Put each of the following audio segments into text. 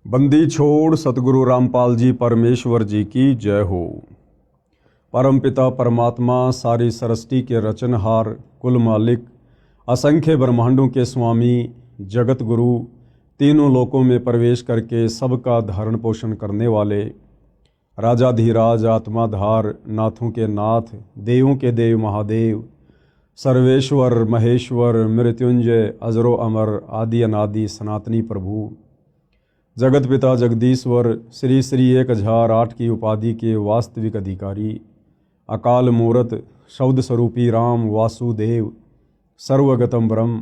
बंदी छोड़ सतगुरु रामपाल जी परमेश्वर जी की जय हो। परमपिता परमात्मा सारी सृष्टि के रचनहार, कुल मालिक, असंख्य ब्रह्मांडों के स्वामी, जगत गुरु, तीनों लोकों में प्रवेश करके सबका धारण पोषण करने वाले, राजाधिराज, आत्माधार, नाथों के नाथ, देवों के देव महादेव, सर्वेश्वर महेश्वर, मृत्युंजय, अजरो अमर, आदि अनादि सनातनी प्रभु, जगत पिता जगदीश्वर, श्री श्री 1008 की उपाधि के वास्तविक अधिकारी, अकाल मूरत, शब्द स्वरूपी राम वासुदेव, सर्वगतम ब्रह्म,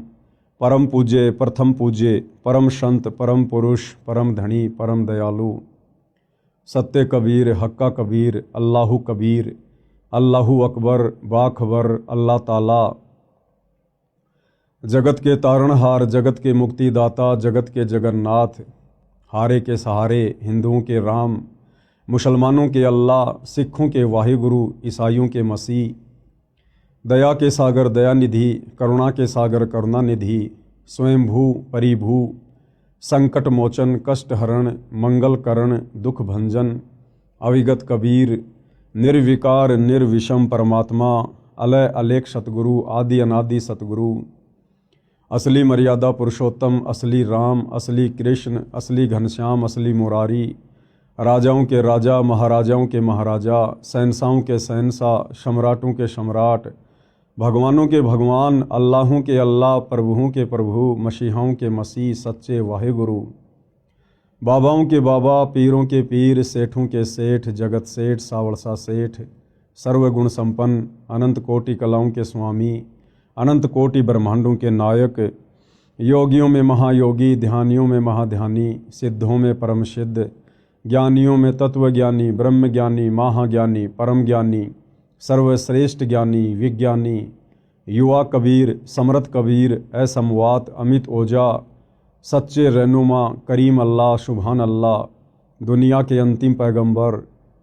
परम पूज्य, प्रथम पूज्य, परम संत, परम पुरुष, परम धनी, परम दयालु, सत्य कबीर, हक्का कबीर, अल्लाहु कबीर, अल्लाहु अकबर, बाखबर, अल्लाह ताला, जगत के तारणहार, जगत के मुक्तिदाता, जगत के जगन्नाथ, हारे के सहारे, हिंदुओं के राम, मुसलमानों के अल्लाह, सिखों के वाहिगुरु, ईसाइयों के मसीह, दया के सागर दयानिधि, करुणा के सागर करुणानिधि, स्वयंभू परिभू, संकट मोचन, कष्ट हरण, मंगल करण, दुख भंजन, अविगत कबीर, निर्विकार निर्विषम परमात्मा, अलय अलेख सतगुरु, आदि अनादि सतगुरु, असली मर्यादा पुरुषोत्तम, असली राम, असली कृष्ण, असली घनश्याम, असली मुरारी, राजाओं के राजा, महाराजाओं के महाराजा, शहंशाहों के शहंशाह, सम्राटों के सम्राट, भगवानों के भगवान, अल्लाहों के अल्लाह, प्रभुओं के प्रभु, मसीहाओं के मसीह, सच्चे वाहिगुरु, बाबाओं के बाबा, पीरों के पीर, सेठों के सेठ, जगत सेठ, सावड़सा सेठ, सर्वगुण संपन्न, अनंत कोटि कलाओं के स्वामी, अनंत कोटि ब्रह्मांडों के नायक, योगियों में महायोगी, ध्यानियों में महाध्यानी, सिद्धों में परम सिद्ध, ज्ञानियों में तत्वज्ञानी, ब्रह्म ज्ञानी, महाज्ञानी, परम ज्ञानी, सर्वश्रेष्ठ ज्ञानी, विज्ञानी, युवा कबीर, समर्थ कबीर, असमवात, अमित ओजा, सच्चे रहनुमा, करीम अल्लाह, सुभान अल्लाह, दुनिया के अंतिम पैगंबर,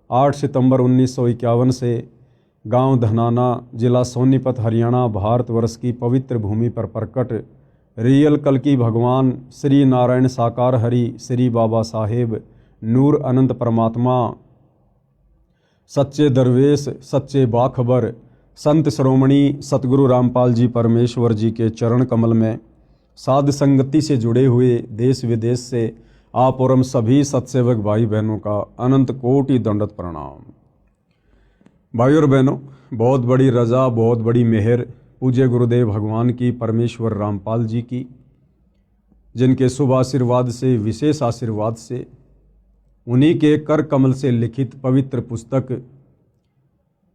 8 सितंबर 1951 से गांव धनाना, जिला सोनीपत, हरियाणा, भारतवर्ष की पवित्र भूमि पर प्रकट रियल कल्कि भगवान श्री नारायण साकार हरि, श्री बाबा साहेब, नूर अनंत परमात्मा, सच्चे दरवेश, सच्चे बाखबर, संत श्रोमणी सतगुरु रामपाल जी परमेश्वर जी के चरण कमल में साध संगति से जुड़े हुए देश विदेश से आप और हम सभी सत्सेवक भाई बहनों का अनंत कोटि दंडवत प्रणाम। भाई और बहनों, बहुत बड़ी रजा, बहुत बड़ी मेहर पूज्य गुरुदेव भगवान की, परमेश्वर रामपाल जी की, जिनके शुभ आशीर्वाद से, विशेष आशीर्वाद से, उन्हीं के कर कमल से लिखित पवित्र पुस्तक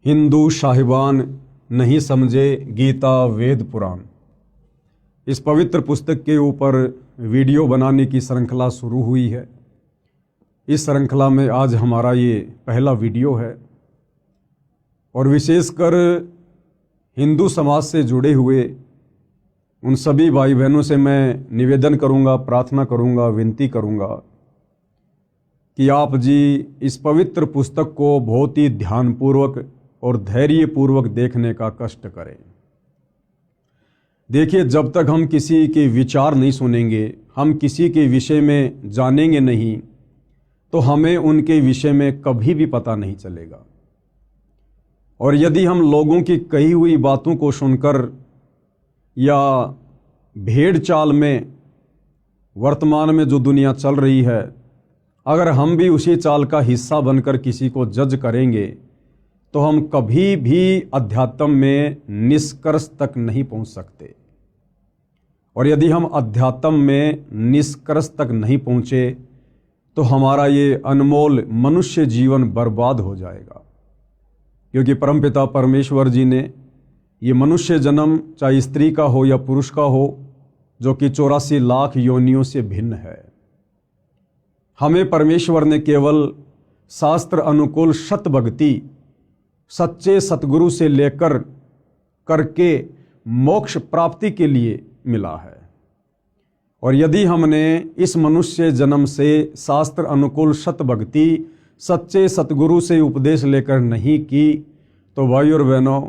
हिंदू साहिबान नहीं समझे गीता वेद पुराण, इस पवित्र पुस्तक के ऊपर वीडियो बनाने की श्रृंखला शुरू हुई है। इस श्रृंखला में आज हमारा ये पहला वीडियो है और विशेषकर हिंदू समाज से जुड़े हुए उन सभी भाई बहनों से मैं निवेदन करूंगा, प्रार्थना करूंगा, विनती करूंगा कि आप जी इस पवित्र पुस्तक को बहुत ही ध्यानपूर्वक और धैर्यपूर्वक देखने का कष्ट करें। देखिए, जब तक हम किसी के विचार नहीं सुनेंगे, हम किसी के विषय में जानेंगे नहीं, तो हमें उनके विषय में कभी भी पता नहीं चलेगा। और यदि हम लोगों की कही हुई बातों को सुनकर या भेड़ चाल में वर्तमान में जो दुनिया चल रही है, अगर हम भी उसी चाल का हिस्सा बनकर किसी को जज करेंगे तो हम कभी भी अध्यात्म में निष्कर्ष तक नहीं पहुंच सकते। और यदि हम अध्यात्म में निष्कर्ष तक नहीं पहुंचे तो हमारा ये अनमोल मनुष्य जीवन बर्बाद हो जाएगा, क्योंकि परमपिता परमेश्वर जी ने ये मनुष्य जन्म, चाहे स्त्री का हो या पुरुष का हो, जो कि 84 लाख योनियों से भिन्न है, हमें परमेश्वर ने केवल शास्त्र अनुकूल सत भक्ति, सच्चे सतगुरु से लेकर करके मोक्ष प्राप्ति के लिए मिला है। और यदि हमने इस मनुष्य जन्म से शास्त्र अनुकूल सत भक्ति, सच्चे सतगुरु से उपदेश लेकर नहीं की, तो भाई और बहनों,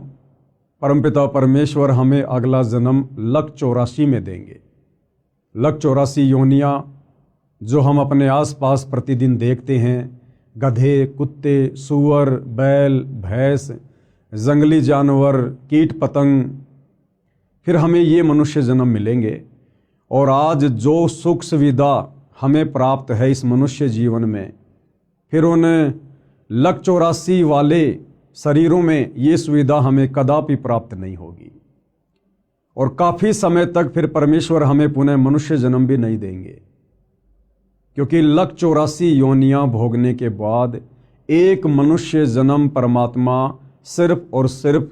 परमपिता परमेश्वर हमें अगला जन्म 184 में देंगे। 184 योनियाँ जो हम अपने आसपास प्रतिदिन देखते हैं, गधे, कुत्ते, सूअर, बैल, भैंस, जंगली जानवर, कीट पतंग, फिर हमें ये मनुष्य जन्म मिलेंगे। और आज जो सुख सुविधा हमें प्राप्त है इस मनुष्य जीवन में, फिर उन 1,84 वाले शरीरों में ये सुविधा हमें कदापि प्राप्त नहीं होगी। और काफ़ी समय तक फिर परमेश्वर हमें पुनः मनुष्य जन्म भी नहीं देंगे, क्योंकि 1,84 योनियां भोगने के बाद एक मनुष्य जन्म परमात्मा सिर्फ और सिर्फ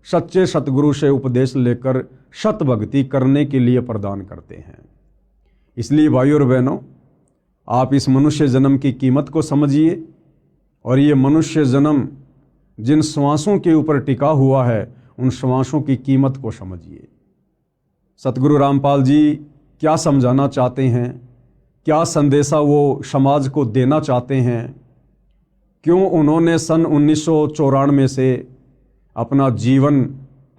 सच्चे सतगुरु से उपदेश लेकर सत भक्ति करने के लिए प्रदान करते हैं। इसलिए भाइयों और बहनों, आप इस मनुष्य जन्म की कीमत को समझिए और ये मनुष्य जन्म जिन श्वासों के ऊपर टिका हुआ है उन श्वासों की कीमत को समझिए। सतगुरु रामपाल जी क्या समझाना चाहते हैं, क्या संदेशा वो समाज को देना चाहते हैं, क्यों उन्होंने सन 1994 से अपना जीवन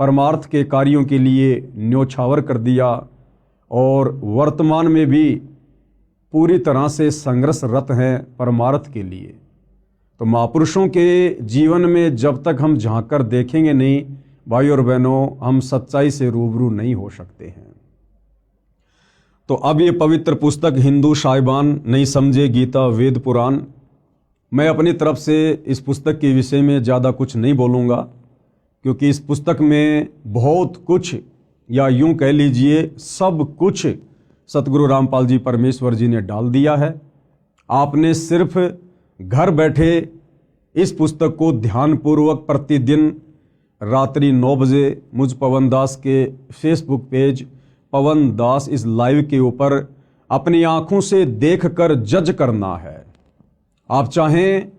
परमार्थ के कार्यों के लिए न्योछावर कर दिया और वर्तमान में भी पूरी तरह से संघर्षरत हैं परमार्थ के लिए। तो महापुरुषों के जीवन में जब तक हम झांक कर देखेंगे नहीं भाई और बहनों, हम सच्चाई से रूबरू नहीं हो सकते हैं। तो अब ये पवित्र पुस्तक हिंदू साहिबान नहीं समझे गीता वेद पुराण, मैं अपनी तरफ से इस पुस्तक के विषय में ज़्यादा कुछ नहीं बोलूँगा, क्योंकि इस पुस्तक में बहुत कुछ, या यूं कह लीजिए सब कुछ सतगुरु रामपाल जी परमेश्वर जी ने डाल दिया है। आपने सिर्फ घर बैठे इस पुस्तक को ध्यानपूर्वक प्रतिदिन रात्रि 9 बजे मुझ पवन दास के फेसबुक पेज पवन दास इस लाइव के ऊपर अपनी आंखों से देखकर जज करना है। आप चाहें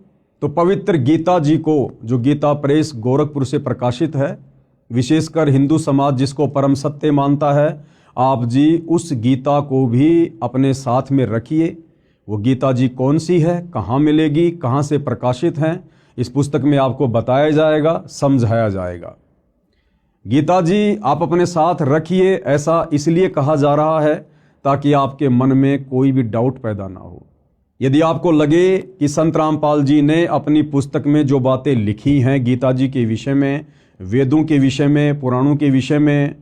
तो पवित्र गीता जी को, जो गीता प्रेस गोरखपुर से प्रकाशित है, विशेषकर हिंदू समाज जिसको परम सत्य मानता है, आप जी उस गीता को भी अपने साथ में रखिए। वो गीता जी कौन सी है, कहाँ मिलेगी, कहाँ से प्रकाशित हैं, इस पुस्तक में आपको बताया जाएगा, समझाया जाएगा। गीता जी आप अपने साथ रखिए, ऐसा इसलिए कहा जा रहा है ताकि आपके मन में कोई भी डाउट पैदा ना हो। यदि आपको लगे कि संत रामपाल जी ने अपनी पुस्तक में जो बातें लिखी हैं गीता जी के विषय में, वेदों के विषय में, पुराणों के विषय में,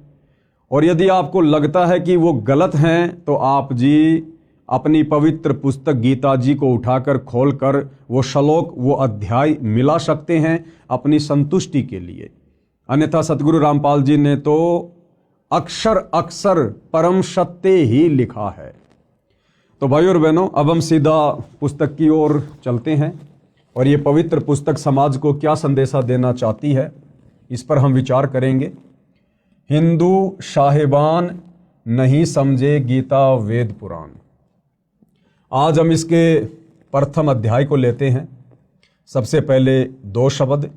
और यदि आपको लगता है कि वो गलत हैं, तो आप जी अपनी पवित्र पुस्तक गीता जी को उठाकर खोलकर वो श्लोक, वो अध्याय मिला सकते हैं अपनी संतुष्टि के लिए। अन्यथा सतगुरु रामपाल जी ने तो अक्षर अक्षर परम सत्य ही लिखा है। तो भाइयों और बहनों, अब हम सीधा पुस्तक की ओर चलते हैं और ये पवित्र पुस्तक समाज को क्या संदेशा देना चाहती है, इस पर हम विचार करेंगे। हिंदू साहिबान नहीं समझे गीता वेद पुराण। आज हम इसके प्रथम अध्याय को लेते हैं। सबसे पहले 2 शब्द।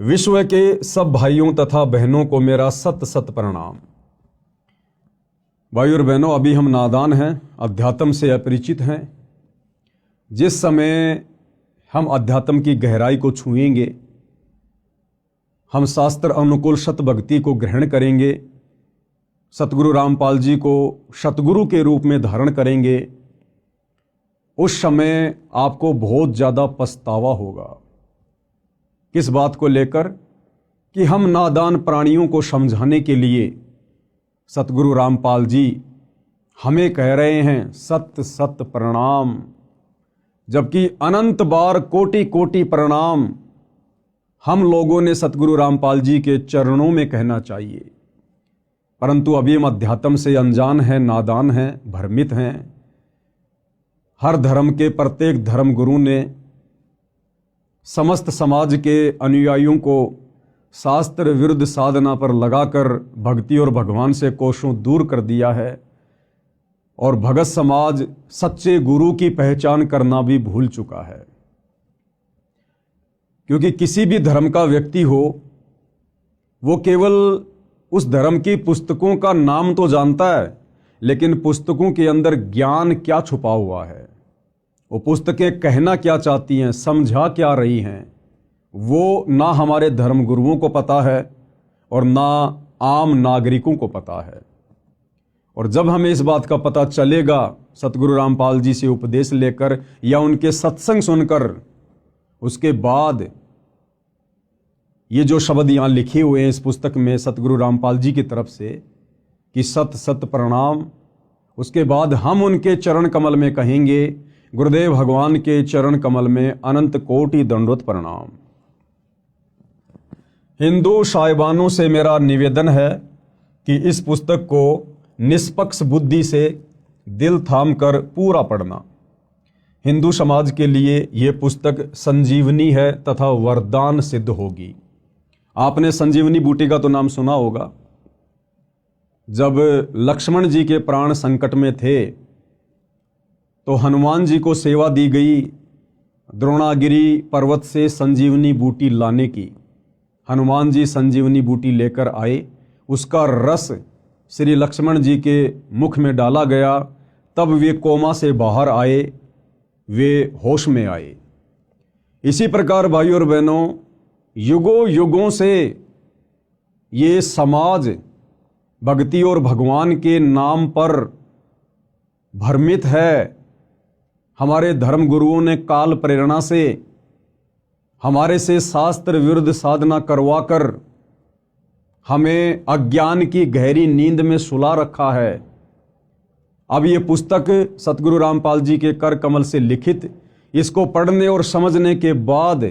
विश्व के सब भाइयों तथा बहनों को मेरा सत सत प्रणाम। भाई और बहनों, अभी हम नादान हैं, अध्यात्म से अपरिचित हैं। जिस समय हम अध्यात्म की गहराई को छुएंगे, हम शास्त्र अनुकूल सत भक्ति को ग्रहण करेंगे, सतगुरु रामपाल जी को सतगुरु के रूप में धारण करेंगे, उस समय आपको बहुत ज़्यादा पछतावा होगा। किस बात को लेकर? कि हम नादान प्राणियों को समझाने के लिए सतगुरु रामपाल जी हमें कह रहे हैं सत सत प्रणाम, जबकि अनंत बार कोटि कोटि प्रणाम हम लोगों ने सतगुरु रामपाल जी के चरणों में कहना चाहिए। परंतु अभी हम अध्यात्म से अनजान हैं, नादान हैं, भ्रमित हैं। हर धर्म के प्रत्येक धर्म गुरु ने समस्त समाज के अनुयायियों को शास्त्र विरुद्ध साधना पर लगाकर भक्ति और भगवान से कोसों दूर कर दिया है, और भगत समाज सच्चे गुरु की पहचान करना भी भूल चुका है। क्योंकि किसी भी धर्म का व्यक्ति हो, वो केवल उस धर्म की पुस्तकों का नाम तो जानता है, लेकिन पुस्तकों के अंदर ज्ञान क्या छुपा हुआ है, वो पुस्तकें कहना क्या चाहती हैं, समझा क्या रही हैं, वो ना हमारे धर्म गुरुओं को पता है और ना आम नागरिकों को पता है। और जब हमें इस बात का पता चलेगा सतगुरु रामपाल जी से उपदेश लेकर या उनके सत्संग सुनकर, उसके बाद ये जो शब्द यहाँ लिखे हुए हैं इस पुस्तक में सतगुरु रामपाल जी की तरफ से कि सत सत प्रणाम, उसके बाद हम उनके चरण कमल में कहेंगे गुरुदेव भगवान के चरण कमल में अनंत कोटि दंडवत प्रणाम। हिंदू साहिबानों से मेरा निवेदन है कि इस पुस्तक को निष्पक्ष बुद्धि से दिल थाम कर पूरा पढ़ना। हिंदू समाज के लिए ये पुस्तक संजीवनी है तथा वरदान सिद्ध होगी। आपने संजीवनी बूटी का तो नाम सुना होगा। जब लक्ष्मण जी के प्राण संकट में थे तो हनुमान जी को सेवा दी गई द्रोणागिरी पर्वत से संजीवनी बूटी लाने की। हनुमान जी संजीवनी बूटी लेकर आए, उसका रस श्री लक्ष्मण जी के मुख में डाला गया, तब वे कोमा से बाहर आए, वे होश में आए। इसी प्रकार भाइयों और बहनों, युगों युगों से ये समाज भक्ति और भगवान के नाम पर भ्रमित है। हमारे धर्म गुरुओं ने काल प्रेरणा से हमारे से शास्त्र विरुद्ध साधना करवाकर हमें अज्ञान की गहरी नींद में सुला रखा है। अब ये पुस्तक सतगुरु रामपाल जी के कर कमल से लिखित, इसको पढ़ने और समझने के बाद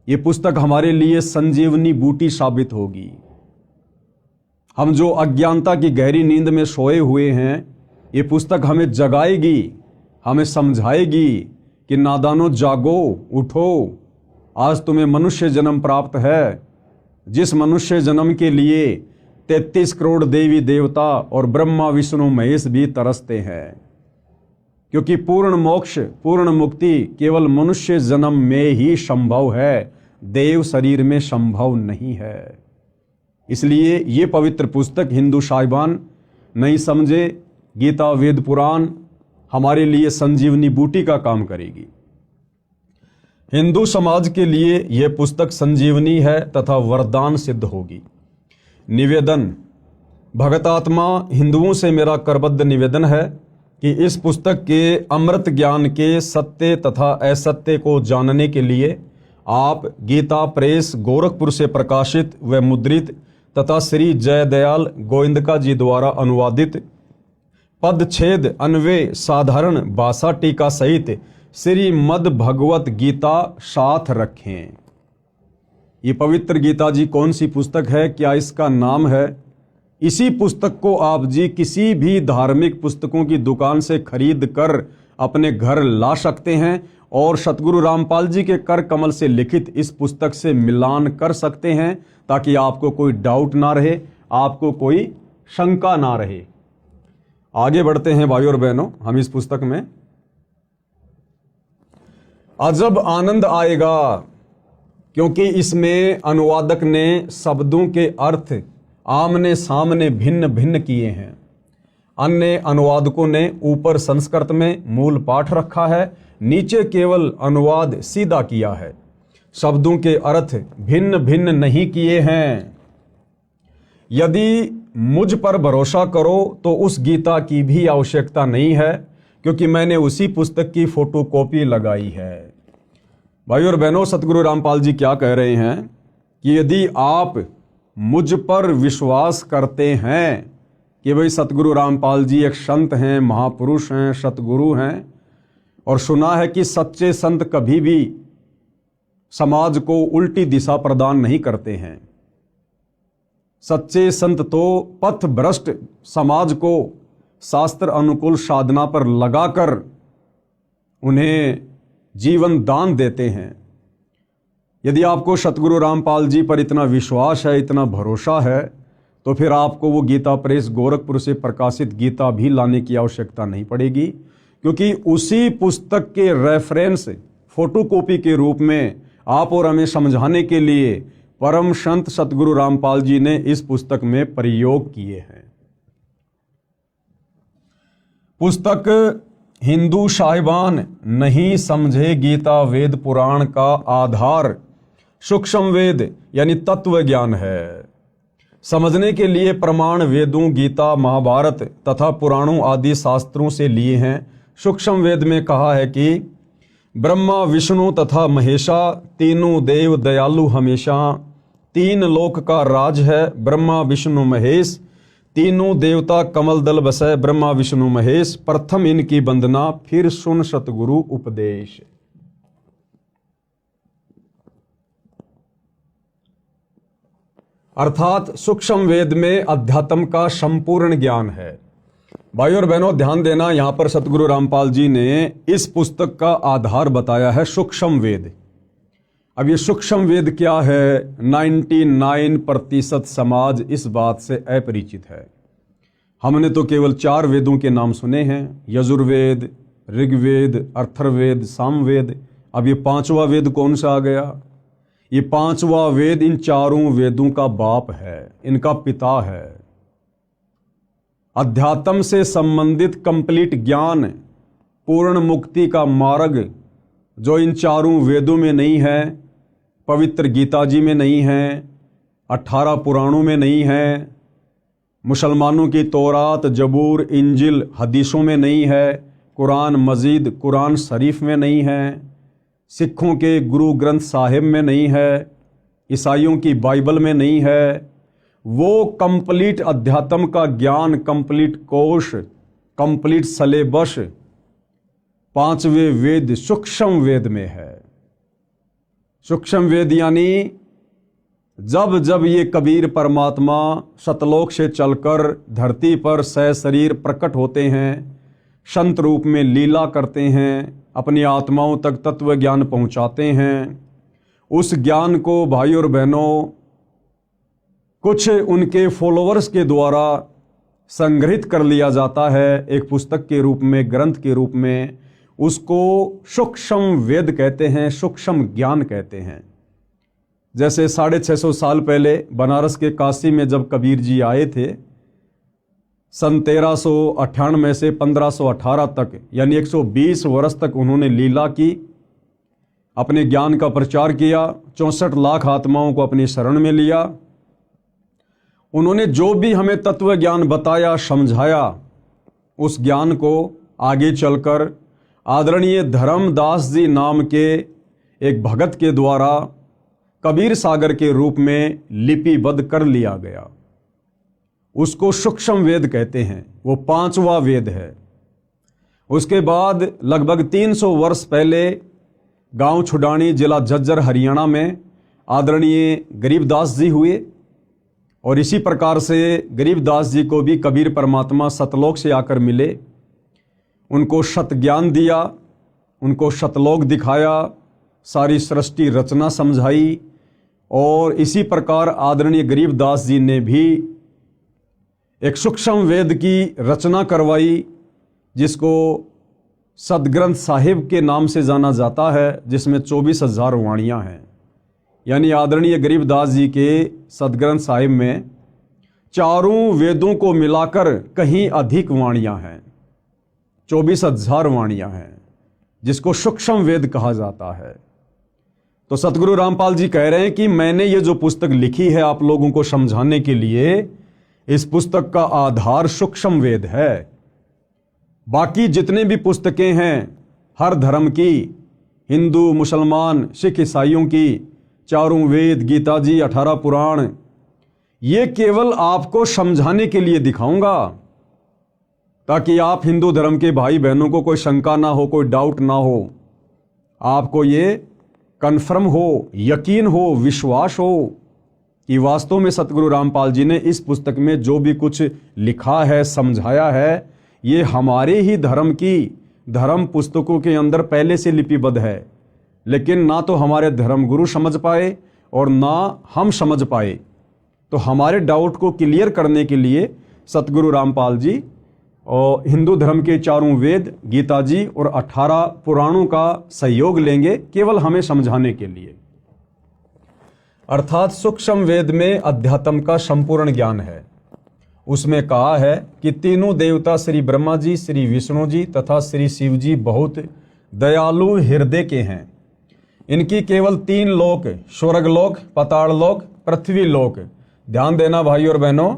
ये पुस्तक हमारे लिए संजीवनी बूटी साबित होगी। हम जो अज्ञानता की गहरी नींद में सोए हुए हैं, ये पुस्तक हमें जगाएगी, हमें समझाएगी कि नादानो जागो, उठो, आज तुम्हें मनुष्य जन्म प्राप्त है, जिस मनुष्य जन्म के लिए 33 करोड़ देवी देवता और ब्रह्मा विष्णु महेश भी तरसते हैं, क्योंकि पूर्ण मोक्ष पूर्ण मुक्ति केवल मनुष्य जन्म में ही संभव है, देव शरीर में संभव नहीं है। इसलिए ये पवित्र पुस्तक हिंदू साहिबान नहीं समझे, गीता वेद पुराण हमारे लिए संजीवनी बूटी का काम करेगी। हिंदू समाज के लिए यह पुस्तक संजीवनी है तथा वरदान सिद्ध होगी। निवेदन, भगतात्मा हिंदुओं से मेरा करबद्ध निवेदन है कि इस पुस्तक के अमृत ज्ञान के सत्य तथा असत्य को जानने के लिए आप गीता प्रेस गोरखपुर से प्रकाशित व मुद्रित तथा श्री जयदयाल गोविंदका जी द्वारा अनुवादित पदछेद अन्वय साधारण भाषा टीका सहित श्रीमद् भगवत गीता साथ रखें। ये पवित्र गीता जी कौन सी पुस्तक है, क्या इसका नाम है? इसी पुस्तक को आप जी किसी भी धार्मिक पुस्तकों की दुकान से खरीद कर अपने घर ला सकते हैं और सतगुरु रामपाल जी के कर कमल से लिखित इस पुस्तक से मिलान कर सकते हैं, ताकि आपको कोई डाउट ना रहे, आपको कोई शंका ना रहे। आगे बढ़ते हैं भाइयों और बहनों, हम इस पुस्तक में अजब आनंद आएगा, क्योंकि इसमें अनुवादक ने शब्दों के अर्थ आमने सामने भिन्न भिन्न किए हैं। अन्य अनुवादकों ने ऊपर संस्कृत में मूल पाठ रखा है, नीचे केवल अनुवाद सीधा किया है, शब्दों के अर्थ भिन्न भिन्न नहीं किए हैं। यदि मुझ पर भरोसा करो तो उस गीता की भी आवश्यकता नहीं है, क्योंकि मैंने उसी पुस्तक की फोटोकॉपी लगाई है। भाइयों और बहनों, सतगुरु रामपाल जी क्या कह रहे हैं कि यदि आप मुझ पर विश्वास करते हैं कि भाई सतगुरु रामपाल जी एक संत हैं, महापुरुष हैं, सतगुरु हैं, और सुना है कि सच्चे संत कभी भी समाज को उल्टी दिशा प्रदान नहीं करते हैं। सच्चे संत तो पथ भ्रष्ट समाज को शास्त्र अनुकूल साधना पर लगाकर उन्हें जीवन दान देते हैं। यदि आपको सतगुरु रामपाल जी पर इतना विश्वास है, इतना भरोसा है, तो फिर आपको वो गीता प्रेस गोरखपुर से प्रकाशित गीता भी लाने की आवश्यकता नहीं पड़ेगी, क्योंकि उसी पुस्तक के रेफरेंस फोटोकॉपी के रूप में आप और हमें समझाने के लिए परम संत सतगुरु रामपाल जी ने इस पुस्तक में प्रयोग किए हैं। पुस्तक हिंदू साहिबान नहीं समझे गीता वेद पुराण का आधार सूक्ष्म वेद यानी तत्व ज्ञान है। समझने के लिए प्रमाण वेदों, गीता, महाभारत तथा पुराणों आदि शास्त्रों से लिए हैं। सूक्ष्म वेद में कहा है कि ब्रह्मा, विष्णु तथा महेशा तीनों देव दयालु हमेशा, तीन लोक का राज है ब्रह्मा विष्णु महेश, तीनों देवता कमल दल बसै ब्रह्मा विष्णु महेश, प्रथम इनकी वंदना फिर सुन सतगुरु उपदेश। अर्थात सूक्ष्म वेद में अध्यात्म का संपूर्ण ज्ञान है। भाइयों और बहनों, ध्यान देना, यहां पर सतगुरु रामपाल जी ने इस पुस्तक का आधार बताया है सूक्ष्म वेद। अब ये सूक्ष्म वेद क्या है, 99% समाज इस बात से अपरिचित है। हमने तो केवल 4 वेदों के नाम सुने हैं, यजुर्वेद, ऋग्वेद, अथर्ववेद, सामवेद। अब ये 5वां वेद कौन सा आ गया? ये 5वां वेद इन 4 वेदों का बाप है, इनका पिता है। अध्यात्म से संबंधित कंप्लीट ज्ञान, पूर्ण मुक्ति का मार्ग जो इन 4 वेदों में नहीं है, पवित्र गीता जी में नहीं है, 18 पुराणों में नहीं है, मुसलमानों की तौरात, जबूर, इंजिल, हदीसों में नहीं है, कुरान मजीद, कुरान शरीफ में नहीं है, सिखों के गुरु ग्रंथ साहिब में नहीं है, ईसाइयों की बाइबल में नहीं है, वो कंप्लीट अध्यात्म का ज्ञान, कंप्लीट कोश, कंप्लीट सलेबस 5वें वेद सूक्ष्म वेद में है। सूक्ष्म वेद यानी जब जब ये कबीर परमात्मा सतलोक से चलकर धरती पर सशरीर प्रकट होते हैं, संत रूप में लीला करते हैं, अपनी आत्माओं तक तत्व ज्ञान पहुंचाते हैं, उस ज्ञान को भाइयों और बहनों कुछ उनके फॉलोअर्स के द्वारा संग्रहित कर लिया जाता है एक पुस्तक के रूप में, ग्रंथ के रूप में। उसको सूक्ष्म वेद कहते हैं, सूक्ष्म ज्ञान कहते हैं। जैसे 650 साल पहले बनारस के काशी में जब कबीर जी आए थे, सन 1398 से 1518 तक, यानी 120 वर्ष तक उन्होंने लीला की, अपने ज्ञान का प्रचार किया, 64 लाख आत्माओं को अपनी शरण में लिया। उन्होंने जो भी हमें तत्व ज्ञान बताया, समझाया, उस ज्ञान को आगे चलकर आदरणीय धर्मदास जी नाम के एक भगत के द्वारा कबीर सागर के रूप में लिपिबद्ध कर लिया गया। उसको सूक्ष्म वेद कहते हैं, वो 5वां वेद है। उसके बाद लगभग 300 वर्ष पहले गांव छुडानी, जिला झज्जर, हरियाणा में आदरणीय गरीबदास जी हुए, और इसी प्रकार से गरीबदास जी को भी कबीर परमात्मा सतलोक से आकर मिले, उनको सत ज्ञान दिया, उनको सतलोक दिखाया, सारी सृष्टि रचना समझाई, और इसी प्रकार आदरणीय गरीबदास जी ने भी एक सूक्ष्म वेद की रचना करवाई, जिसको सदग्रंथ साहिब के नाम से जाना जाता है, जिसमें 24,000 वाणियाँ हैं। यानी आदरणीय गरीबदास जी के सदग्रंथ साहिब में 4 वेदों को मिलाकर कहीं अधिक वाणियाँ हैं, 24,000 वाणियाँ हैं, जिसको सूक्ष्म वेद कहा जाता है। तो सतगुरु रामपाल जी कह रहे हैं कि मैंने ये जो पुस्तक लिखी है आप लोगों को समझाने के लिए, इस पुस्तक का आधार सूक्ष्म वेद है। बाकी जितने भी पुस्तकें हैं हर धर्म की, हिंदू, मुसलमान, सिख, ईसाइयों की, 4 वेद, गीता जी, 18 पुराण, ये केवल आपको समझाने के लिए दिखाऊंगा, ताकि आप हिंदू धर्म के भाई बहनों को कोई शंका ना हो, कोई डाउट ना हो, आपको ये कन्फर्म हो, यकीन हो, विश्वास हो कि वास्तव में सतगुरु रामपाल जी ने इस पुस्तक में जो भी कुछ लिखा है, समझाया है, ये हमारे ही धर्म की धर्म पुस्तकों के अंदर पहले से लिपिबद्ध है। लेकिन ना तो हमारे धर्मगुरु समझ पाए और ना हम समझ पाए। तो हमारे डाउट को क्लियर करने के लिए सतगुरु रामपाल जी और हिंदू धर्म के 4 वेद, गीता जी और 18 पुराणों का सहयोग लेंगे, केवल हमें समझाने के लिए। अर्थात सूक्ष्म वेद में अध्यात्म का संपूर्ण ज्ञान है। उसमें कहा है कि तीनों देवता श्री ब्रह्मा जी, श्री विष्णु जी तथा श्री शिव जी बहुत दयालु हृदय के हैं। इनकी केवल 3 लोक, स्वर्गलोक, पाताल लोक, पृथ्वी लोक, ध्यान देना भाई और बहनों,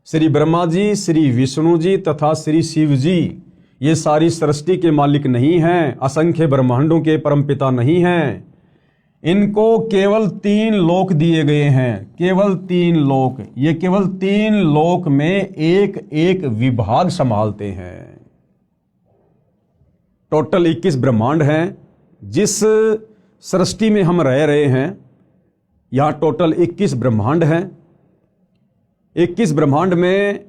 श्री ब्रह्मा जी, श्री विष्णु जी तथा श्री शिव जी ये सारी सृष्टि के मालिक नहीं हैं, असंख्य ब्रह्मांडों के परमपिता नहीं हैं। इनको केवल 3 लोक दिए गए हैं, केवल 3 लोक। ये केवल 3 लोक में एक एक विभाग संभालते हैं। टोटल 21 ब्रह्मांड हैं। जिस सृष्टि में हम रह रहे हैं यहां टोटल 21 ब्रह्मांड हैं। 21 ब्रह्मांड में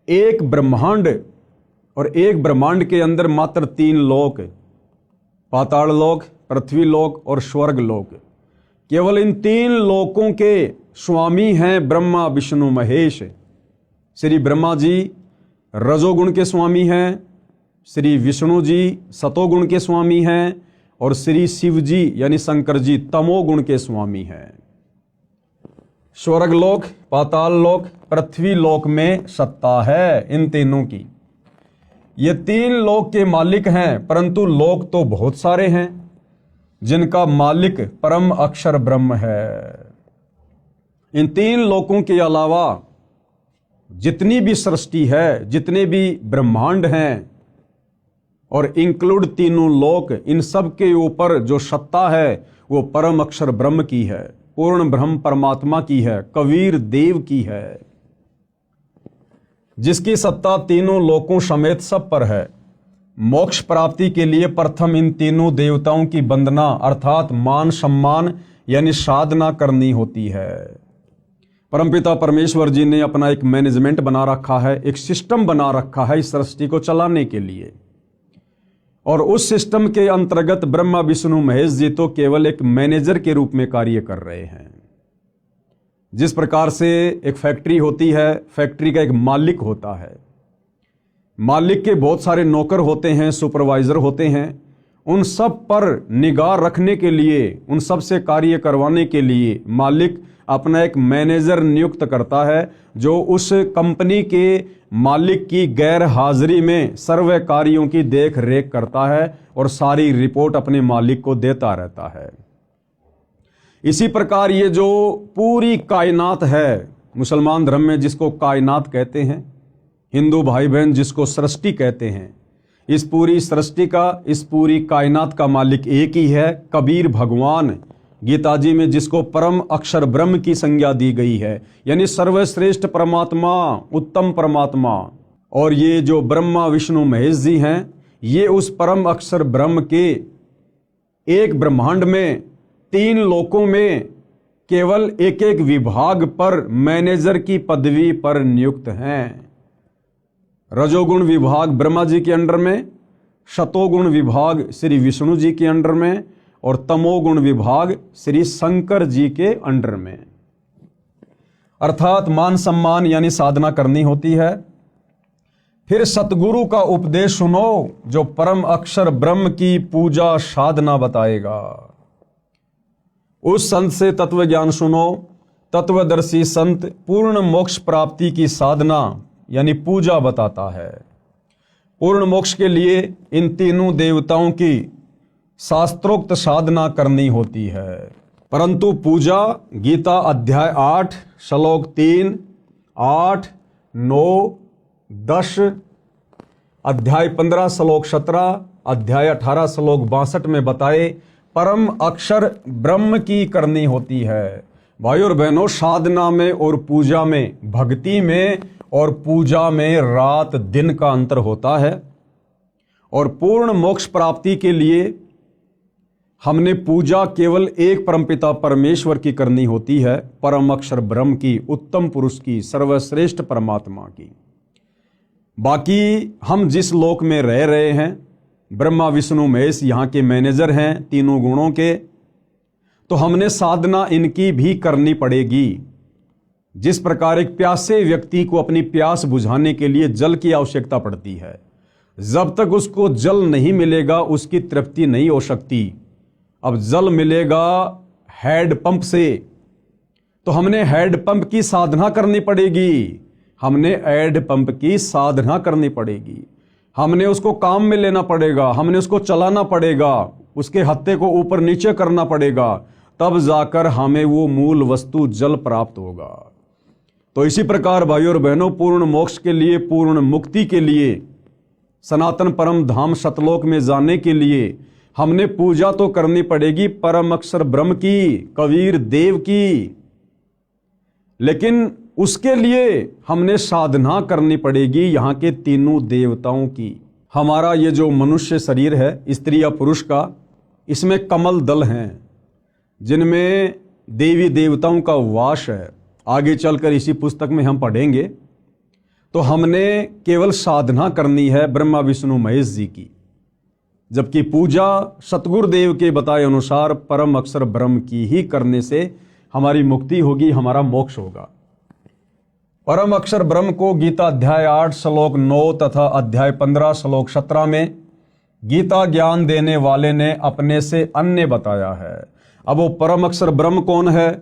एक ब्रह्मांड और एक ब्रह्मांड के अंदर मात्र 3 लोक, पाताल लोक, पृथ्वी लोक और स्वर्ग लोक। केवल इन 3 लोकों के स्वामी हैं ब्रह्मा विष्णु महेश। श्री ब्रह्मा जी रजोगुण के स्वामी हैं, श्री विष्णु जी सतोगुण के स्वामी हैं और श्री शिव जी यानी शंकर जी तमोगुण के स्वामी हैं। स्वर्ग लोक, पाताल लोक, पृथ्वी लोक में सत्ता है इन तीनों की। ये 3 लोक के मालिक हैं, परंतु लोक तो बहुत सारे हैं जिनका मालिक परम अक्षर ब्रह्म है। इन 3 लोकों के अलावा जितनी भी सृष्टि है, जितने भी ब्रह्मांड हैं और इंक्लूड तीनों लोक, इन सब के ऊपर जो सत्ता है वो परम अक्षर ब्रह्म की है, पूर्ण ब्रह्म परमात्मा की है, कबीर देव की है, जिसकी सत्ता तीनों लोकों समेत सब पर है। मोक्ष प्राप्ति के लिए प्रथम इन तीनों देवताओं की वंदना अर्थात मान सम्मान यानी साधना करनी होती है। परमपिता परमेश्वर जी ने अपना एक मैनेजमेंट बना रखा है, एक सिस्टम बना रखा है इस सृष्टि को चलाने के लिए, और उस सिस्टम के अंतर्गत ब्रह्मा विष्णु महेश जी तो केवल एक मैनेजर के रूप में कार्य कर रहे हैं। जिस प्रकार से एक फैक्ट्री होती है, फैक्ट्री का एक मालिक होता है, मालिक के बहुत सारे नौकर होते हैं, सुपरवाइजर होते हैं, उन सब पर निगाह रखने के लिए, उन सब से कार्य करवाने के लिए मालिक अपना एक मैनेजर नियुक्त करता है, जो उस कंपनी के मालिक की गैर हाजिरी में सर्व कार्यों की देख रेख करता है और सारी रिपोर्ट अपने मालिक को देता रहता है। इसी प्रकार ये जो पूरी कायनात है, मुसलमान धर्म में जिसको कायनात कहते हैं, हिंदू भाई बहन जिसको सृष्टि कहते हैं, इस पूरी सृष्टि का, इस पूरी कायनात का मालिक एक ही है, कबीर भगवान। गीता जी में जिसको परम अक्षर ब्रह्म की संज्ञा दी गई है, यानी सर्वश्रेष्ठ परमात्मा, उत्तम परमात्मा। और ये जो ब्रह्मा विष्णु महेश जी हैं, ये उस परम अक्षर ब्रह्म के एक ब्रह्मांड में 3 लोकों में केवल एक एक विभाग पर मैनेजर की पदवी पर नियुक्त हैं। रजोगुण विभाग ब्रह्मा जी के अंडर में, शतोगुण विभाग श्री विष्णु जी के अंडर में और तमोगुण विभाग श्री शंकर जी के अंडर में। अर्थात मान सम्मान यानी साधना करनी होती है। फिर सतगुरु का उपदेश सुनो जो परम अक्षर ब्रह्म की पूजा साधना बताएगा। उस संत से तत्व ज्ञान सुनो। तत्वदर्शी संत पूर्ण मोक्ष प्राप्ति की साधना यानी पूजा बताता है। पूर्ण मोक्ष के लिए इन तीनों देवताओं की शास्त्रोक्त साधना करनी होती है। परंतु पूजा गीता अध्याय 8 श्लोक 3, 8, 9, 10, अध्याय 15 श्लोक 17, अध्याय 18 श्लोक 62 में बताए परम अक्षर ब्रह्म की करनी होती है। भाई और बहनों, साधना में और पूजा में, भक्ति में और पूजा में रात दिन का अंतर होता है। और पूर्ण मोक्ष प्राप्ति के लिए हमने पूजा केवल एक परमपिता परमेश्वर की करनी होती है, परम अक्षर ब्रह्म की, उत्तम पुरुष की, सर्वश्रेष्ठ परमात्मा की। बाकी हम जिस लोक में रह रहे हैं, ब्रह्मा विष्णु महेश यहाँ के मैनेजर हैं तीनों गुणों के, तो हमने साधना इनकी भी करनी पड़ेगी। जिस प्रकार एक प्यासे व्यक्ति को अपनी प्यास बुझाने के लिए जल की आवश्यकता पड़ती है, जब तक उसको जल नहीं मिलेगा उसकी तृप्ति नहीं हो सकती। अब जल मिलेगा हैंड पंप से, तो हमने हैंड पंप की साधना करनी पड़ेगी। हमने हैंड पंप की साधना करनी पड़ेगी। हमने उसको काम में लेना पड़ेगा, हमने उसको चलाना पड़ेगा, उसके हत्थे को ऊपर नीचे करना पड़ेगा, तब जाकर हमें वो मूल वस्तु जल प्राप्त होगा। तो इसी प्रकार भाइयों और बहनों, पूर्ण मोक्ष के लिए, पूर्ण मुक्ति के लिए, सनातन परम धाम सतलोक में जाने के लिए हमने पूजा तो करनी पड़ेगी परम अक्षर ब्रह्म की, कबीर देव की, लेकिन उसके लिए हमने साधना करनी पड़ेगी यहाँ के तीनों देवताओं की। हमारा ये जो मनुष्य शरीर है, स्त्री या पुरुष का, इसमें कमल दल हैं जिनमें देवी देवताओं का वास है। आगे चलकर इसी पुस्तक में हम पढ़ेंगे। तो हमने केवल साधना करनी है ब्रह्मा विष्णु महेश जी की, जबकि पूजा सतगुरुदेव के बताए अनुसार परम अक्षर ब्रह्म की ही करने से हमारी मुक्ति होगी, हमारा मोक्ष होगा। परम अक्षर ब्रह्म को गीता अध्याय 8 श्लोक 9 तथा अध्याय 15 श्लोक 17 में गीता ज्ञान देने वाले ने अपने से अन्य बताया है। अब वो परम अक्षर ब्रह्म कौन है,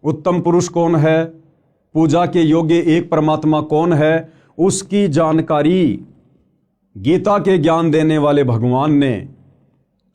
उत्तम पुरुष कौन है, पूजा के योग्य एक परमात्मा कौन है, उसकी जानकारी गीता के ज्ञान देने वाले भगवान ने।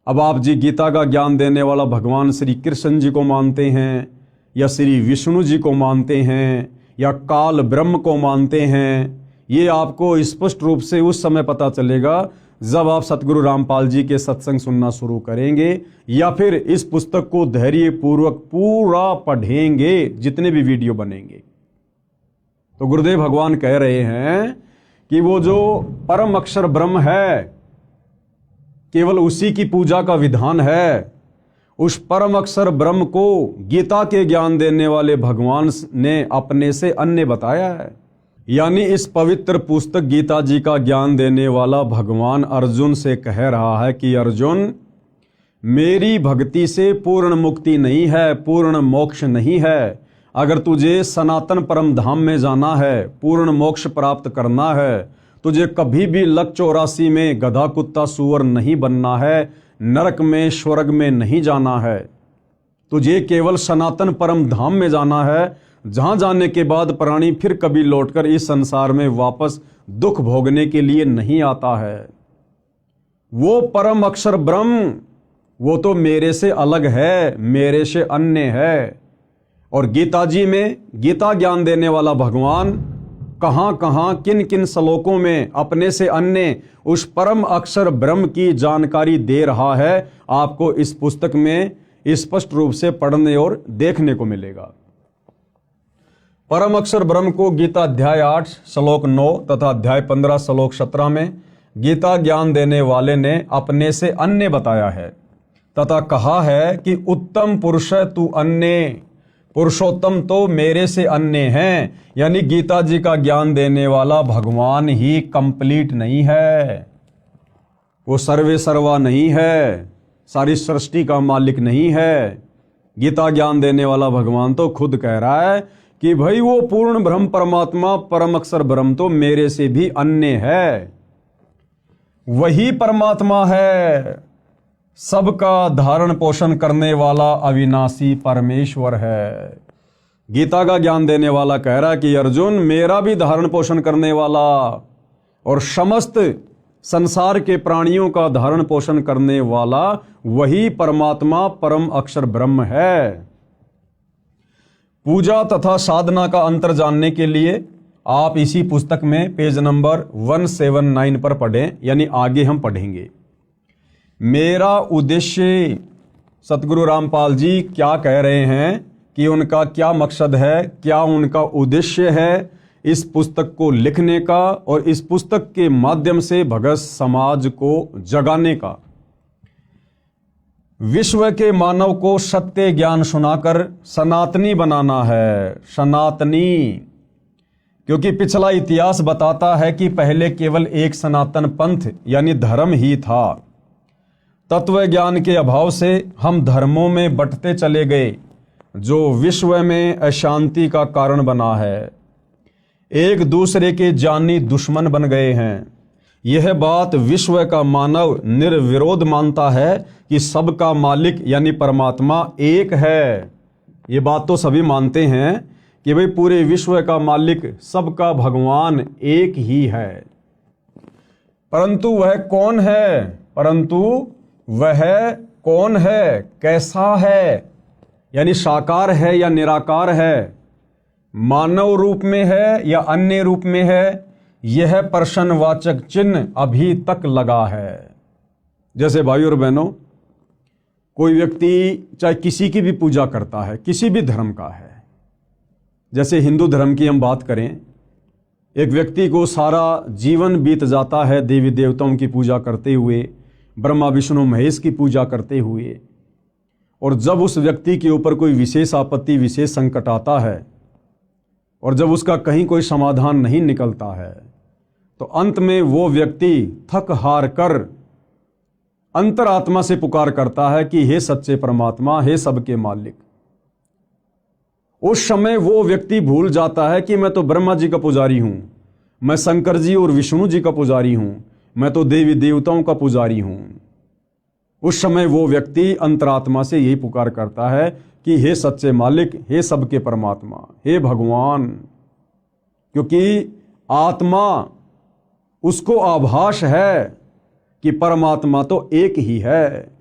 अब आप जी गीता का ज्ञान देने वाला भगवान श्री कृष्ण जी को मानते हैं, या श्री विष्णु जी को मानते हैं, या काल ब्रह्म को मानते हैं, ये आपको स्पष्ट रूप से उस समय पता चलेगा जब आप सतगुरु रामपाल जी के सत्संग सुनना शुरू करेंगे, या फिर इस पुस्तक को धैर्य पूर्वक पूरा पढ़ेंगे, जितने भी वीडियो बनेंगे। तो गुरुदेव भगवान कह रहे हैं कि वो जो परम अक्षर ब्रह्म है, केवल उसी की पूजा का विधान है। उस परम अक्षर ब्रह्म को गीता के ज्ञान देने वाले भगवान ने अपने से अन्य बताया है। यानी इस पवित्र पुस्तक गीता जी का ज्ञान देने वाला भगवान अर्जुन से कह रहा है कि अर्जुन, मेरी भक्ति से पूर्ण मुक्ति नहीं है, पूर्ण मोक्ष नहीं है। अगर तुझे सनातन परम धाम में जाना है, पूर्ण मोक्ष प्राप्त करना है, तुझे कभी भी लक 84 में गधा कुत्ता सूअर नहीं बनना है, नरक में स्वर्ग में नहीं जाना है। तुझे केवल सनातन परम धाम में जाना है, जहां जाने के बाद प्राणी फिर कभी लौटकर इस संसार में वापस दुख भोगने के लिए नहीं आता है। वो परम अक्षर ब्रह्म, वो तो मेरे से अलग है, मेरे से अन्य है। और गीता जी में गीता ज्ञान देने वाला भगवान कहां कहां किन किन श्लोकों में अपने से अन्य उस परम अक्षर ब्रह्म की जानकारी दे रहा है, आपको इस पुस्तक में स्पष्ट रूप से पढ़ने और देखने को मिलेगा। परम अक्षर ब्रह्म को गीता अध्याय 8 श्लोक 9 तथा अध्याय 15 श्लोक 17 में गीता ज्ञान देने वाले ने अपने से अन्य बताया है तथा कहा है कि उत्तम पुरुष तू अन्य, पुरुषोत्तम तो मेरे से अन्य हैं। यानी गीता जी का ज्ञान देने वाला भगवान ही कंप्लीट नहीं है, वो सर्वे सर्वा नहीं है, सारी सृष्टि का मालिक नहीं है। गीता ज्ञान देने वाला भगवान तो खुद कह रहा है कि भाई वो पूर्ण ब्रह्म परमात्मा परम अक्षर ब्रह्म तो मेरे से भी अन्य है। वही परमात्मा है, सबका धारण पोषण करने वाला अविनाशी परमेश्वर है। गीता का ज्ञान देने वाला कह रहा है कि अर्जुन, मेरा भी धारण पोषण करने वाला और समस्त संसार के प्राणियों का धारण पोषण करने वाला वही परमात्मा परम अक्षर ब्रह्म है। पूजा तथा साधना का अंतर जानने के लिए आप इसी पुस्तक में पेज नंबर 179 पर पढ़ें, यानी आगे हम पढ़ेंगे। मेरा उद्देश्य, सतगुरु रामपाल जी क्या कह रहे हैं कि उनका क्या मकसद है, क्या उनका उद्देश्य है इस पुस्तक को लिखने का और इस पुस्तक के माध्यम से भगत समाज को जगाने का। विश्व के मानव को सत्य ज्ञान सुनाकर सनातनी बनाना है, सनातनी। क्योंकि पिछला इतिहास बताता है कि पहले केवल एक सनातन पंथ यानी धर्म ही था। तत्व ज्ञान के अभाव से हम धर्मों में बंटते चले गए, जो विश्व में अशांति का कारण बना है। एक दूसरे के जानी दुश्मन बन गए हैं। यह बात विश्व का मानव निर्विरोध मानता है कि सबका मालिक यानी परमात्मा एक है। ये बात तो सभी मानते हैं कि भाई पूरे विश्व का मालिक सबका भगवान एक ही है। परंतु वह कौन है, कैसा है, यानी साकार है या निराकार है। मानव रूप में है या अन्य रूप में है, यह प्रश्नवाचक चिन्ह अभी तक लगा है। जैसे भाइयों और बहनों, कोई व्यक्ति चाहे किसी की भी पूजा करता है, किसी भी धर्म का है, जैसे हिंदू धर्म की हम बात करें, एक व्यक्ति को सारा जीवन बीत जाता है देवी देवताओं की पूजा करते हुए, ब्रह्मा विष्णु महेश की पूजा करते हुए, और जब उस व्यक्ति के ऊपर कोई विशेष आपत्ति, विशेष संकट आता है और जब उसका कहीं कोई समाधान नहीं निकलता है, तो अंत में वो व्यक्ति थक हार कर अंतरात्मा से पुकार करता है कि हे सच्चे परमात्मा, हे सबके मालिक। उस समय वो व्यक्ति भूल जाता है कि मैं तो ब्रह्मा जी का पुजारी हूं, मैं शंकर जी और विष्णु जी का पुजारी हूं, मैं तो देवी देवताओं का पुजारी हूं। उस समय वो व्यक्ति अंतरात्मा से यही पुकार करता है कि हे सच्चे मालिक, हे सबके परमात्मा, हे भगवान। क्योंकि आत्मा उसको आभास है कि परमात्मा तो एक ही है।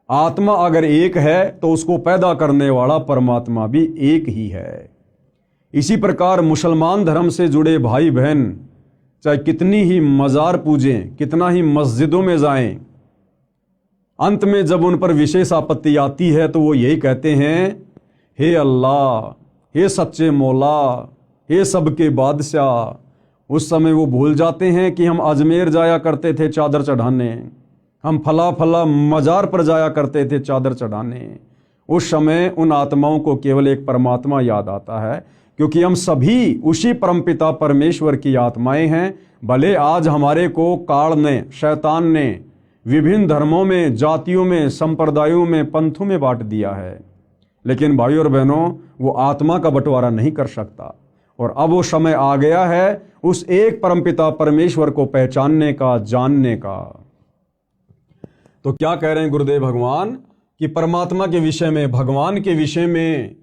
आत्मा अगर एक है तो उसको पैदा करने वाला परमात्मा भी एक ही है। इसी प्रकार मुसलमान धर्म से जुड़े भाई बहन चाहे कितनी ही मज़ार पूजें, कितना ही मस्जिदों में जाएं, अंत में जब उन पर विशेष आपत्ति आती है तो वो यही कहते हैं, हे अल्लाह, हे सच्चे मौला, हे सबके बादशाह। उस समय वो भूल जाते हैं कि हम अजमेर जाया करते थे चादर चढ़ाने, हम फला फला मज़ार पर जाया करते थे चादर चढ़ाने। उस समय उन आत्माओं को केवल एक परमात्मा याद आता है, क्योंकि हम सभी उसी परमपिता परमेश्वर की आत्माएं हैं। भले आज हमारे को काल ने, शैतान ने विभिन्न धर्मों में, जातियों में, संप्रदायों में, पंथों में बांट दिया है, लेकिन भाइयों और बहनों, वो आत्मा का बंटवारा नहीं कर सकता। और अब वो समय आ गया है उस एक परमपिता परमेश्वर को पहचानने का, जानने का। तो क्या कह रहे हैं गुरुदेव भगवान कि परमात्मा के विषय में, भगवान के विषय में,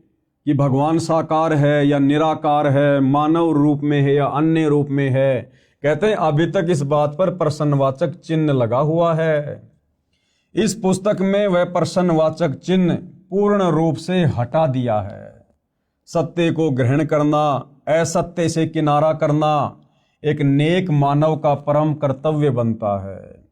कि भगवान साकार है या निराकार है, मानव रूप में है या अन्य रूप में है। कहते हैं अभी तक इस बात पर प्रश्नवाचक चिन्ह लगा हुआ है। इस पुस्तक में वह प्रश्नवाचक चिन्ह पूर्ण रूप से हटा दिया है। सत्य को ग्रहण करना, असत्य से किनारा करना एक नेक मानव का परम कर्तव्य बनता है।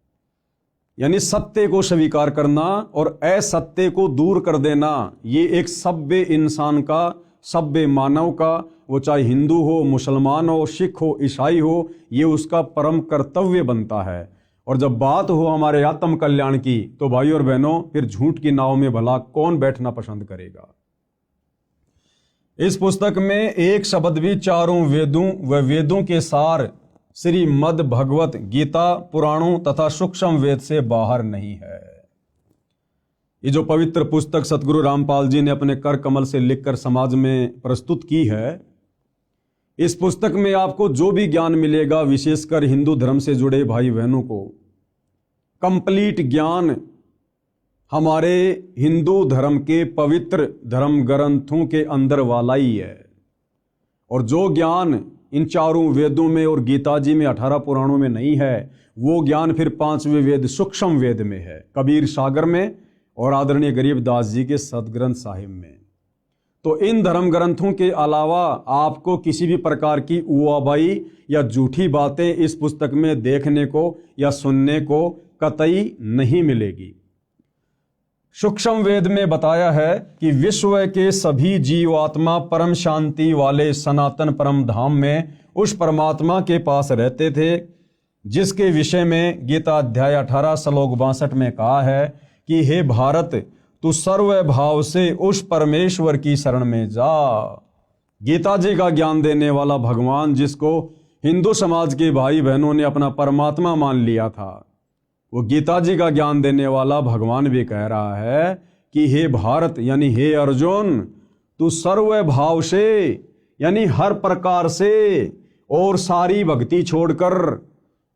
यानी सत्य को स्वीकार करना और असत्य को दूर कर देना, ये एक सभ्य इंसान का, सभ्य मानव का, वो चाहे हिंदू हो, मुसलमान हो, सिख हो, ईसाई हो, ये उसका परम कर्तव्य बनता है। और जब बात हो हमारे आत्म कल्याण की, तो भाइयों और बहनों, फिर झूठ की नाव में भला कौन बैठना पसंद करेगा। इस पुस्तक में एक शब्द भी चारों वेदों व वेदों के सार श्रीमद् भगवत गीता, पुराणों तथा सूक्ष्म वेद से बाहर नहीं है। ये जो पवित्र पुस्तक सतगुरु रामपाल जी ने अपने कर कमल से लिखकर समाज में प्रस्तुत की है, इस पुस्तक में आपको जो भी ज्ञान मिलेगा, विशेषकर हिंदू धर्म से जुड़े भाई बहनों को कंप्लीट ज्ञान हमारे हिंदू धर्म के पवित्र धर्म ग्रंथों के अंदर वाला ही है। और जो ज्ञान इन चारों वेदों में और गीता जी में, 18 पुराणों में नहीं है, वो ज्ञान फिर 5वें वेद सूक्ष्म वेद में है, कबीर सागर में और आदरणीय गरीबदास जी के सदग्रंथ साहिब में। तो इन धर्म ग्रंथों के अलावा आपको किसी भी प्रकार की उआबाई या झूठी बातें इस पुस्तक में देखने को या सुनने को कतई नहीं मिलेगी। सूक्ष्म वेद में बताया है कि विश्व के सभी जीवात्मा परम शांति वाले सनातन परम धाम में उस परमात्मा के पास रहते थे, जिसके विषय में गीता अध्याय 18 श्लोक 62 में कहा है कि हे भारत, तू सर्व भाव से उस परमेश्वर की शरण में जा। गीता जी का ज्ञान देने वाला भगवान, जिसको हिंदू समाज के भाई बहनों ने अपना परमात्मा मान लिया था, वो गीता जी का ज्ञान देने वाला भगवान भी कह रहा है कि हे भारत, यानी हे अर्जुन, तू सर्व भाव से, यानी हर प्रकार से, और सारी भक्ति छोड़कर,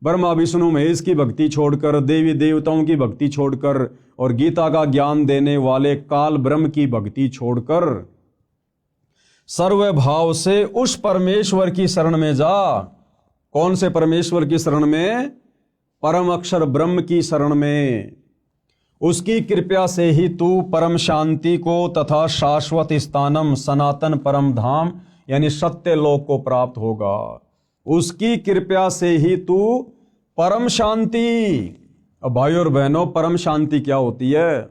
ब्रह्मा विष्णु महेश की भक्ति छोड़कर, देवी देवताओं की भक्ति छोड़कर, और गीता का ज्ञान देने वाले काल ब्रह्म की भक्ति छोड़कर सर्व भाव से उस परमेश्वर की शरण में जा। कौन से परमेश्वर की शरण में? परम अक्षर ब्रह्म की शरण में। उसकी कृपा से ही तू परम शांति को तथा शाश्वत स्थानम सनातन परम धाम यानी सत्य लोक को प्राप्त होगा। उसकी कृपा से ही तू परम शांति। अब भाइयों और बहनों, परम शांति क्या होती है?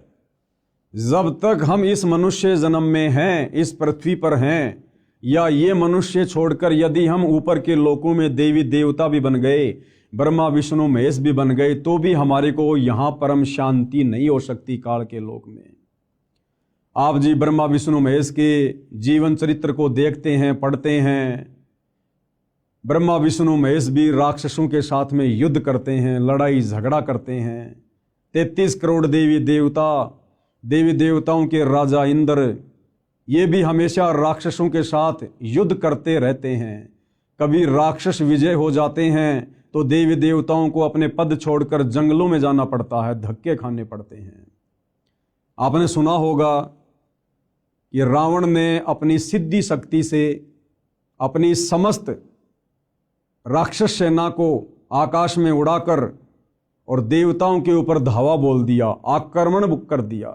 जब तक हम इस मनुष्य जन्म में हैं, इस पृथ्वी पर हैं, या ये मनुष्य छोड़कर यदि हम ऊपर के लोकों में देवी देवता भी बन गए, ब्रह्मा विष्णु महेश भी बन गए, तो भी हमारे को यहाँ परम शांति नहीं हो सकती काल के लोक में। आप जी ब्रह्मा विष्णु महेश के जीवन चरित्र को देखते हैं, पढ़ते हैं। ब्रह्मा विष्णु महेश भी राक्षसों के साथ में युद्ध करते हैं, लड़ाई झगड़ा करते हैं। 33 करोड़ देवी देवताओं के राजा इंद्र, ये भी हमेशा राक्षसों के साथ युद्ध करते रहते हैं। कभी राक्षस विजय हो जाते हैं तो देवी देवताओं को अपने पद छोड़कर जंगलों में जाना पड़ता है, धक्के खाने पड़ते हैं। आपने सुना होगा कि रावण ने अपनी सिद्धि शक्ति से अपनी समस्त राक्षस सेना को आकाश में उड़ाकर और देवताओं के ऊपर धावा बोल दिया, आक्रमण कर दिया,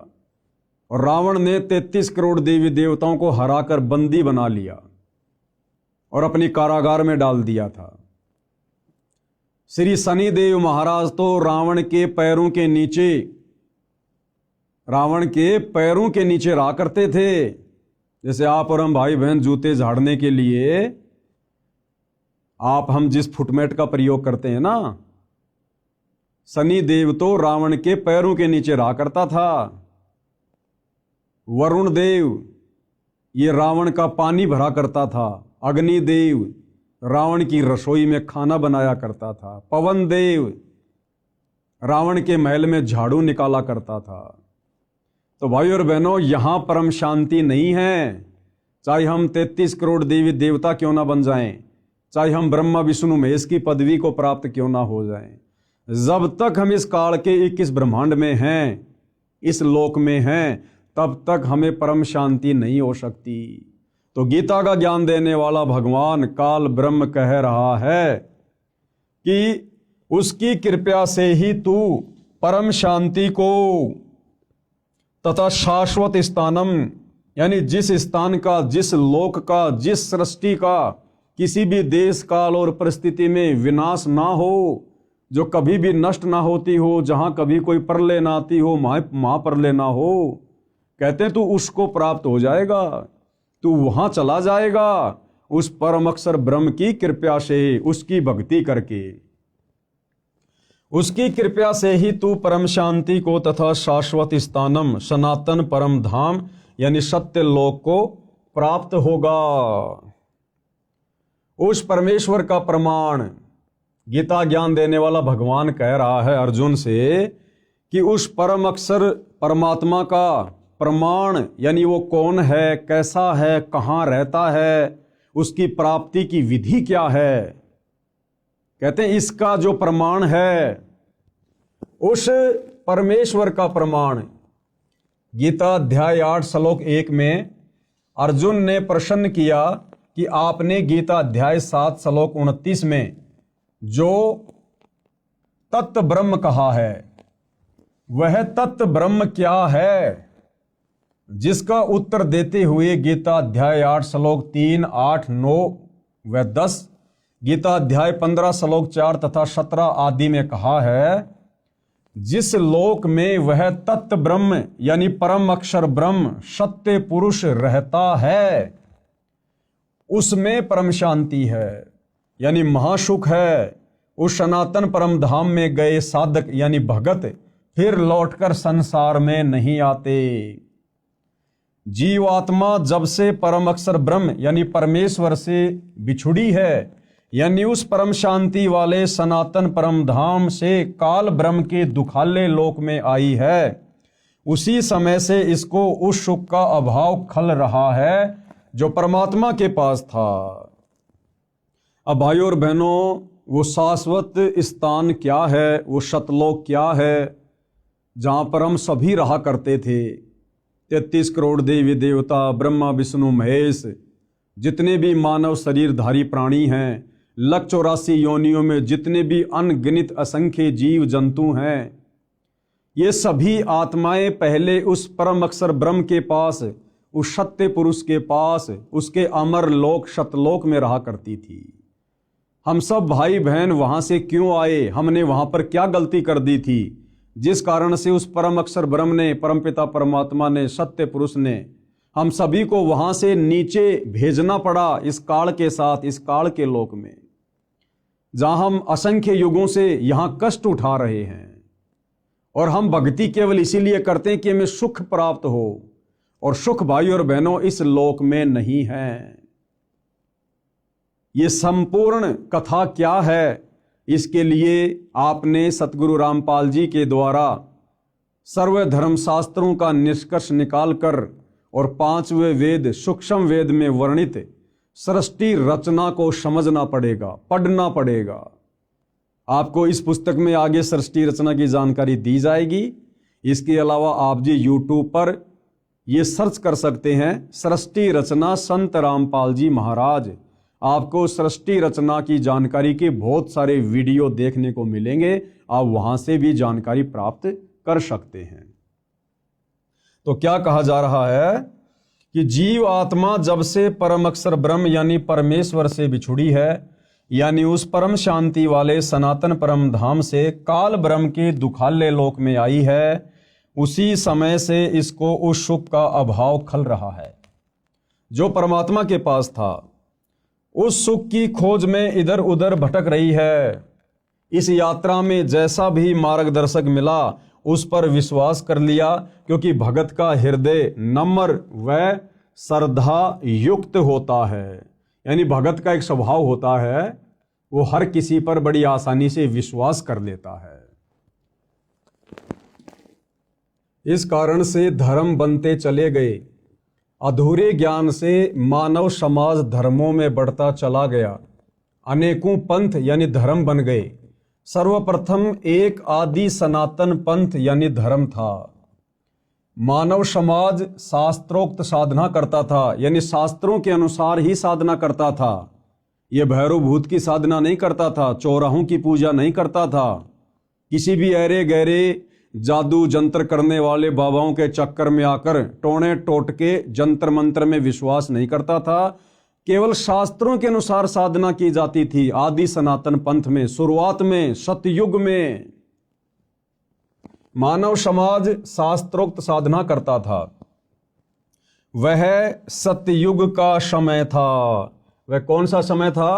और रावण ने 33 करोड़ देवी देवताओं को हराकर बंदी बना लिया और अपनी कारागार में डाल दिया था। श्री शनिदेव महाराज तो रावण के पैरों के नीचे रहा करते थे। जैसे आप और हम भाई बहन जूते झाड़ने के लिए हम जिस फुटमेट का प्रयोग करते हैं ना, शनिदेव तो रावण के पैरों के नीचे रहा करता था। वरुण देव ये रावण का पानी भरा करता था। अग्निदेव रावण की रसोई में खाना बनाया करता था। पवन देव रावण के महल में झाड़ू निकाला करता था। तो भाई और बहनों, यहां परम शांति नहीं है। चाहे हम 33 करोड़ देवी देवता क्यों ना बन जाएं, चाहे हम ब्रह्मा विष्णु महेश की पदवी को प्राप्त क्यों ना हो जाएं, जब तक हम इस काल के 21 ब्रह्मांड में हैं, इस लोक में हैं, तब तक हमें परम शांति नहीं हो सकती। तो गीता का ज्ञान देने वाला भगवान काल ब्रह्म कह रहा है कि उसकी कृपा से ही तू परम शांति को तथा शाश्वत स्थानम, यानी जिस स्थान का, जिस लोक का, जिस सृष्टि का किसी भी देश काल और परिस्थिति में विनाश ना हो, जो कभी भी नष्ट ना होती हो, जहां कभी कोई प्रलय ना आती हो, महाप्रलय ना हो, कहते हैं तू उसको प्राप्त हो जाएगा, तू वहां चला जाएगा उस परम अक्षर ब्रह्म की कृपा से, उसकी भक्ति करके। उसकी कृपा से ही तू परम शांति को तथा शाश्वत स्थानम, सनातन परम धाम यानी सत्य लोक को प्राप्त होगा। उस परमेश्वर का प्रमाण गीता ज्ञान देने वाला भगवान कह रहा है अर्जुन से कि उस परम अक्षर परमात्मा का प्रमाण, यानी वो कौन है, कैसा है, कहाँ रहता है, उसकी प्राप्ति की विधि क्या है। कहते हैं इसका जो प्रमाण है, उस परमेश्वर का प्रमाण, गीता अध्याय 8 श्लोक 1 में अर्जुन ने प्रश्न किया कि आपने गीता अध्याय 7 श्लोक 29 में जो तत्व ब्रह्म कहा है, वह तत्व ब्रह्म क्या है? जिसका उत्तर देते हुए गीता अध्याय 8 श्लोक 3, 8, 9 व 10, गीता अध्याय 15 श्लोक 4 तथा 17 आदि में कहा है, जिस लोक में वह तत्व ब्रह्म यानी परम अक्षर ब्रह्म सत्य पुरुष रहता है, उसमें परम शांति है, यानी महासुख है। उस सनातन परम धाम में गए साधक यानी भगत फिर लौटकर संसार में नहीं आते। जीवात्मा जब से परम अक्षर ब्रह्म यानी परमेश्वर से बिछुड़ी है, यानी उस परम शांति वाले सनातन परम धाम से काल ब्रह्म के दुखाले लोक में आई है, उसी समय से इसको उस सुख का अभाव खल रहा है जो परमात्मा के पास था। अब भाइयों और बहनों, वो शाश्वत स्थान क्या है, वो सतलोक क्या है, जहाँ पर हम सभी रहा करते थे। 33 करोड़ देवी देवता, ब्रह्मा विष्णु महेश, जितने भी मानव शरीरधारी प्राणी हैं, 184 योनियों में जितने भी अनगिनत असंख्य जीव जंतु हैं, ये सभी आत्माएं पहले उस परम अक्षर ब्रह्म के पास उस सत्य पुरुष के पास उसके अमर लोक सतलोक में रहा करती थी। हम सब भाई बहन वहां से क्यों आए, हमने वहां पर क्या गलती कर दी थी, जिस कारण से उस परम अक्षर ब्रह्म ने, परमपिता परमात्मा ने, सत्य पुरुष ने हम सभी को वहां से नीचे भेजना पड़ा इस काल के साथ, इस काल के लोक में, जहां हम असंख्य युगों से यहां कष्ट उठा रहे हैं। और हम भक्ति केवल इसीलिए करते हैं कि हमें सुख प्राप्त हो, और सुख भाई और बहनों इस लोक में नहीं है। ये संपूर्ण कथा क्या है, इसके लिए आपने सतगुरु रामपाल जी के द्वारा सर्व धर्म शास्त्रों का निष्कर्ष निकालकर और 5वें वेद सूक्ष्म वेद में वर्णित सृष्टि रचना को समझना पड़ेगा, पढ़ना पड़ेगा। आपको इस पुस्तक में आगे सृष्टि रचना की जानकारी दी जाएगी। इसके अलावा आप जी यूट्यूब पर ये सर्च कर सकते हैं, सृष्टि रचना संत रामपाल जी महाराज। आपको सृष्टि रचना की जानकारी के बहुत सारे वीडियो देखने को मिलेंगे, आप वहां से भी जानकारी प्राप्त कर सकते हैं। तो क्या कहा जा रहा है कि जीव आत्मा जब से परम अक्षर ब्रह्म यानी परमेश्वर से बिछुड़ी है, यानी उस परम शांति वाले सनातन परम धाम से काल ब्रह्म के दुखाले लोक में आई है, उसी समय से इसको उस सुख का अभाव खल रहा है जो परमात्मा के पास था। उस सुख की खोज में इधर उधर भटक रही है। इस यात्रा में जैसा भी मार्गदर्शक मिला उस पर विश्वास कर लिया, क्योंकि भगत का हृदय नम्र व श्रद्धा युक्त होता है। यानी भगत का एक स्वभाव होता है, वो हर किसी पर बड़ी आसानी से विश्वास कर लेता है। इस कारण से धर्म बनते चले गए। अधूरे ज्ञान से मानव समाज धर्मों में बढ़ता चला गया। अनेकों पंथ यानी धर्म बन गए। सर्वप्रथम एक आदि सनातन पंथ यानी धर्म था। मानव समाज शास्त्रोक्त साधना करता था, यानी शास्त्रों के अनुसार ही साधना करता था। यह भैरव भूत की साधना नहीं करता था, चौराहों की पूजा नहीं करता था, किसी भी ऐरे गहरे जादू जंत्र करने वाले बाबाओं के चक्कर में आकर टोने टोटके जंत्र मंत्र में विश्वास नहीं करता था। केवल शास्त्रों के अनुसार साधना की जाती थी। आदि सनातन पंथ में शुरुआत में सतयुग में मानव समाज शास्त्रोक्त साधना करता था। वह सतयुग का समय था। वह कौन सा समय था?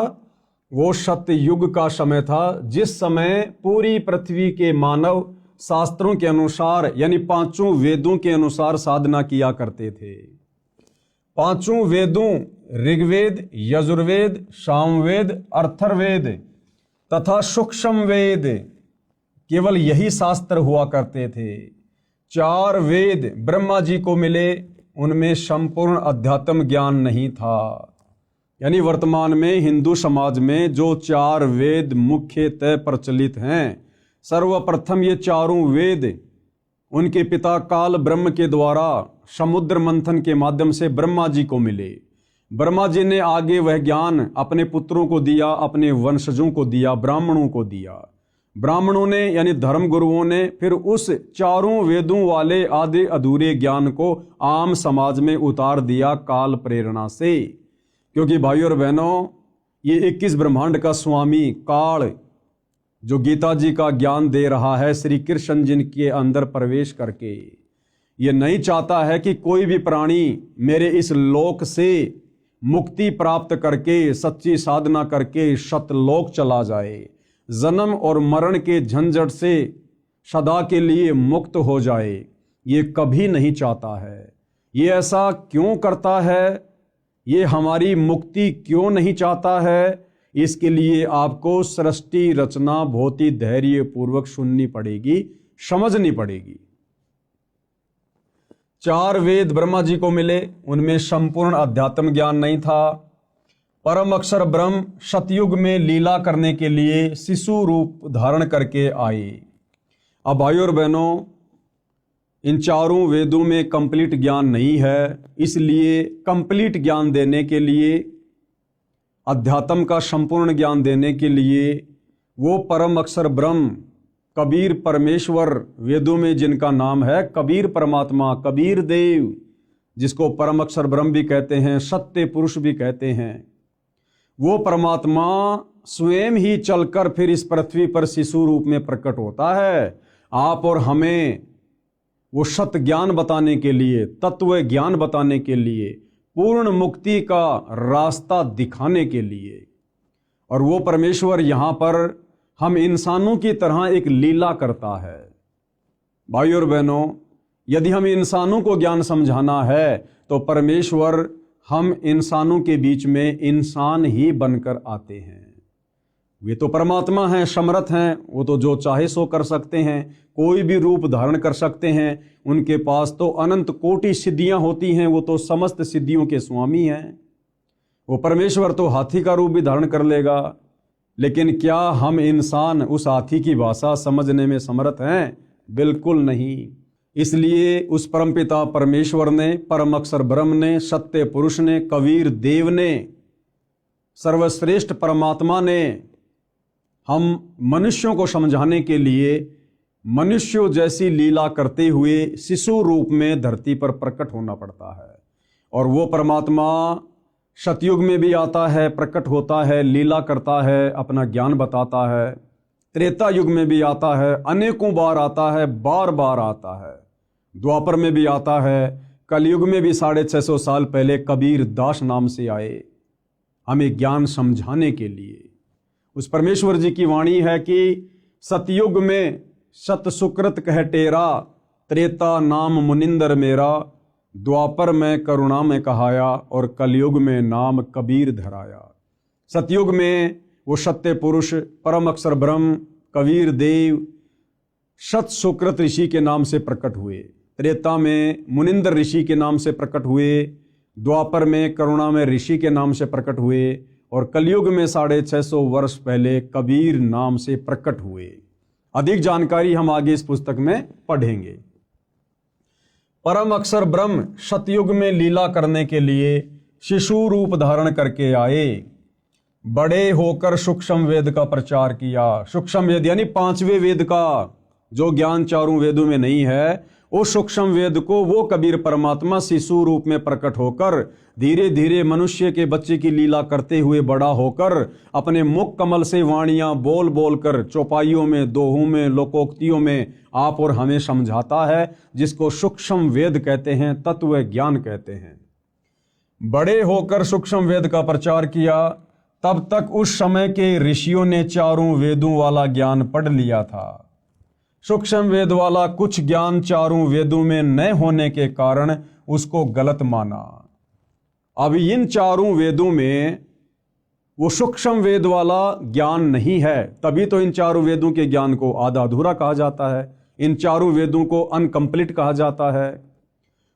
वो सतयुग का समय था, जिस समय पूरी पृथ्वी के मानव शास्त्रों के अनुसार यानी पांचों वेदों के अनुसार साधना किया करते थे। पांचों वेदों ऋग्वेद, यजुर्वेद, सामवेद, अथर्ववेद तथा सूक्ष्म वेद, केवल यही शास्त्र हुआ करते थे। 4 वेद ब्रह्मा जी को मिले, उनमें संपूर्ण अध्यात्म ज्ञान नहीं था। यानी वर्तमान में हिंदू समाज में जो 4 वेद मुख्यतः प्रचलित हैं, सर्वप्रथम ये चारों वेद उनके पिता काल ब्रह्म के द्वारा समुद्र मंथन के माध्यम से ब्रह्मा जी को मिले। ब्रह्मा जी ने आगे वह ज्ञान अपने पुत्रों को दिया, अपने वंशजों को दिया, ब्राह्मणों को दिया। ब्राह्मणों ने यानी धर्म गुरुओं ने फिर उस चारों वेदों वाले आधे अधूरे ज्ञान को आम समाज में उतार दिया काल प्रेरणा से। क्योंकि भाइयों और बहनों, ये 21 ब्रह्मांड का स्वामी काल जो गीता जी का ज्ञान दे रहा है श्री कृष्ण जी के अंदर प्रवेश करके, ये नहीं चाहता है कि कोई भी प्राणी मेरे इस लोक से मुक्ति प्राप्त करके सच्ची साधना करके सतलोक चला जाए, जन्म और मरण के झंझट से सदा के लिए मुक्त हो जाए। ये कभी नहीं चाहता है। ये ऐसा क्यों करता है? ये हमारी मुक्ति क्यों नहीं चाहता है? इसके लिए आपको सृष्टि रचना बहुत ही धैर्य पूर्वक सुननी पड़ेगी, समझनी पड़ेगी। 4 वेद ब्रह्मा जी को मिले, उनमें संपूर्ण अध्यात्म ज्ञान नहीं था। परम अक्षर ब्रह्म सतयुग में लीला करने के लिए शिशु रूप धारण करके आए। अब भाइयों और बहनों, इन चारों वेदों में कंप्लीट ज्ञान नहीं है, इसलिए कंप्लीट ज्ञान देने के लिए, अध्यात्म का संपूर्ण ज्ञान देने के लिए वो परम अक्षर ब्रह्म कबीर परमेश्वर, वेदों में जिनका नाम है कबीर परमात्मा, कबीर देव, जिसको परम अक्षर ब्रह्म भी कहते हैं, सत्य पुरुष भी कहते हैं, वो परमात्मा स्वयं ही चलकर फिर इस पृथ्वी पर शिशु रूप में प्रकट होता है, आप और हमें वो सत्य ज्ञान बताने के लिए, तत्व ज्ञान बताने के लिए, पूर्ण मुक्ति का रास्ता दिखाने के लिए। और वो परमेश्वर यहाँ पर हम इंसानों की तरह एक लीला करता है। भाइयों और बहनों, यदि हम इंसानों को ज्ञान समझाना है तो परमेश्वर हम इंसानों के बीच में इंसान ही बनकर आते हैं। वे तो परमात्मा हैं, समर्थ हैं, वो तो जो चाहे सो कर सकते हैं, कोई भी रूप धारण कर सकते हैं। उनके पास तो अनंत कोटि सिद्धियां होती हैं, वो तो समस्त सिद्धियों के स्वामी हैं। वो परमेश्वर तो हाथी का रूप भी धारण कर लेगा, लेकिन क्या हम इंसान उस हाथी की भाषा समझने में समर्थ हैं? बिल्कुल नहीं। इसलिए उस परमपिता परमेश्वर ने, परम अक्षर ब्रह्म ने, सत्य पुरुष ने, कबीर देव ने, सर्वश्रेष्ठ परमात्मा ने हम मनुष्यों को समझाने के लिए मनुष्यों जैसी लीला करते हुए शिशु रूप में धरती पर प्रकट होना पड़ता है। और वो परमात्मा सतयुग में भी आता है, प्रकट होता है, लीला करता है, अपना ज्ञान बताता है। त्रेता युग में भी आता है, अनेकों बार आता है, बार बार आता है। द्वापर में भी आता है, कलयुग में भी 650 साल पहले कबीर दास नाम से आए हमें ज्ञान समझाने के लिए। उस परमेश्वर जी की वाणी है कि सतयुग में सत सुकृत कह टेरा, त्रेता नाम मुनिंदर मेरा, द्वापर में करुणा में कहाया और कलयुग में नाम कबीर धराया। सतयुग में वो सत्य पुरुष परम अक्षर ब्रह्म कबीर देव सत सुकृत ऋषि के नाम से प्रकट हुए, त्रेता में मुनिंदर ऋषि के नाम से प्रकट हुए, द्वापर में करुणा में ऋषि के नाम से प्रकट हुए और कलयुग में 650 वर्ष पहले कबीर नाम से प्रकट हुए। अधिक जानकारी हम आगे इस पुस्तक में पढ़ेंगे। परम अक्षर ब्रह्म सतयुग में लीला करने के लिए शिशु रूप धारण करके आए, बड़े होकर सूक्ष्म वेद का प्रचार किया। सूक्ष्म वेद यानी 5वें वेद का जो ज्ञान चारों वेदों में नहीं है, उस सूक्ष्म वेद को वो कबीर परमात्मा शिशु रूप में प्रकट होकर धीरे धीरे मनुष्य के बच्चे की लीला करते हुए बड़ा होकर अपने मुख कमल से वाणियां बोल बोल कर चौपाइयों में, दोहों में, लोकोक्तियों में आप और हमें समझाता है, जिसको सूक्ष्म वेद कहते हैं, तत्व ज्ञान कहते हैं। बड़े होकर सूक्ष्म वेद का प्रचार किया। तब तक उस समय के ऋषियों ने चारों वेदों वाला ज्ञान पढ़ लिया था। सूक्ष्म वेद वाला कुछ ज्ञान चारों वेदों में न होने के कारण उसको गलत माना। अब इन चारों वेदों में वो सूक्ष्म वेद वाला ज्ञान नहीं है, तभी तो इन चारों वेदों के ज्ञान को आधा अधूरा कहा जाता है, इन चारों वेदों को अनकंप्लीट कहा जाता है।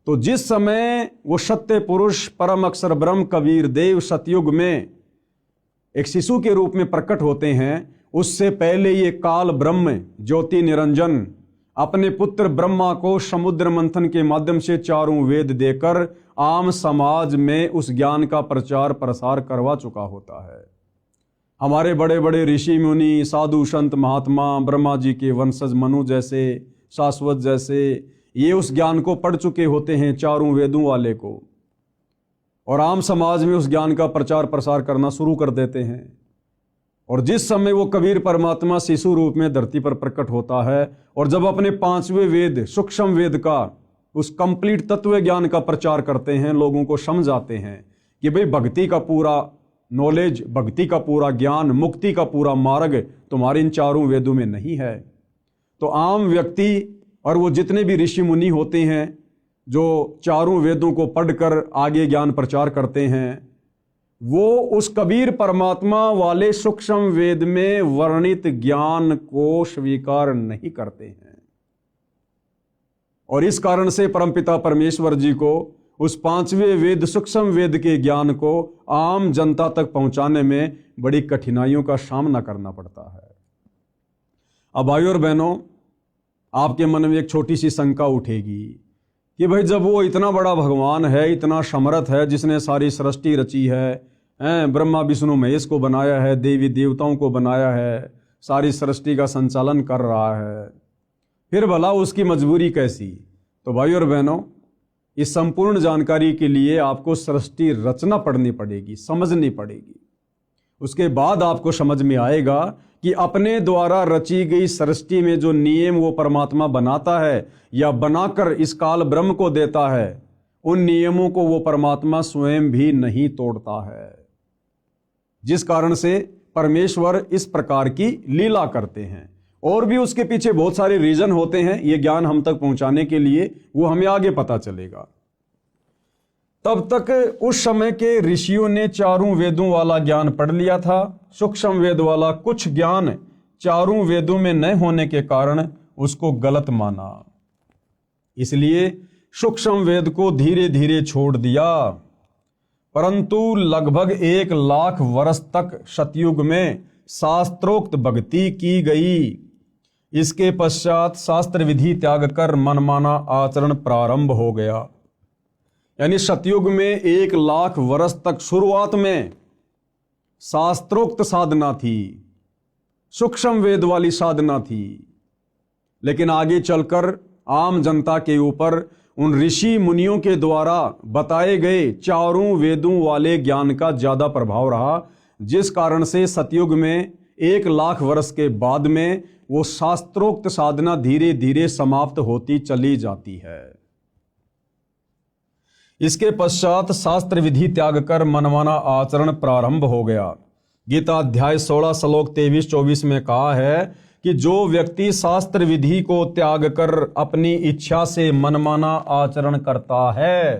तो जिस समय वो सत्य पुरुष परम अक्षर ब्रह्म कबीर देव सतयुग में एक शिशु के रूप में प्रकट होते हैं, उससे पहले ये काल ब्रह्म ज्योति निरंजन अपने पुत्र ब्रह्मा को समुद्र मंथन के माध्यम से चारों वेद देकर आम समाज में उस ज्ञान का प्रचार प्रसार करवा चुका होता है। हमारे बड़े बड़े ऋषि मुनि, साधु संत महात्मा, ब्रह्मा जी के वंशज मनु जैसे, शाश्वत जैसे, ये उस ज्ञान को पढ़ चुके होते हैं, चारों वेदों वाले को, और आम समाज में उस ज्ञान का प्रचार प्रसार करना शुरू कर देते हैं। और जिस समय वो कबीर परमात्मा शिशु रूप में धरती पर प्रकट होता है और जब अपने 5वें वेद सूक्ष्म वेद का उस कंप्लीट तत्व ज्ञान का प्रचार करते हैं, लोगों को समझाते हैं कि भाई भक्ति का पूरा नॉलेज, भक्ति का पूरा ज्ञान, मुक्ति का पूरा मार्ग तुम्हारे इन चारों वेदों में नहीं है। तो आम व्यक्ति और वो जितने भी ऋषि मुनि होते हैं जो चारों वेदों को पढ़कर आगे ज्ञान प्रचार करते हैं, वो उस कबीर परमात्मा वाले सूक्ष्म वेद में वर्णित ज्ञान को स्वीकार नहीं करते हैं। और इस कारण से परमपिता परमेश्वर जी को उस 5वें वेद सूक्ष्म वेद के ज्ञान को आम जनता तक पहुंचाने में बड़ी कठिनाइयों का सामना करना पड़ता है। अब भाइयों और बहनों, आपके मन में एक छोटी सी शंका उठेगी कि भाई जब वो इतना बड़ा भगवान है, इतना समर्थ है, जिसने सारी सृष्टि रची है, ब्रह्मा विष्णु महेश को बनाया है, देवी देवताओं को बनाया है, सारी सृष्टि का संचालन कर रहा है, फिर भला उसकी मजबूरी कैसी? तो भाइयों और बहनों, इस संपूर्ण जानकारी के लिए आपको सृष्टि रचना पढ़नी पड़ेगी, समझनी पड़ेगी। उसके बाद आपको समझ में आएगा कि अपने द्वारा रची गई सृष्टि में जो नियम वो परमात्मा बनाता है या बनाकर इस काल ब्रह्म को देता है, उन नियमों को वो परमात्मा स्वयं भी नहीं तोड़ता है, जिस कारण से परमेश्वर इस प्रकार की लीला करते हैं। और भी उसके पीछे बहुत सारे रीजन होते हैं, ये ज्ञान हम तक पहुंचाने के लिए, वो हमें आगे पता चलेगा। तब तक उस समय के ऋषियों ने चारों वेदों वाला ज्ञान पढ़ लिया था। सूक्ष्म वेद वाला कुछ ज्ञान चारों वेदों में न होने के कारण उसको गलत माना, इसलिए सूक्ष्म वेद को धीरे धीरे छोड़ दिया। परंतु लगभग 1 लाख वर्ष तक सतयुग में शास्त्रोक्त भक्ति की गई। इसके पश्चात शास्त्र विधि त्याग कर मनमाना आचरण प्रारंभ हो गया। यानी सतयुग में 1 लाख वर्ष तक शुरुआत में शास्त्रोक्त साधना थी, सूक्ष्म वेद वाली साधना थी, लेकिन आगे चलकर आम जनता के ऊपर उन ऋषि मुनियों के द्वारा बताए गए चारों वेदों वाले ज्ञान का ज्यादा प्रभाव रहा, जिस कारण से सतयुग में 1 लाख वर्ष के बाद में वो शास्त्रोक्त साधना धीरे धीरे समाप्त होती चली जाती है। इसके पश्चात शास्त्र विधि त्याग कर मनमाना आचरण प्रारंभ हो गया। गीता अध्याय 16 श्लोक 23-24 में कहा है कि जो व्यक्ति शास्त्र विधि को त्याग कर अपनी इच्छा से मनमाना आचरण करता है,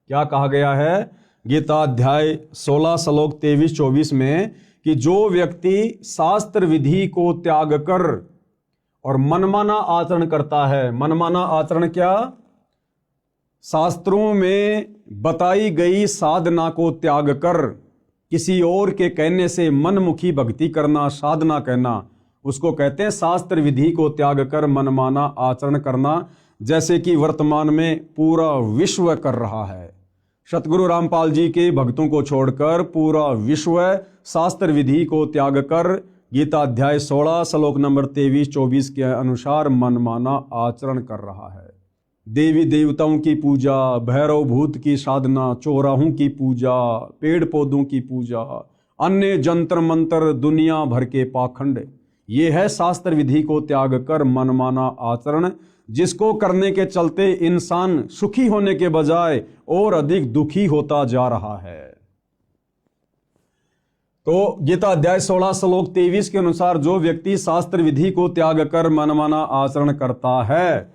क्या कहा गया है गीता अध्याय 16 श्लोक 23-24 में, कि जो व्यक्ति शास्त्र विधि को त्याग कर और मनमाना आचरण करता है। मनमाना आचरण क्या? शास्त्रों में बताई गई साधना को त्याग कर किसी और के कहने से मनमुखी भक्ति करना, साधना कहना, उसको कहते हैं शास्त्र विधि को त्याग कर मनमाना आचरण करना, जैसे कि वर्तमान में पूरा विश्व कर रहा है। सतगुरु रामपाल जी के भक्तों को छोड़कर पूरा विश्व शास्त्र विधि को त्याग कर गीता अध्याय 16 श्लोक नंबर 23-24 के अनुसार मनमाना आचरण कर रहा है। देवी देवताओं की पूजा, भैरव भूत की साधना, चौराहों की पूजा, पेड़ पौधों की पूजा, अन्य जंतर मंत्र, दुनिया भर के पाखंड, ये है शास्त्र विधि को त्याग कर मनमाना आचरण, जिसको करने के चलते इंसान सुखी होने के बजाय और अधिक दुखी होता जा रहा है। तो गीता अध्याय 16 श्लोक 23 के अनुसार जो व्यक्ति शास्त्र विधि को त्याग कर मनमाना आचरण करता है,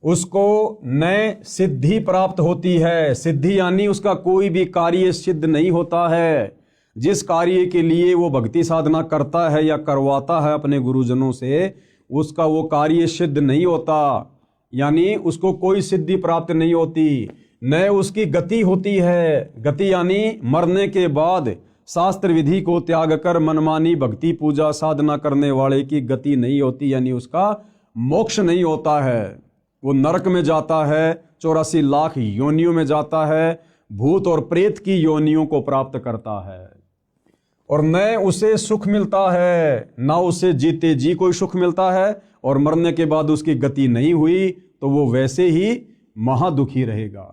उसको नए सिद्धि प्राप्त होती है। सिद्धि यानी उसका कोई भी कार्य सिद्ध नहीं होता है। जिस कार्य के लिए वो भक्ति साधना करता है या करवाता है अपने गुरुजनों से, उसका वो कार्य सिद्ध नहीं होता, यानी उसको कोई सिद्धि प्राप्त नहीं होती, न उसकी गति होती है। गति यानी मरने के बाद शास्त्र विधि को त्याग कर मनमानी भक्ति पूजा साधना करने वाले की गति नहीं होती, यानी उसका मोक्ष नहीं होता है। वो नरक में जाता है, 84 लाख योनियों में जाता है, भूत और प्रेत की योनियों को प्राप्त करता है, और न उसे सुख मिलता है, न उसे जीते जी कोई सुख मिलता है, और मरने के बाद उसकी गति नहीं हुई तो वो वैसे ही महादुखी रहेगा।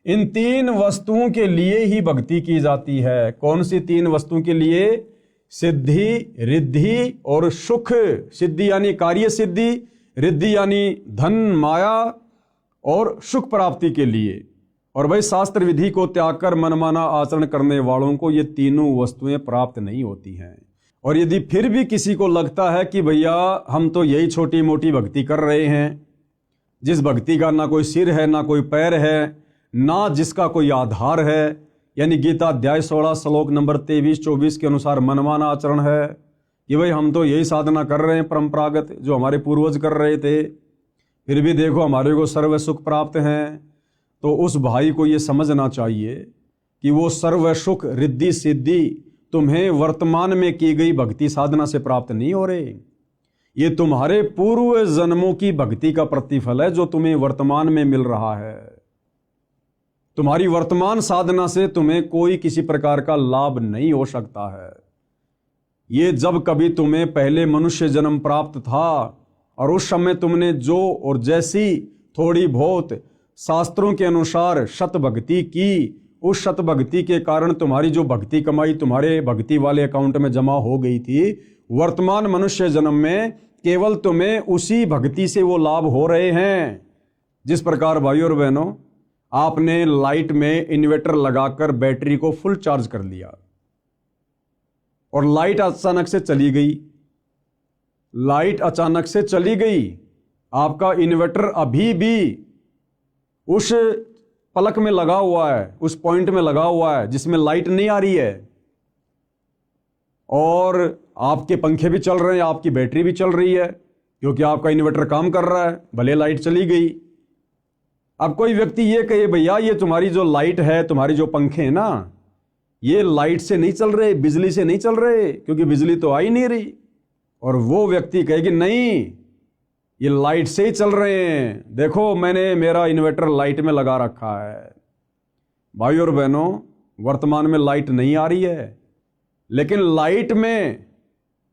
इन 3 वस्तुओं के लिए ही भक्ति की जाती है। कौन सी 3 वस्तुओं के लिए? सिद्धि, रिद्धि और सुख। सिद्धि यानी कार्य सिद्धि, रिद्धि यानी धन माया और सुख प्राप्ति के लिए। और भाई शास्त्र विधि को त्याग कर मनमाना आचरण करने वालों को ये तीनों वस्तुएं प्राप्त नहीं होती हैं। और यदि फिर भी किसी को लगता है कि भैया हम तो यही छोटी मोटी भक्ति कर रहे हैं, जिस भक्ति का ना कोई सिर है, ना कोई पैर है, ना जिसका कोई आधार है, यानी गीता अध्याय 16 श्लोक नंबर 23-24 के अनुसार मनमाना आचरण है कि भाई हम तो यही साधना कर रहे हैं परंपरागत जो हमारे पूर्वज कर रहे थे, फिर भी देखो हमारे को सर्व सुख प्राप्त हैं, तो उस भाई को ये समझना चाहिए कि वो सर्व सुख रिद्धि सिद्धि तुम्हें वर्तमान में की गई भक्ति साधना से प्राप्त नहीं हो रहे। ये तुम्हारे पूर्व जन्मों की भक्ति का प्रतिफल है जो तुम्हें वर्तमान में मिल रहा है। तुम्हारी वर्तमान साधना से तुम्हें कोई किसी प्रकार का लाभ नहीं हो सकता है। ये जब कभी तुम्हें पहले मनुष्य जन्म प्राप्त था और उस समय तुमने जो और जैसी थोड़ी बहुत शास्त्रों के अनुसार शत भक्ति की, उस शत भक्ति के कारण तुम्हारी जो भक्ति कमाई तुम्हारे भक्ति वाले अकाउंट में जमा हो गई थी, वर्तमान मनुष्य जन्म में केवल तुम्हें उसी भक्ति से वो लाभ हो रहे हैं। जिस प्रकार भाइयों और बहनों, आपने लाइट में इन्वर्टर लगाकर बैटरी को फुल चार्ज कर लिया और लाइट अचानक से चली गई, लाइट अचानक से चली गई, आपका इन्वर्टर अभी भी उस पलक में लगा हुआ है, उस पॉइंट में लगा हुआ है जिसमें लाइट नहीं आ रही है, और आपके पंखे भी चल रहे हैं, आपकी बैटरी भी चल रही है, क्योंकि आपका इन्वर्टर काम कर रहा है, भले लाइट चली गई। अब कोई व्यक्ति ये कहे भैया ये तुम्हारी जो लाइट है, तुम्हारी जो पंखे हैं ना, ये लाइट से नहीं चल रहे, बिजली से नहीं चल रहे, क्योंकि बिजली तो आ ही नहीं रही। और वो व्यक्ति कहेगी नहीं, ये लाइट से ही चल रहे हैं, देखो मैंने मेरा इन्वर्टर लाइट में लगा रखा है। भाइयों और बहनों, वर्तमान में लाइट नहीं आ रही है, लेकिन लाइट में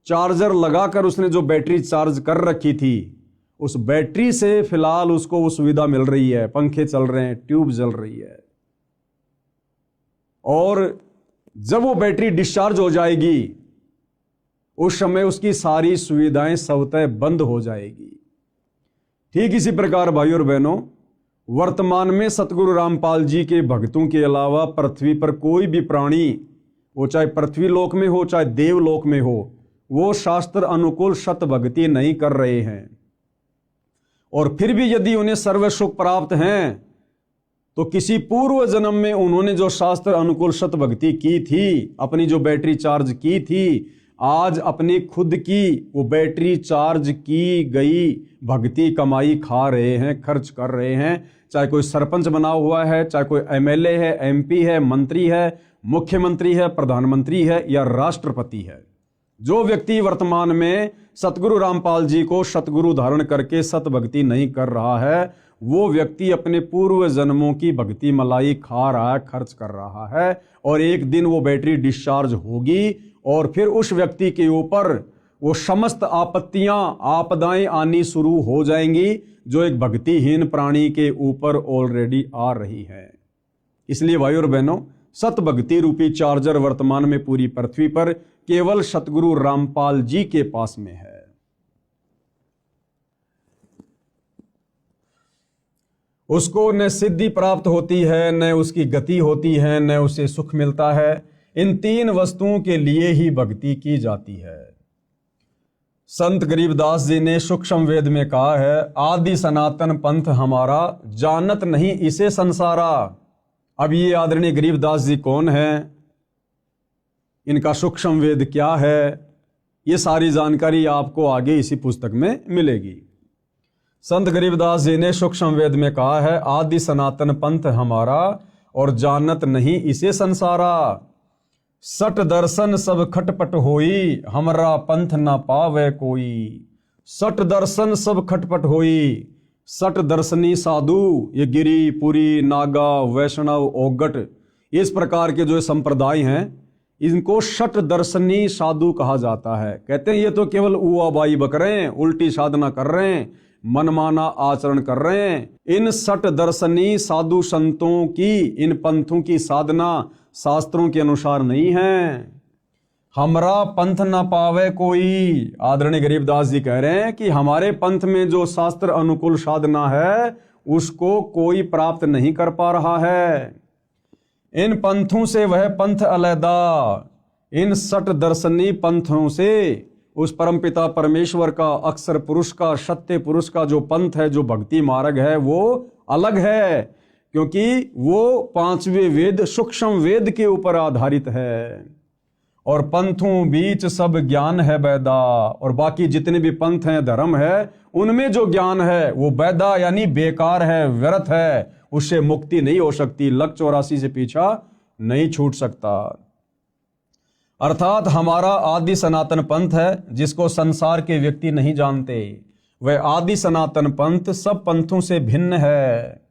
चार्जर लगाकर उसने जो बैटरी चार्ज कर रखी थी, उस बैटरी से फिलहाल उसको वो सुविधा मिल रही है, पंखे चल रहे हैं, ट्यूब जल रही है। और जब वो बैटरी डिस्चार्ज हो जाएगी, उस समय उसकी सारी सुविधाएं स्वतः बंद हो जाएगी। ठीक इसी प्रकार भाइयों और बहनों, वर्तमान में सतगुरु रामपाल जी के भक्तों के अलावा पृथ्वी पर कोई भी प्राणी, वो चाहे पृथ्वी लोक में हो चाहे देवलोक में हो, वो शास्त्र अनुकूल शत भक्ति नहीं कर रहे हैं। और फिर भी यदि उन्हें सर्व सुख प्राप्त हैं, तो किसी पूर्व जन्म में उन्होंने जो शास्त्र अनुकूल शत भक्ति की थी, अपनी जो बैटरी चार्ज की थी, आज अपनी खुद की वो बैटरी चार्ज की गई भक्ति कमाई खा रहे हैं, खर्च कर रहे हैं। चाहे कोई सरपंच बना हुआ है, चाहे कोई एमएलए है, एमपी है, मंत्री है, मुख्यमंत्री है, प्रधानमंत्री है या राष्ट्रपति है, जो व्यक्ति वर्तमान में सतगुरु रामपाल जी को सतगुरु धारण करके सत भक्ति नहीं कर रहा है, वो व्यक्ति अपने पूर्व जन्मों की भक्ति मलाई खा रहा है, खर्च कर रहा है। और एक दिन वो बैटरी डिस्चार्ज होगी और फिर उस व्यक्ति के ऊपर वो समस्त आपत्तियां, आपदाएं आनी शुरू हो जाएंगी, जो एक भक्तिहीन प्राणी के ऊपर ऑलरेडी आ रही है। इसलिए भाइयों और बहनों, सत भक्ति रूपी चार्जर वर्तमान में पूरी पृथ्वी पर केवल सतगुरु रामपाल जी के पास में है। उसको न सिद्धि प्राप्त होती है, न उसकी गति होती है, न उसे सुख मिलता है। इन तीन वस्तुओं के लिए ही भक्ति की जाती है। संत गरीबदास जी ने सूक्ष्म वेद में कहा है, आदि सनातन पंथ हमारा, जानत नहीं इसे संसारा। अब ये आदरणीय गरीबदास जी कौन है, इनका सूक्ष्म वेद क्या है, ये सारी जानकारी आपको आगे इसी पुस्तक में मिलेगी। संत गरीबदास जी ने सूक्ष्म वेद में कहा है, आदि सनातन पंथ हमारा और जानत नहीं इसे संसारा। सट दर्शन सब खटपट होई, हमरा पंथ ना पावे कोई। सट दर्शन सब खटपट होई। सट दर्शनी साधु, ये गिरी, पुरी, नागा, वैष्णव, ओगट, इस प्रकार के जो संप्रदाय हैं, इनको शट दर्शनी साधु कहा जाता है। कहते हैं ये तो केवल उआबाई बक रहे हैं, उल्टी साधना कर रहे हैं, मनमाना आचरण कर रहे हैं। इन सट दर्शनी साधु संतों की, इन पंथों की साधना शास्त्रों के अनुसार नहीं है। हमरा पंथ ना पावे कोई। आदरणीय गरीबदास जी कह रहे हैं कि हमारे पंथ में जो शास्त्र अनुकूल साधना है, उसको कोई प्राप्त नहीं कर पा रहा है। इन पंथों से वह पंथ अलैदा, इन सट दर्शनी पंथों से उस परमपिता परमेश्वर का, अक्षर पुरुष का, सत्य पुरुष का जो पंथ है, जो भक्ति मार्ग है, वो अलग है, क्योंकि वो पांचवें वेद सूक्ष्म वेद के ऊपर आधारित है। और पंथों बीच सब ज्ञान है बैदा, और बाकी जितने भी पंथ हैं, धर्म है, उनमें जो ज्ञान है वो बैदा यानी बेकार है, व्यर्थ है, उससे मुक्ति नहीं हो सकती, लक 84 से पीछा नहीं छूट सकता। अर्थात हमारा आदि सनातन पंथ है, जिसको संसार के व्यक्ति नहीं जानते। वह आदि सनातन पंथ सब पंथों से भिन्न है।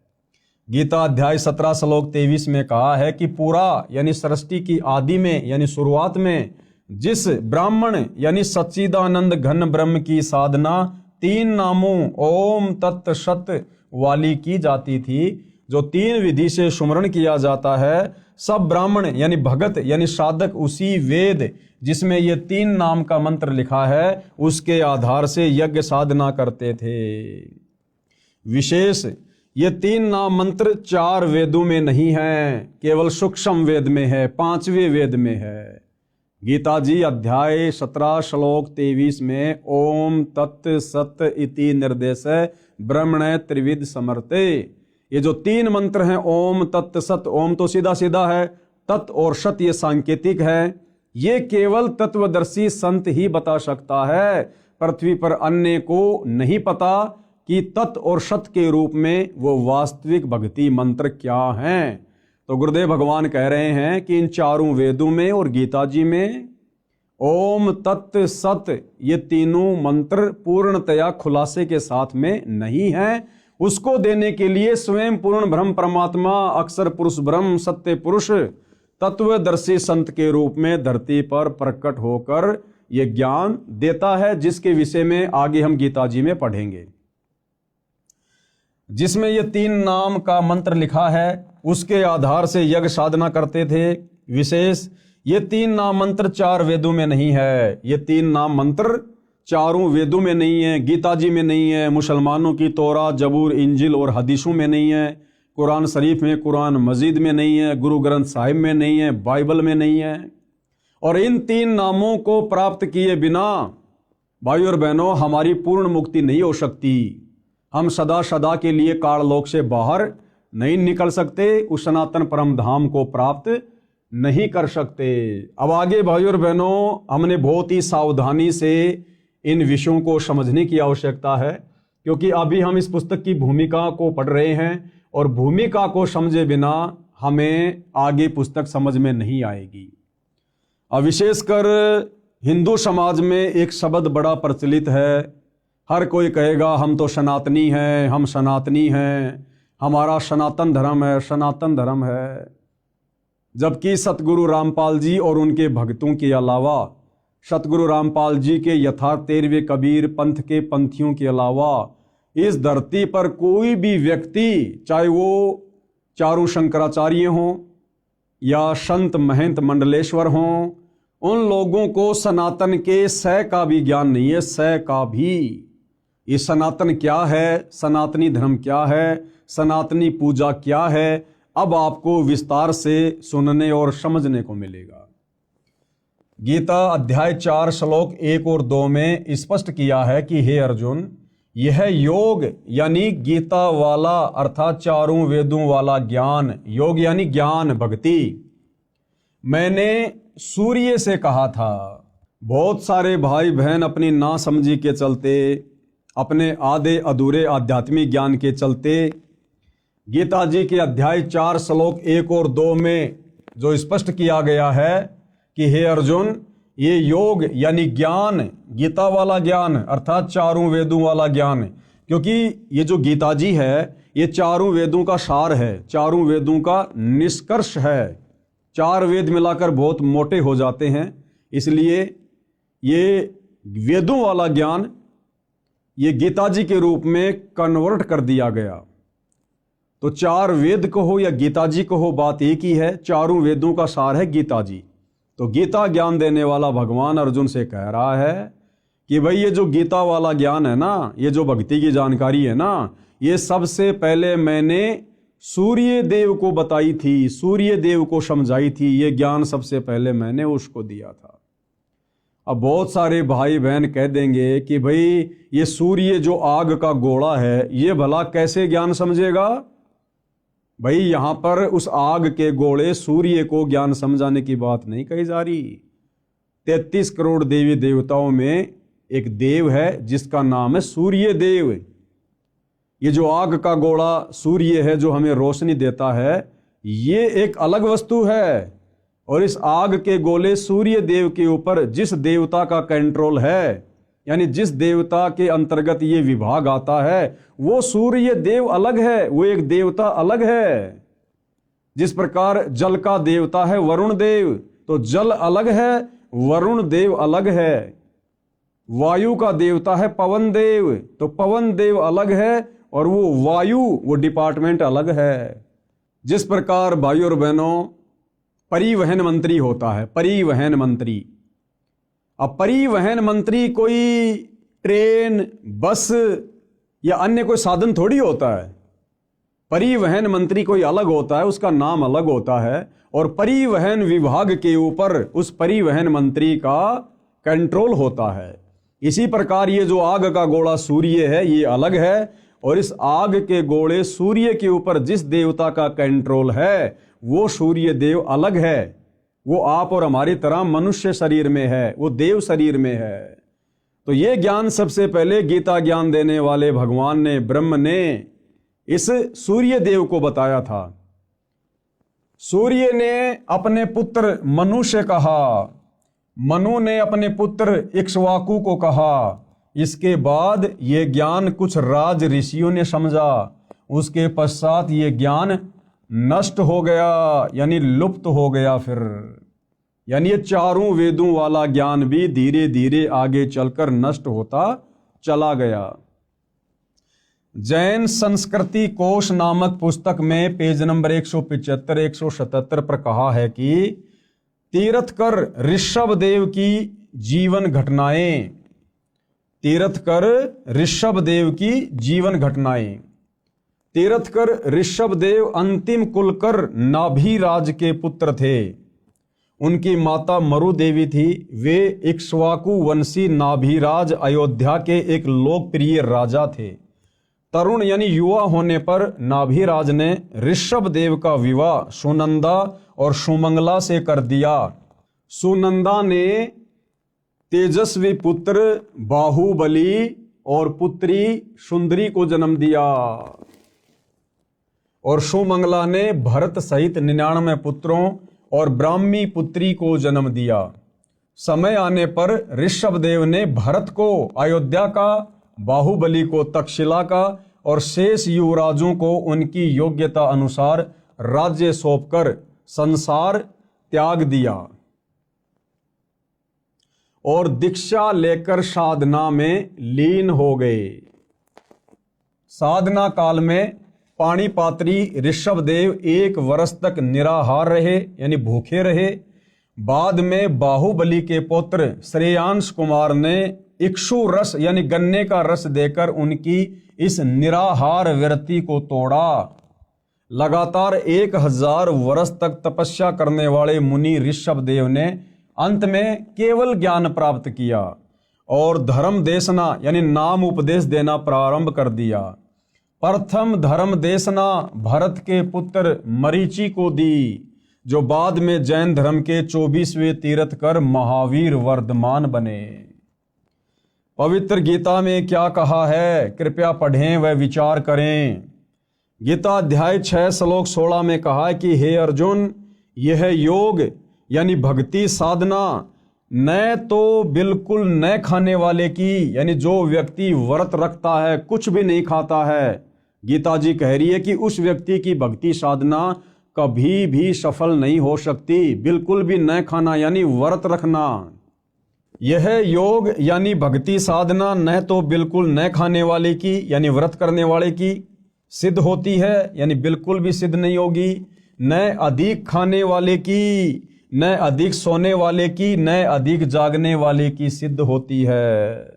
गीता अध्याय 17 श्लोक 23 में कहा है कि पूरा यानी सृष्टि की आदि में यानी शुरुआत में जिस ब्राह्मण यानी सच्चिदानंद घन ब्रह्म की साधना 3 नामों ओम तत् सत वाली की जाती थी। जो 3 विधि से सुमरण किया जाता है, सब ब्राह्मण यानी भगत यानी साधक उसी वेद जिसमें ये 3 नाम का मंत्र लिखा है उसके आधार से यज्ञ साधना करते थे। विशेष ये 3 नाम मंत्र 4 वेदों में नहीं है, केवल सूक्ष्म वेद में है, 5वें वेद में है। गीता जी अध्याय 17 श्लोक 23 में ओम तत् सत इति निर्देश ब्रह्मण त्रिविध समर्थे। ये जो 3 मंत्र हैं ओम तत् सत, ओम तो सीधा सीधा है, तत् और सत ये सांकेतिक है। ये केवल तत्वदर्शी संत ही बता सकता है, पृथ्वी पर अन्य को नहीं पता कि तत् और सत के रूप में वो वास्तविक भक्ति मंत्र क्या हैं। तो गुरुदेव भगवान कह रहे हैं कि इन 4 वेदों में और गीता जी में ओम तत् सत ये तीनों मंत्र पूर्णतया खुलासे के साथ में नहीं है। उसको देने के लिए स्वयं पूर्ण ब्रह्म परमात्मा अक्षर पुरुष ब्रह्म सत्य पुरुष तत्वदर्शी संत के रूप में धरती पर प्रकट होकर ये ज्ञान देता है, जिसके विषय में आगे हम गीता जी में पढ़ेंगे। जिसमें ये 3 नाम का मंत्र लिखा है उसके आधार से यज्ञ साधना करते थे। विशेष ये 3 नाम मंत्र 4 वेदों में नहीं है, ये 3 नाम मंत्र 4 वेदों में नहीं है, गीता जी में नहीं है, मुसलमानों की तौरा जबूर इंजिल और हदीसों में नहीं है, कुरान शरीफ में, कुरान मजीद में नहीं है, गुरु ग्रंथ साहिब में नहीं है, बाइबल में नहीं है। और इन 3 नामों को प्राप्त किए बिना भाइयों और बहनों हमारी पूर्ण मुक्ति नहीं हो सकती। हम सदा सदा के लिए काललोक से बाहर नहीं निकल सकते, उस सनातन परम धाम को प्राप्त नहीं कर सकते। अब आगे भाइयों और बहनों हमने बहुत ही सावधानी से इन विषयों को समझने की आवश्यकता है, क्योंकि अभी हम इस पुस्तक की भूमिका को पढ़ रहे हैं और भूमिका को समझे बिना हमें आगे पुस्तक समझ में नहीं आएगी। अब विशेषकर हिंदू समाज में एक शब्द बड़ा प्रचलित है, हर कोई कहेगा हम तो सनातनी हैं, हम सनातनी हैं, हमारा सनातन धर्म है, सनातन धर्म है। जबकि सतगुरु रामपाल जी और उनके भक्तों के अलावा, सतगुरु रामपाल जी के यथार्थ 13वें कबीर पंथ के पंथियों के अलावा इस धरती पर कोई भी व्यक्ति, चाहे वो चारों शंकराचार्य हों या संत महंत मंडलेश्वर हों, उन लोगों को सनातन के सै का भी ज्ञान नहीं है, सै का भी। ये सनातन क्या है, सनातनी धर्म क्या है, सनातनी पूजा क्या है, अब आपको विस्तार से सुनने और समझने को मिलेगा। गीता अध्याय 4 श्लोक 1 और 2 में स्पष्ट किया है कि हे अर्जुन, यह योग यानी गीता वाला अर्थात 4 वेदों वाला ज्ञान, योग यानी ज्ञान भक्ति, मैंने सूर्य से कहा था। बहुत सारे भाई बहन अपनी नासमझी के चलते, अपने आधे अधूरे आध्यात्मिक ज्ञान के चलते गीता जी के अध्याय 4 श्लोक 1 और 2 में जो स्पष्ट किया गया है कि हे अर्जुन, ये योग यानी ज्ञान, गीता वाला ज्ञान अर्थात 4 वेदों वाला ज्ञान, क्योंकि ये जो गीता जी है ये 4 वेदों का सार है, 4 वेदों का निष्कर्ष है। 4 वेद मिलाकर बहुत मोटे हो जाते हैं, इसलिए ये वेदों वाला ज्ञान ये गीता जी के रूप में कन्वर्ट कर दिया गया। तो 4 वेद कहो या गीता जी कहो, बात एक ही है, 4 वेदों का सार है गीता जी। तो गीता ज्ञान देने वाला भगवान अर्जुन से कह रहा है कि भाई ये जो गीता वाला ज्ञान है ना, ये जो भक्ति की जानकारी है ना, ये सबसे पहले मैंने सूर्य देव को बताई थी, सूर्य देव को समझाई थी, ये ज्ञान सबसे पहले मैंने उसको दिया था। अब बहुत सारे भाई बहन कह देंगे कि भाई ये सूर्य जो आग का गोला है ये भला कैसे ज्ञान समझेगा। भाई यहां पर उस आग के गोले सूर्य को ज्ञान समझाने की बात नहीं कही जा रही। 33 करोड़ देवी देवताओं में एक देव है जिसका नाम है सूर्य देव। ये जो आग का गोला सूर्य है जो हमें रोशनी देता है, ये एक अलग वस्तु है। और इस आग के गोले सूर्य देव के ऊपर जिस देवता का कंट्रोल है, यानी जिस देवता के अंतर्गत ये विभाग आता है, वो सूर्य देव अलग है, वो एक देवता अलग है। जिस प्रकार जल का देवता है वरुण देव, तो जल अलग है, वरुण देव अलग है। वायु का देवता है पवन देव, तो पवन देव अलग है और वो वायु, वो डिपार्टमेंट अलग है। जिस प्रकार भाई और बहनों परिवहन मंत्री होता है, परिवहन मंत्री, अब परिवहन मंत्री कोई ट्रेन, बस या अन्य कोई साधन थोड़ी होता है। परिवहन मंत्री कोई अलग होता है, उसका नाम अलग होता है, और परिवहन विभाग के ऊपर उस परिवहन मंत्री का कंट्रोल होता है। इसी प्रकार ये जो आग का गोला सूर्य है, ये अलग है, और इस आग के गोले सूर्य के ऊपर जिस देवता का कंट्रोल है वो सूर्य देव अलग है। वो आप और हमारी तरह मनुष्य शरीर में है, वो देव शरीर में है। तो ये ज्ञान सबसे पहले गीता ज्ञान देने वाले भगवान ने, ब्रह्म ने इस सूर्य देव को बताया था। सूर्य ने अपने पुत्र मनु से कहा, मनु ने अपने पुत्र इक्ष्वाकु को कहा। इसके बाद ये ज्ञान कुछ राज ऋषियों ने समझा, उसके पश्चात ये ज्ञान नष्ट हो गया, यानी लुप्त हो गया। फिर यानी ये चारों वेदों वाला ज्ञान भी धीरे धीरे आगे चलकर नष्ट होता चला गया। जैन संस्कृति कोश नामक पुस्तक में पेज नंबर 175 177 पर कहा है कि तीर्थकर ऋषभ देव की जीवन घटनाएं, तीर्थकर ऋषभ देव की जीवन घटनाएं। तीर्थकर ऋषभ देव अंतिम कुलकर नाभिराज के पुत्र थे। उनकी माता मरु देवी थी। वे इक्ष्वाकु वंशी नाभिराज अयोध्या के एक लोकप्रिय राजा थे। तरुण यानी युवा होने पर नाभिराज ने ऋषभ देव का विवाह सुनंदा और सुमंगला से कर दिया। सुनंदा ने तेजस्वी पुत्र बाहुबली और पुत्री सुंदरी को जन्म दिया, और सुमंगला ने भरत सहित 99 पुत्रों और ब्राह्मी पुत्री को जन्म दिया। समय आने पर ऋषभ देव ने भरत को अयोध्या का, बाहुबली को तक्षशिला का और शेष युवराजों को उनकी योग्यता अनुसार राज्य सौंपकर संसार त्याग दिया और दीक्षा लेकर साधना में लीन हो गए। साधना काल में पाणिपात्री ऋषभ देव 1 वर्ष तक निराहार रहे, यानी भूखे रहे। बाद में बाहुबली के पुत्र श्रेयांश कुमार ने इक्षु रस यानी गन्ने का रस देकर उनकी इस निराहार व्रति को तोड़ा। लगातार 1000 वर्ष तक तपस्या करने वाले मुनि ऋषभ देव ने अंत में केवल ज्ञान प्राप्त किया और धर्म देशना यानी नाम उपदेश देना प्रारंभ कर दिया। प्रथम धर्म देशना भरत के पुत्र मरीचि को दी, जो बाद में जैन धर्म के 24वें तीर्थकर महावीर वर्धमान बने। पवित्र गीता में क्या कहा है, कृपया पढ़ें व विचार करें। गीता अध्याय 6 श्लोक 16 में कहा है कि हे अर्जुन, यह योग यानी भक्ति साधना न तो बिल्कुल न खाने वाले की, यानी जो व्यक्ति व्रत रखता है, कुछ भी नहीं खाता है, गीता जी कह रही है कि उस व्यक्ति की भक्ति साधना कभी भी सफल नहीं हो सकती। बिल्कुल भी न खाना यानी व्रत रखना। यह योग यानी भक्ति साधना न तो बिल्कुल न खाने वाले की यानी व्रत करने वाले की सिद्ध होती है, यानी बिल्कुल भी सिद्ध नहीं होगी, न अधिक खाने वाले की, न अधिक सोने वाले की, न अधिक जागने वाले की सिद्ध होती है।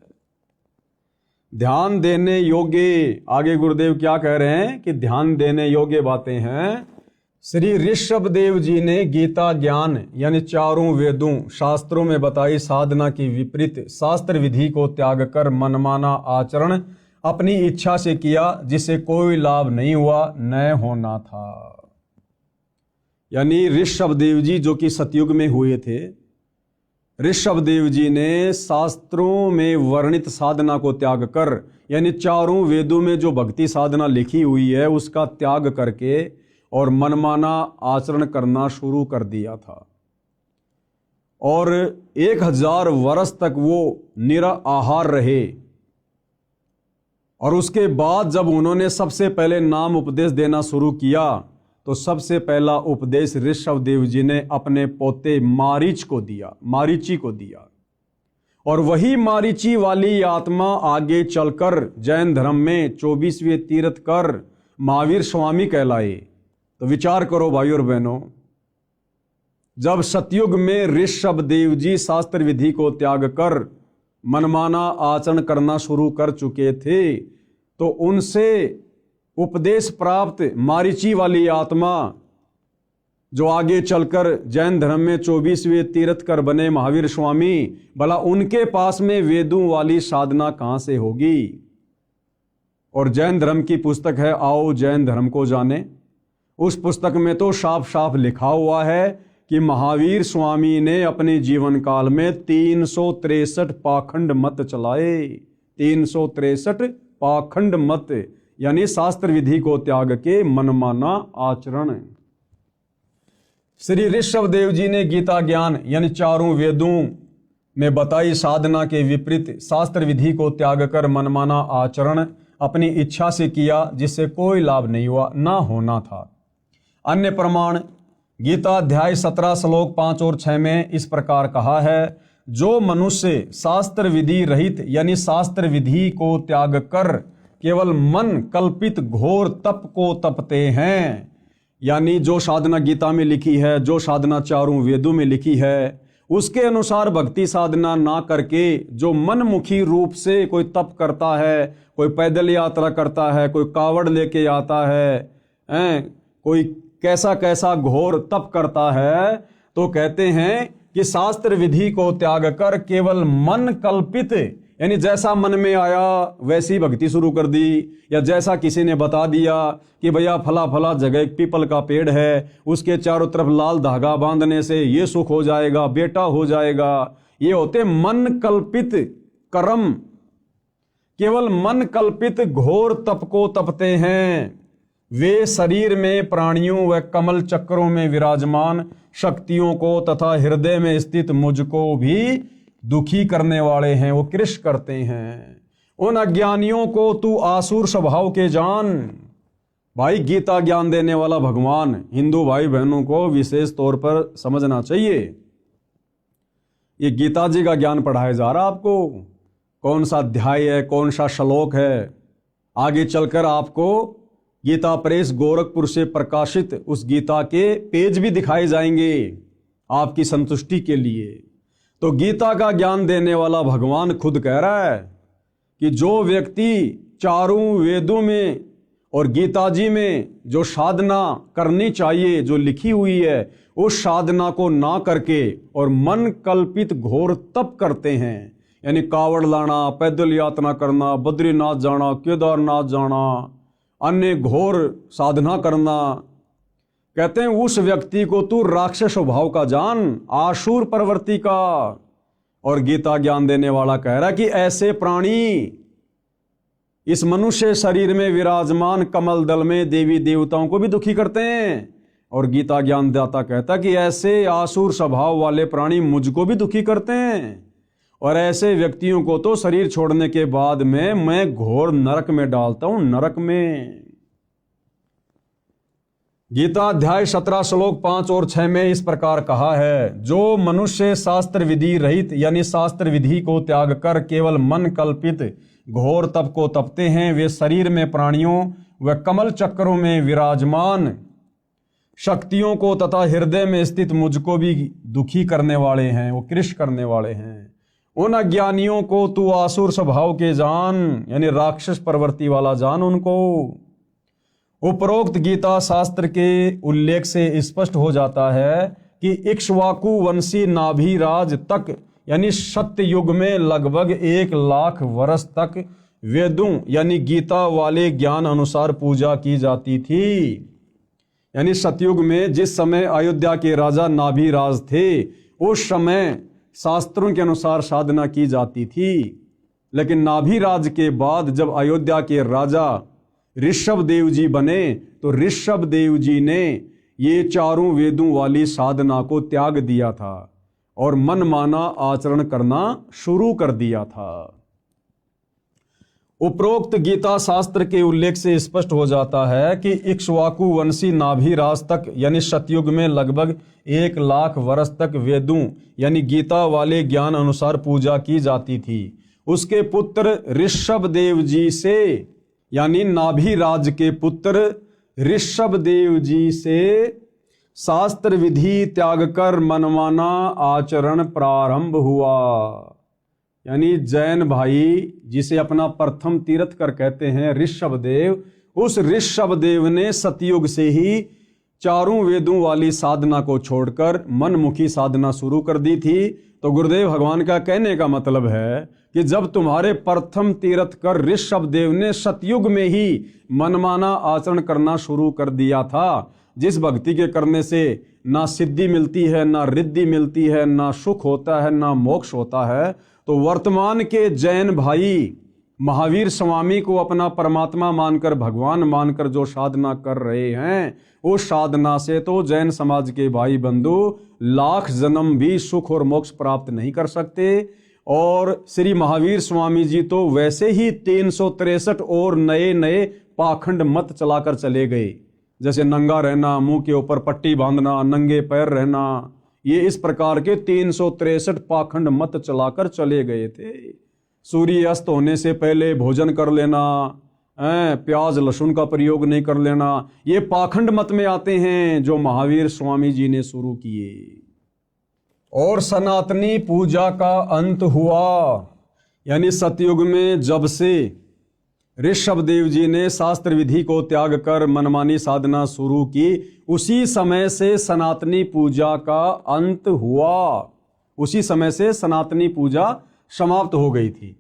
ध्यान देने योग्य, आगे गुरुदेव क्या कह रहे हैं कि ध्यान देने योग्य बातें हैं। श्री ऋषभ देव जी ने गीता ज्ञान यानी चारों वेदों शास्त्रों में बताई साधना की विपरीत शास्त्र विधि को त्याग कर मनमाना आचरण अपनी इच्छा से किया, जिसे कोई लाभ नहीं हुआ, न होना था। यानी ऋषभ देव जी जो कि सतयुग में हुए थे, ऋषभ देव जी ने शास्त्रों में वर्णित साधना को त्याग कर यानी चारों वेदों में जो भक्ति साधना लिखी हुई है उसका त्याग करके और मनमाना आचरण करना शुरू कर दिया था। और 1000 वर्ष तक वो निराहार रहे। और उसके बाद जब उन्होंने सबसे पहले नाम उपदेश देना शुरू किया तो सबसे पहला उपदेश ऋषभ देव जी ने अपने पोते मारीच को दिया, मारीची को दिया। और वही मारीची वाली आत्मा आगे चलकर जैन धर्म में 24वें तीर्थ कर महावीर स्वामी कहलाए। तो विचार करो भाई और बहनों, जब सतयुग में ऋषभ देव जी शास्त्र विधि को त्याग कर मनमाना आचरण करना शुरू कर चुके थे, तो उनसे उपदेश प्राप्त मारीची वाली आत्मा जो आगे चलकर जैन धर्म में 24वें तीर्थकर बने महावीर स्वामी, भला उनके पास में वेदों वाली साधना कहां से होगी। और जैन धर्म की पुस्तक है आओ जैन धर्म को जाने, उस पुस्तक में तो साफ साफ लिखा हुआ है कि महावीर स्वामी ने अपने जीवन काल में 363 पाखंड मत चलाए। 363 पाखंड मत यानी शास्त्र विधि को त्याग के मनमाना आचरण। श्री ऋषभ देव जी ने गीता ज्ञान यानी चारों वेदों में बताई साधना के विपरीत शास्त्र विधि को त्याग कर मनमाना आचरण अपनी इच्छा से किया, जिससे कोई लाभ नहीं हुआ, ना होना था। अन्य प्रमाण गीता अध्याय 17 श्लोक 5 और 6 में इस प्रकार कहा है, जो मनुष्य शास्त्र विधि रहित यानी शास्त्र विधि को त्याग कर केवल मन कल्पित घोर तप को तपते हैं, यानी जो साधना गीता में लिखी है, जो साधना चारों वेदों में लिखी है, उसके अनुसार भक्ति साधना ना करके जो मनमुखी रूप से कोई तप करता है, कोई पैदल यात्रा करता है, कोई कावड़ लेके आता है, कोई कैसा कैसा घोर तप करता है, तो कहते हैं कि शास्त्र विधि को त्याग कर केवल मन कल्पित यानी जैसा मन में आया वैसी भक्ति शुरू कर दी, या जैसा किसी ने बता दिया कि भैया फला फला जगह एक पीपल का पेड़ है, उसके चारों तरफ लाल धागा बांधने से ये सुख हो जाएगा, बेटा हो जाएगा। ये होते मन कल्पित कर्म, केवल मन कल्पित घोर तप को तपते हैं। वे शरीर में प्राणियों व कमल चक्रों में विराजमान शक्तियों को तथा हृदय में स्थित मुझको भी दुखी करने वाले हैं, वो कृष करते हैं। उन अज्ञानियों को तू आसुर स्वभाव के जान। भाई गीता ज्ञान देने वाला भगवान हिंदू भाई बहनों को विशेष तौर पर समझना चाहिए। ये गीता जी का ज्ञान पढ़ाया जा रहा आपको, कौन सा अध्याय है, कौन सा श्लोक है। आगे चलकर आपको गीता प्रेस गोरखपुर से प्रकाशित उस गीता के पेज भी दिखाए जाएंगे आपकी संतुष्टि के लिए। तो गीता का ज्ञान देने वाला भगवान खुद कह रहा है कि जो व्यक्ति चारों वेदों में और गीता जी में जो साधना करनी चाहिए जो लिखी हुई है, उस साधना को ना करके और मन कल्पित घोर तप करते हैं, यानी कावड़ लाना, पैदल यात्रा करना, बद्रीनाथ जाना, केदारनाथ जाना, अन्य घोर साधना करना, कहते हैं उस व्यक्ति को तू राक्षस स्वभाव का जान, आसुर प्रवृत्ति का। और गीता ज्ञान देने वाला कह रहा है कि ऐसे प्राणी इस मनुष्य शरीर में विराजमान कमल दल में देवी देवताओं को भी दुखी करते हैं। और गीता ज्ञान दाता कहता कि ऐसे आसुर स्वभाव वाले प्राणी मुझको भी दुखी करते हैं, और ऐसे व्यक्तियों को तो शरीर छोड़ने के बाद में मैं घोर नरक में डालता हूं, नरक में। गीता अध्याय 17 श्लोक 5 और 6 में इस प्रकार कहा है, जो मनुष्य शास्त्र विधि रहित यानी शास्त्र विधि को त्याग कर केवल मन कल्पित घोर तप को तपते हैं, वे शरीर में प्राणियों व कमल चक्रों में विराजमान शक्तियों को तथा हृदय में स्थित मुझको भी दुखी करने वाले हैं, वो कृष करने वाले हैं। उन अज्ञानियों को तू आसुर स्वभाव के जान, यानी राक्षस प्रवृत्ति वाला जान उनको। उपरोक्त गीता शास्त्र के उल्लेख से स्पष्ट हो जाता है कि इक्ष्वाकु वंशी नाभिराज तक यानी सत्य युग में लगभग 1 लाख वर्ष तक वेदों यानी गीता वाले ज्ञान अनुसार पूजा की जाती थी। यानी सतयुग में जिस समय अयोध्या के राजा नाभिराज थे, उस समय शास्त्रों के अनुसार साधना की जाती थी। लेकिन नाभिराज के बाद जब अयोध्या के राजा ऋषभ देव जी बने, तो ऋषभ देव जी ने ये चारों वेदों वाली साधना को त्याग दिया था और मनमाना आचरण करना शुरू कर दिया था। उपरोक्त गीता शास्त्र के उल्लेख से स्पष्ट हो जाता है कि इक्ष्वाकु वंशी नाभिराज तक यानी सतयुग में लगभग 1,00,000 वर्ष तक वेदों यानी गीता वाले ज्ञान अनुसार पूजा की जाती थी। उसके पुत्र ऋषभदेव जी से यानी नाभिराज के पुत्र ऋषभदेव जी से शास्त्र विधि त्याग कर मनमाना आचरण प्रारंभ हुआ। यानी जैन भाई जिसे अपना प्रथम तीर्थकर कहते हैं ऋषभदेव, उस ऋषभदेव ने सतयुग से ही चारों वेदों वाली साधना को छोड़कर मनमुखी साधना शुरू कर दी थी। तो गुरुदेव भगवान का कहने का मतलब है कि जब तुम्हारे प्रथम तीर्थकर ऋषभदेव ने सतयुग में ही मनमाना आचरण करना शुरू कर दिया था, जिस भक्ति के करने से ना सिद्धि मिलती है, ना रिद्धि मिलती है, ना सुख होता है, ना मोक्ष होता है, तो वर्तमान के जैन भाई महावीर स्वामी को अपना परमात्मा मानकर, भगवान मानकर जो साधना कर रहे हैं, उस साधना से तो जैन समाज के भाई बंधु लाख जन्म भी सुख और मोक्ष प्राप्त नहीं कर सकते। और श्री महावीर स्वामी जी तो वैसे ही 363 और नए नए पाखंड मत चलाकर चले गए, जैसे नंगा रहना, मुंह के ऊपर पट्टी बांधना, नंगे पैर रहना, ये इस प्रकार के 363 पाखंड मत चलाकर चले गए थे। सूर्य अस्त होने से पहले भोजन कर लेना, प्याज लहसुन का प्रयोग नहीं कर लेना, ये पाखंड मत में आते हैं जो महावीर स्वामी जी ने शुरू किए। और सनातनी पूजा का अंत हुआ, यानी सतयुग में जब से ऋषभदेव जी ने शास्त्र विधि को त्याग कर मनमानी साधना शुरू की, उसी समय से सनातनी पूजा का अंत हुआ, उसी समय से सनातनी पूजा समाप्त हो गई थी।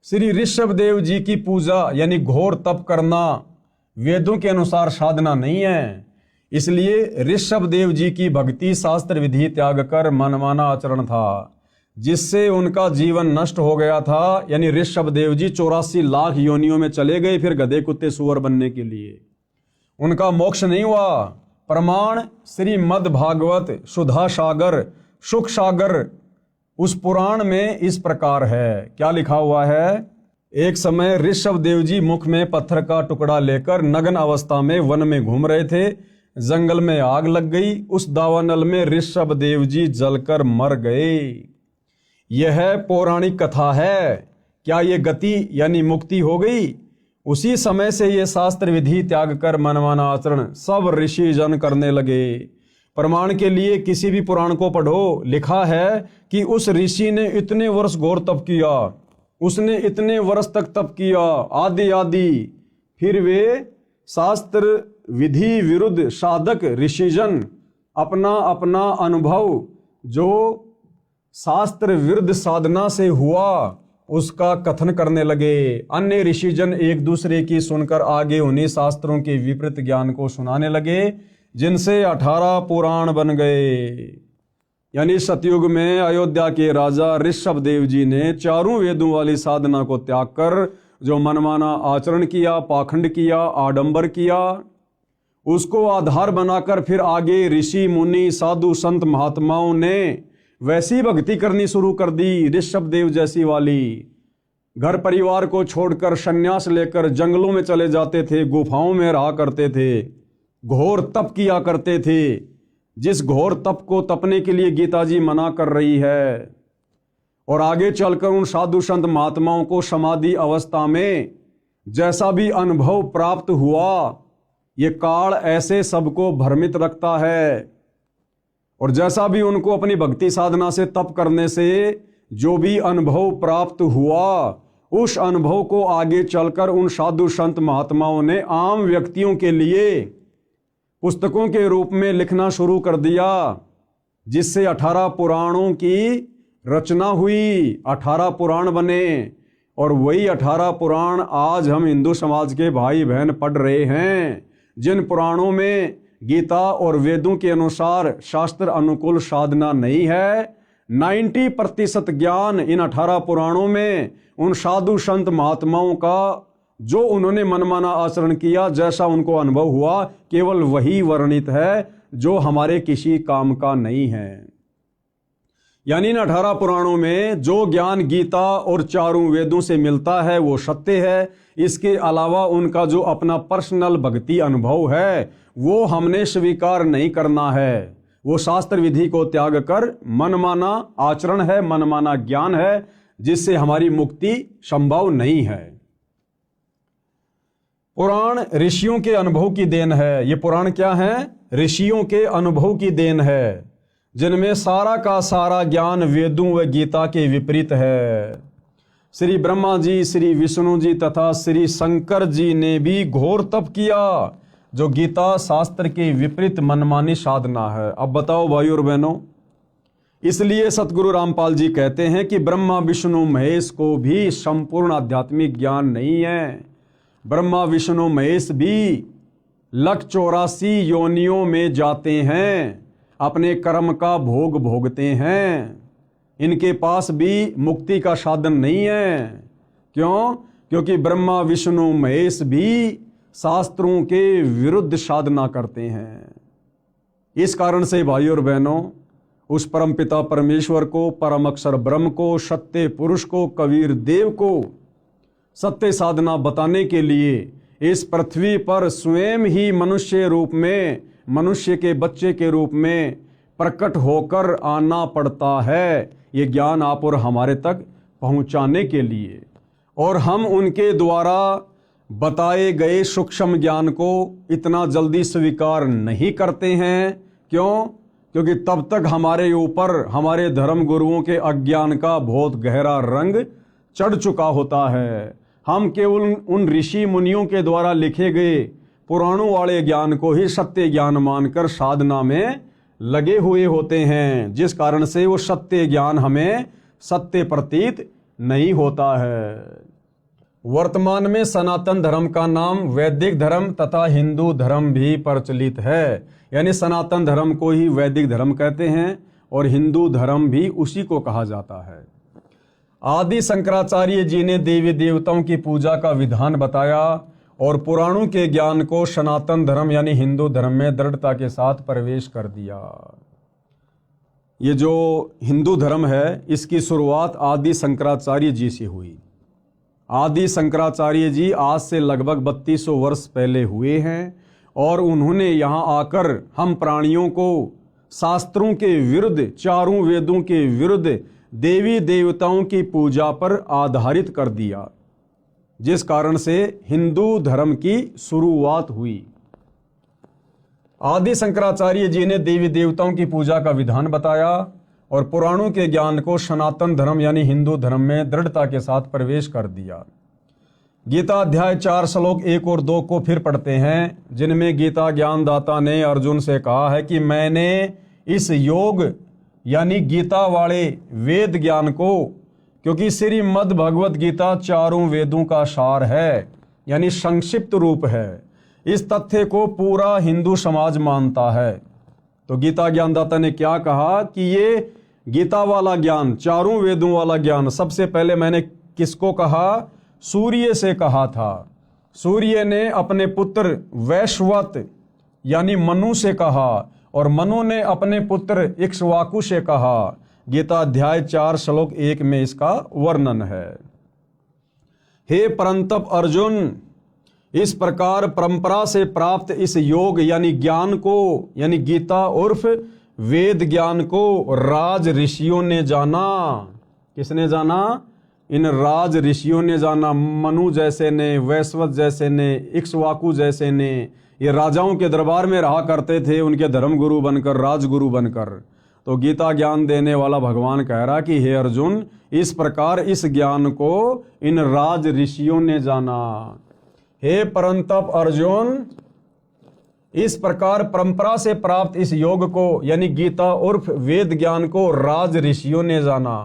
श्री ऋषभदेव जी की पूजा यानी घोर तप करना वेदों के अनुसार साधना नहीं है, इसलिए ऋषभदेव जी की भक्ति शास्त्र विधि त्याग कर मनमाना आचरण था, जिससे उनका जीवन नष्ट हो गया था। यानी ऋषभदेव जी 84 लाख योनियों में चले गए फिर गधे कुत्ते सुअर बनने के लिए, उनका मोक्ष नहीं हुआ। प्रमाण श्रीमद् भागवत सुधा सागर सुख सागर उस पुराण में इस प्रकार है। क्या लिखा हुआ है? एक समय ऋषभदेव जी मुख में पत्थर का टुकड़ा लेकर नग्न अवस्था में वन में घूम रहे थे। जंगल में आग लग गई, उस दावानल में ऋषभदेव जी जलकर मर गए। यह पौराणिक कथा है। क्या ये गति यानी मुक्ति हो गई? उसी समय से ये शास्त्र विधि त्याग कर मनमाना आचरण सब ऋषि जन करने लगे। प्रमाण के लिए किसी भी पुराण को पढ़ो, लिखा है कि उस ऋषि ने इतने वर्ष घोर तप किया, उसने इतने वर्ष तक तप किया आदि आदि, फिर वे शास्त्र विधि विरुद्ध साधक ऋषिजन अपना अपना अनुभव जो शास्त्र विरुद्ध साधना से हुआ उसका कथन करने लगे। अन्य ऋषिजन एक दूसरे की सुनकर आगे उन्हीं शास्त्रों के विपरीत ज्ञान को सुनाने लगे, जिनसे 18 पुराण बन गए। यानी सतयुग में अयोध्या के राजा ऋषभदेव जी ने चारों वेदों वाली साधना को त्याग कर जो मनमाना आचरण किया, पाखंड किया, आडंबर किया, उसको आधार बनाकर फिर आगे ऋषि मुनि साधु संत महात्माओं ने वैसी भक्ति करनी शुरू कर दी ऋषभदेव जैसी वाली। घर परिवार को छोड़कर संन्यास लेकर जंगलों में चले जाते थे, गुफाओं में रहा करते थे, घोर तप किया करते थे, जिस घोर तप को तपने के लिए गीता जी मना कर रही है। और आगे चलकर उन साधु संत महात्माओं को समाधि अवस्था में जैसा भी अनुभव प्राप्त हुआ, ये काल ऐसे सबको भ्रमित रखता है। और जैसा भी उनको अपनी भक्ति साधना से तप करने से जो भी अनुभव प्राप्त हुआ, उस अनुभव को आगे चलकर उन साधु संत महात्माओं ने आम व्यक्तियों के लिए पुस्तकों के रूप में लिखना शुरू कर दिया, जिससे 18 पुराणों की रचना हुई, 18 पुराण बने। और वही 18 पुराण आज हम हिंदू समाज के भाई बहन पढ़ रहे हैं, जिन पुराणों में गीता और वेदों के अनुसार शास्त्र अनुकूल साधना नहीं है। 90% ज्ञान इन 18 पुराणों में उन साधु संत महात्माओं का जो उन्होंने मनमाना आचरण किया, जैसा उनको अनुभव हुआ, केवल वही वर्णित है जो हमारे किसी काम का नहीं है। यानी इन 18 पुराणों में जो ज्ञान गीता और चारों वेदों से मिलता है वो सत्य है। इसके अलावा उनका जो अपना पर्सनल भक्ति अनुभव है वो हमने स्वीकार नहीं करना है। वो शास्त्र विधि को त्याग कर मनमाना आचरण है, मनमाना ज्ञान है, जिससे हमारी मुक्ति संभव नहीं है। पुराण ऋषियों के अनुभव की देन है। ये पुराण क्या है? ऋषियों के अनुभव की देन है, जिनमें सारा का सारा ज्ञान वेदों व गीता के विपरीत है। श्री ब्रह्मा जी, श्री विष्णु जी तथा श्री शंकर जी ने भी घोर तप किया, जो गीता शास्त्र के विपरीत मनमानी साधना है। अब बताओ भाई और बहनों, इसलिए सतगुरु रामपाल जी कहते हैं कि ब्रह्मा विष्णु महेश को भी संपूर्ण आध्यात्मिक ज्ञान नहीं है। ब्रह्मा विष्णु महेश भी 184 योनियों में जाते हैं, अपने कर्म का भोग भोगते हैं। इनके पास भी मुक्ति का साधन नहीं है। क्यों? क्योंकि ब्रह्मा विष्णु महेश भी शास्त्रों के विरुद्ध साधना करते हैं। इस कारण से भाई और बहनों, उस परमपिता परमेश्वर को, परम अक्षर ब्रह्म को, सत्य पुरुष को, कबीर देव को सत्य साधना बताने के लिए इस पृथ्वी पर स्वयं ही मनुष्य रूप में, मनुष्य के बच्चे के रूप में प्रकट होकर आना पड़ता है, ये ज्ञान आप और हमारे तक पहुंचाने के लिए। और हम उनके द्वारा बताए गए सूक्ष्म ज्ञान को इतना जल्दी स्वीकार नहीं करते हैं। क्यों? क्योंकि तब तक हमारे ऊपर हमारे धर्म गुरुओं के अज्ञान का बहुत गहरा रंग चढ़ चुका होता है। हम केवल उन ऋषि मुनियों के द्वारा लिखे गए पुराणों वाले ज्ञान को ही सत्य ज्ञान मानकर साधना में लगे हुए होते हैं, जिस कारण से वो सत्य ज्ञान हमें सत्य प्रतीत नहीं होता है। वर्तमान में सनातन धर्म का नाम वैदिक धर्म तथा हिंदू धर्म भी प्रचलित है। यानी सनातन धर्म को ही वैदिक धर्म कहते हैं और हिंदू धर्म भी उसी को कहा जाता है। आदि शंकराचार्य जी ने देवी देवताओं की पूजा का विधान बताया और पुराणों के ज्ञान को सनातन धर्म यानी हिंदू धर्म में दृढ़ता के साथ प्रवेश कर दिया। ये जो हिंदू धर्म है, इसकी शुरुआत आदि शंकराचार्य जी से हुई। आदि शंकराचार्य जी आज से लगभग 3200 वर्ष पहले हुए हैं और उन्होंने यहाँ आकर हम प्राणियों को शास्त्रों के विरुद्ध, चारों वेदों के विरुद्ध देवी देवताओं की पूजा पर आधारित कर दिया, जिस कारण से हिंदू धर्म की शुरुआत हुई। आदि शंकराचार्य जी ने देवी देवताओं की पूजा का विधान बताया और पुराणों के ज्ञान को सनातन धर्म यानी हिंदू धर्म में दृढ़ता के साथ प्रवेश कर दिया। गीता अध्याय 4 श्लोक 1 और 2 को फिर पढ़ते हैं, जिनमें गीता ज्ञानदाता ने अर्जुन से कहा है कि मैंने इस योग यानी गीता वाले वेद ज्ञान को, क्योंकि श्रीमद् भगवत गीता चारों वेदों का सार है यानी संक्षिप्त रूप है, इस तथ्य को पूरा हिंदू समाज मानता है। तो गीता ज्ञानदाता ने क्या कहा कि ये गीता वाला ज्ञान, चारों वेदों वाला ज्ञान, सबसे पहले मैंने किसको कहा? सूर्य से कहा था। सूर्य ने अपने पुत्र वैश्वत यानी मनु से कहा और मनु ने अपने पुत्र इक्ष्वाकु से कहा। गीता अध्याय 4 श्लोक 1 में इसका वर्णन है। हे परंतप अर्जुन, इस प्रकार परंपरा से प्राप्त इस योग यानी ज्ञान को, यानी गीता उर्फ वेद ज्ञान को राज ऋषियों ने जाना। किसने जाना? इन राज ऋषियों ने जाना। मनु जैसे ने, वैश्वत जैसे ने, इक्ष्वाकु जैसे ने, ये राजाओं के दरबार में रहा करते थे, उनके धर्म गुरु बनकर, राजगुरु बनकर। तो गीता ज्ञान देने वाला भगवान कह रहा कि हे अर्जुन, इस प्रकार इस ज्ञान को इन राज ऋषियों ने जाना। हे परंतप अर्जुन, इस प्रकार परंपरा से प्राप्त इस योग को यानी गीता उर्फ वेद ज्ञान को राज ऋषियों ने जाना,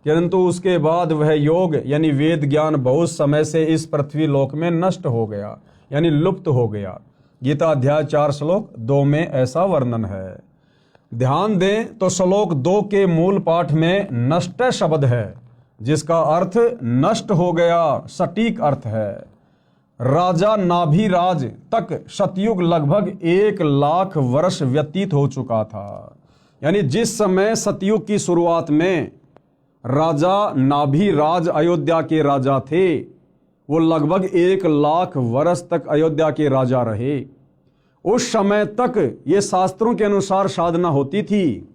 किंतु उसके बाद वह योग यानी वेद ज्ञान बहुत समय से इस पृथ्वी लोक में नष्ट हो गया यानी लुप्त हो गया। गीता अध्याय 4 श्लोक 2 में ऐसा वर्णन है। ध्यान दें तो श्लोक 2 के मूल पाठ में नष्ट शब्द है, जिसका अर्थ नष्ट हो गया, सटीक अर्थ है। राजा नाभिराज तक सतयुग लगभग 1 लाख वर्ष व्यतीत हो चुका था। यानी जिस समय सतयुग की शुरुआत में राजा नाभिराज अयोध्या के राजा थे, वो लगभग 1,00,000 वर्ष तक अयोध्या के राजा रहे। उस समय तक ये शास्त्रों के अनुसार साधना होती थी,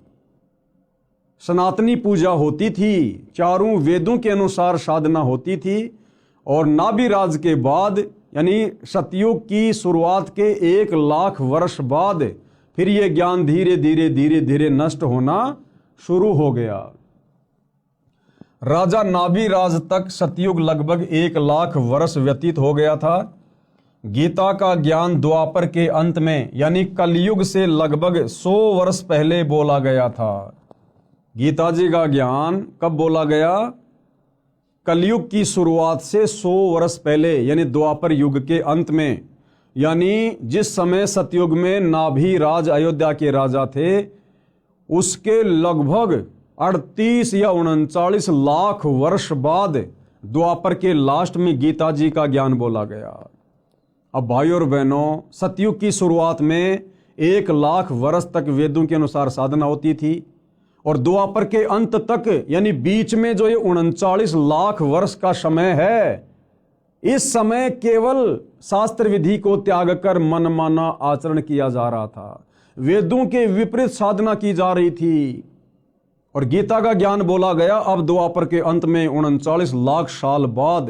सनातनी पूजा होती थी, चारों वेदों के अनुसार साधना होती थी। और नाभिराज के बाद यानी सतयुग की शुरुआत के 1,00,000 वर्ष बाद फिर ये ज्ञान धीरे धीरे धीरे धीरे नष्ट होना शुरू हो गया। राजा नाभिराज तक सतयुग लगभग 1,00,000 वर्ष व्यतीत हो गया था। गीता का ज्ञान द्वापर के अंत में यानी कलयुग से लगभग 100 वर्ष पहले बोला गया था। गीता जी का ज्ञान कब बोला गया? कलयुग की शुरुआत से 100 वर्ष पहले यानी द्वापर युग के अंत में, यानी जिस समय सतयुग में नाभिराज अयोध्या के राजा थे उसके लगभग 38 या 39 लाख वर्ष बाद द्वापर के लास्ट में गीता जी का ज्ञान बोला गया। अब भाई और बहनों, सतयुग की शुरुआत में 1,00,000 वर्ष तक वेदों के अनुसार साधना होती थी और द्वापर के अंत तक यानी बीच में जो ये 39 लाख वर्ष का समय है, इस समय केवल शास्त्र विधि को त्याग कर मनमाना आचरण किया जा रहा था, वेदों के विपरीत साधना की जा रही थी। और गीता का ज्ञान बोला गया अब द्वापर के अंत में 39 लाख साल बाद।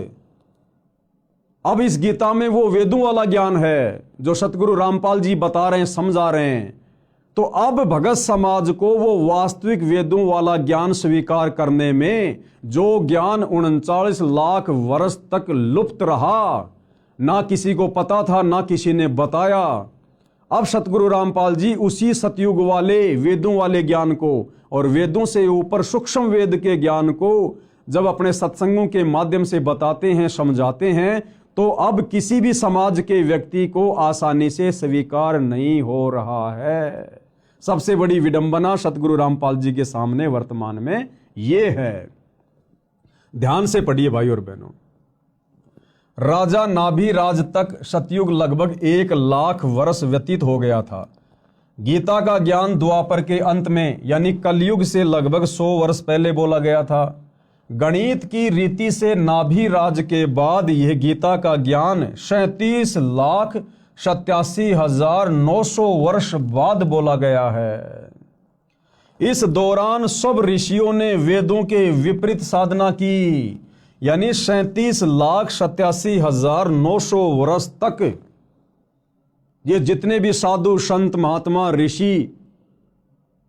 अब इस गीता में वो वेदों वाला ज्ञान है जो सतगुरु रामपाल जी बता रहे हैं, समझा रहे हैं। तो अब भगत समाज को वो वास्तविक वेदों वाला ज्ञान स्वीकार करने में जो ज्ञान 39 लाख वर्ष तक लुप्त रहा, ना किसी को पता था ना किसी ने बताया, अब सतगुरु रामपाल जी उसी सतयुग वाले वेदों वाले ज्ञान को और वेदों से ऊपर सूक्ष्म वेद के ज्ञान को जब अपने सत्संगों के माध्यम से बताते हैं, समझाते हैं, तो अब किसी भी समाज के व्यक्ति को आसानी से स्वीकार नहीं हो रहा है। सबसे बड़ी विडंबना सतगुरु रामपाल जी के सामने वर्तमान में ये है। ध्यान से पढ़िए भाई और बहनों, राजा नाभिराज तक सतयुग लगभग 1,00,000 वर्ष व्यतीत हो गया था। गीता का ज्ञान द्वापर के अंत में यानी कलयुग से लगभग 100 वर्ष पहले बोला गया था। गणित की रीति से नाभिराज के बाद यह गीता का ज्ञान 37,87,900 वर्ष बाद बोला गया है। इस दौरान सब ऋषियों ने वेदों के विपरीत साधना की, यानी 37,87,900 वर्ष तक ये जितने भी साधु संत महात्मा ऋषि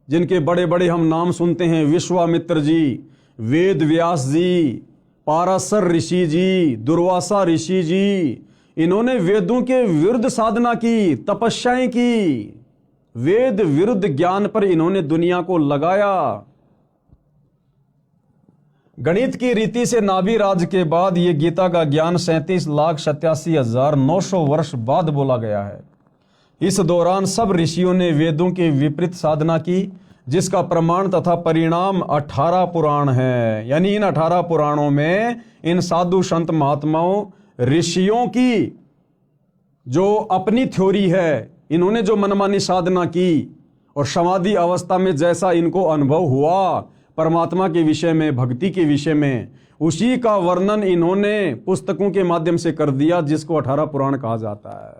जिनके बड़े बड़े हम नाम सुनते हैं, विश्वामित्र जी, वेद व्यास जी, पाराशर ऋषि जी, दुर्वासा ऋषि जी, इन्होंने वेदों के विरुद्ध साधना की, तपस्याएं की, वेद विरुद्ध ज्ञान पर इन्होंने दुनिया को लगाया। गणित की रीति से नाभिराज के बाद यह गीता का ज्ञान 37,87,900 वर्ष बाद बोला गया है। इस दौरान सब ऋषियों ने वेदों के विपरीत साधना की, जिसका प्रमाण तथा परिणाम 18 पुराण है। यानी इन 18 पुराणों में इन साधु संत महात्माओं ऋषियों की जो अपनी थ्योरी है, इन्होंने जो मनमानी साधना की और समाधि अवस्था में जैसा इनको अनुभव हुआ परमात्मा के विषय में, भक्ति के विषय में, उसी का वर्णन इन्होंने पुस्तकों के माध्यम से कर दिया, जिसको 18 पुराण कहा जाता है।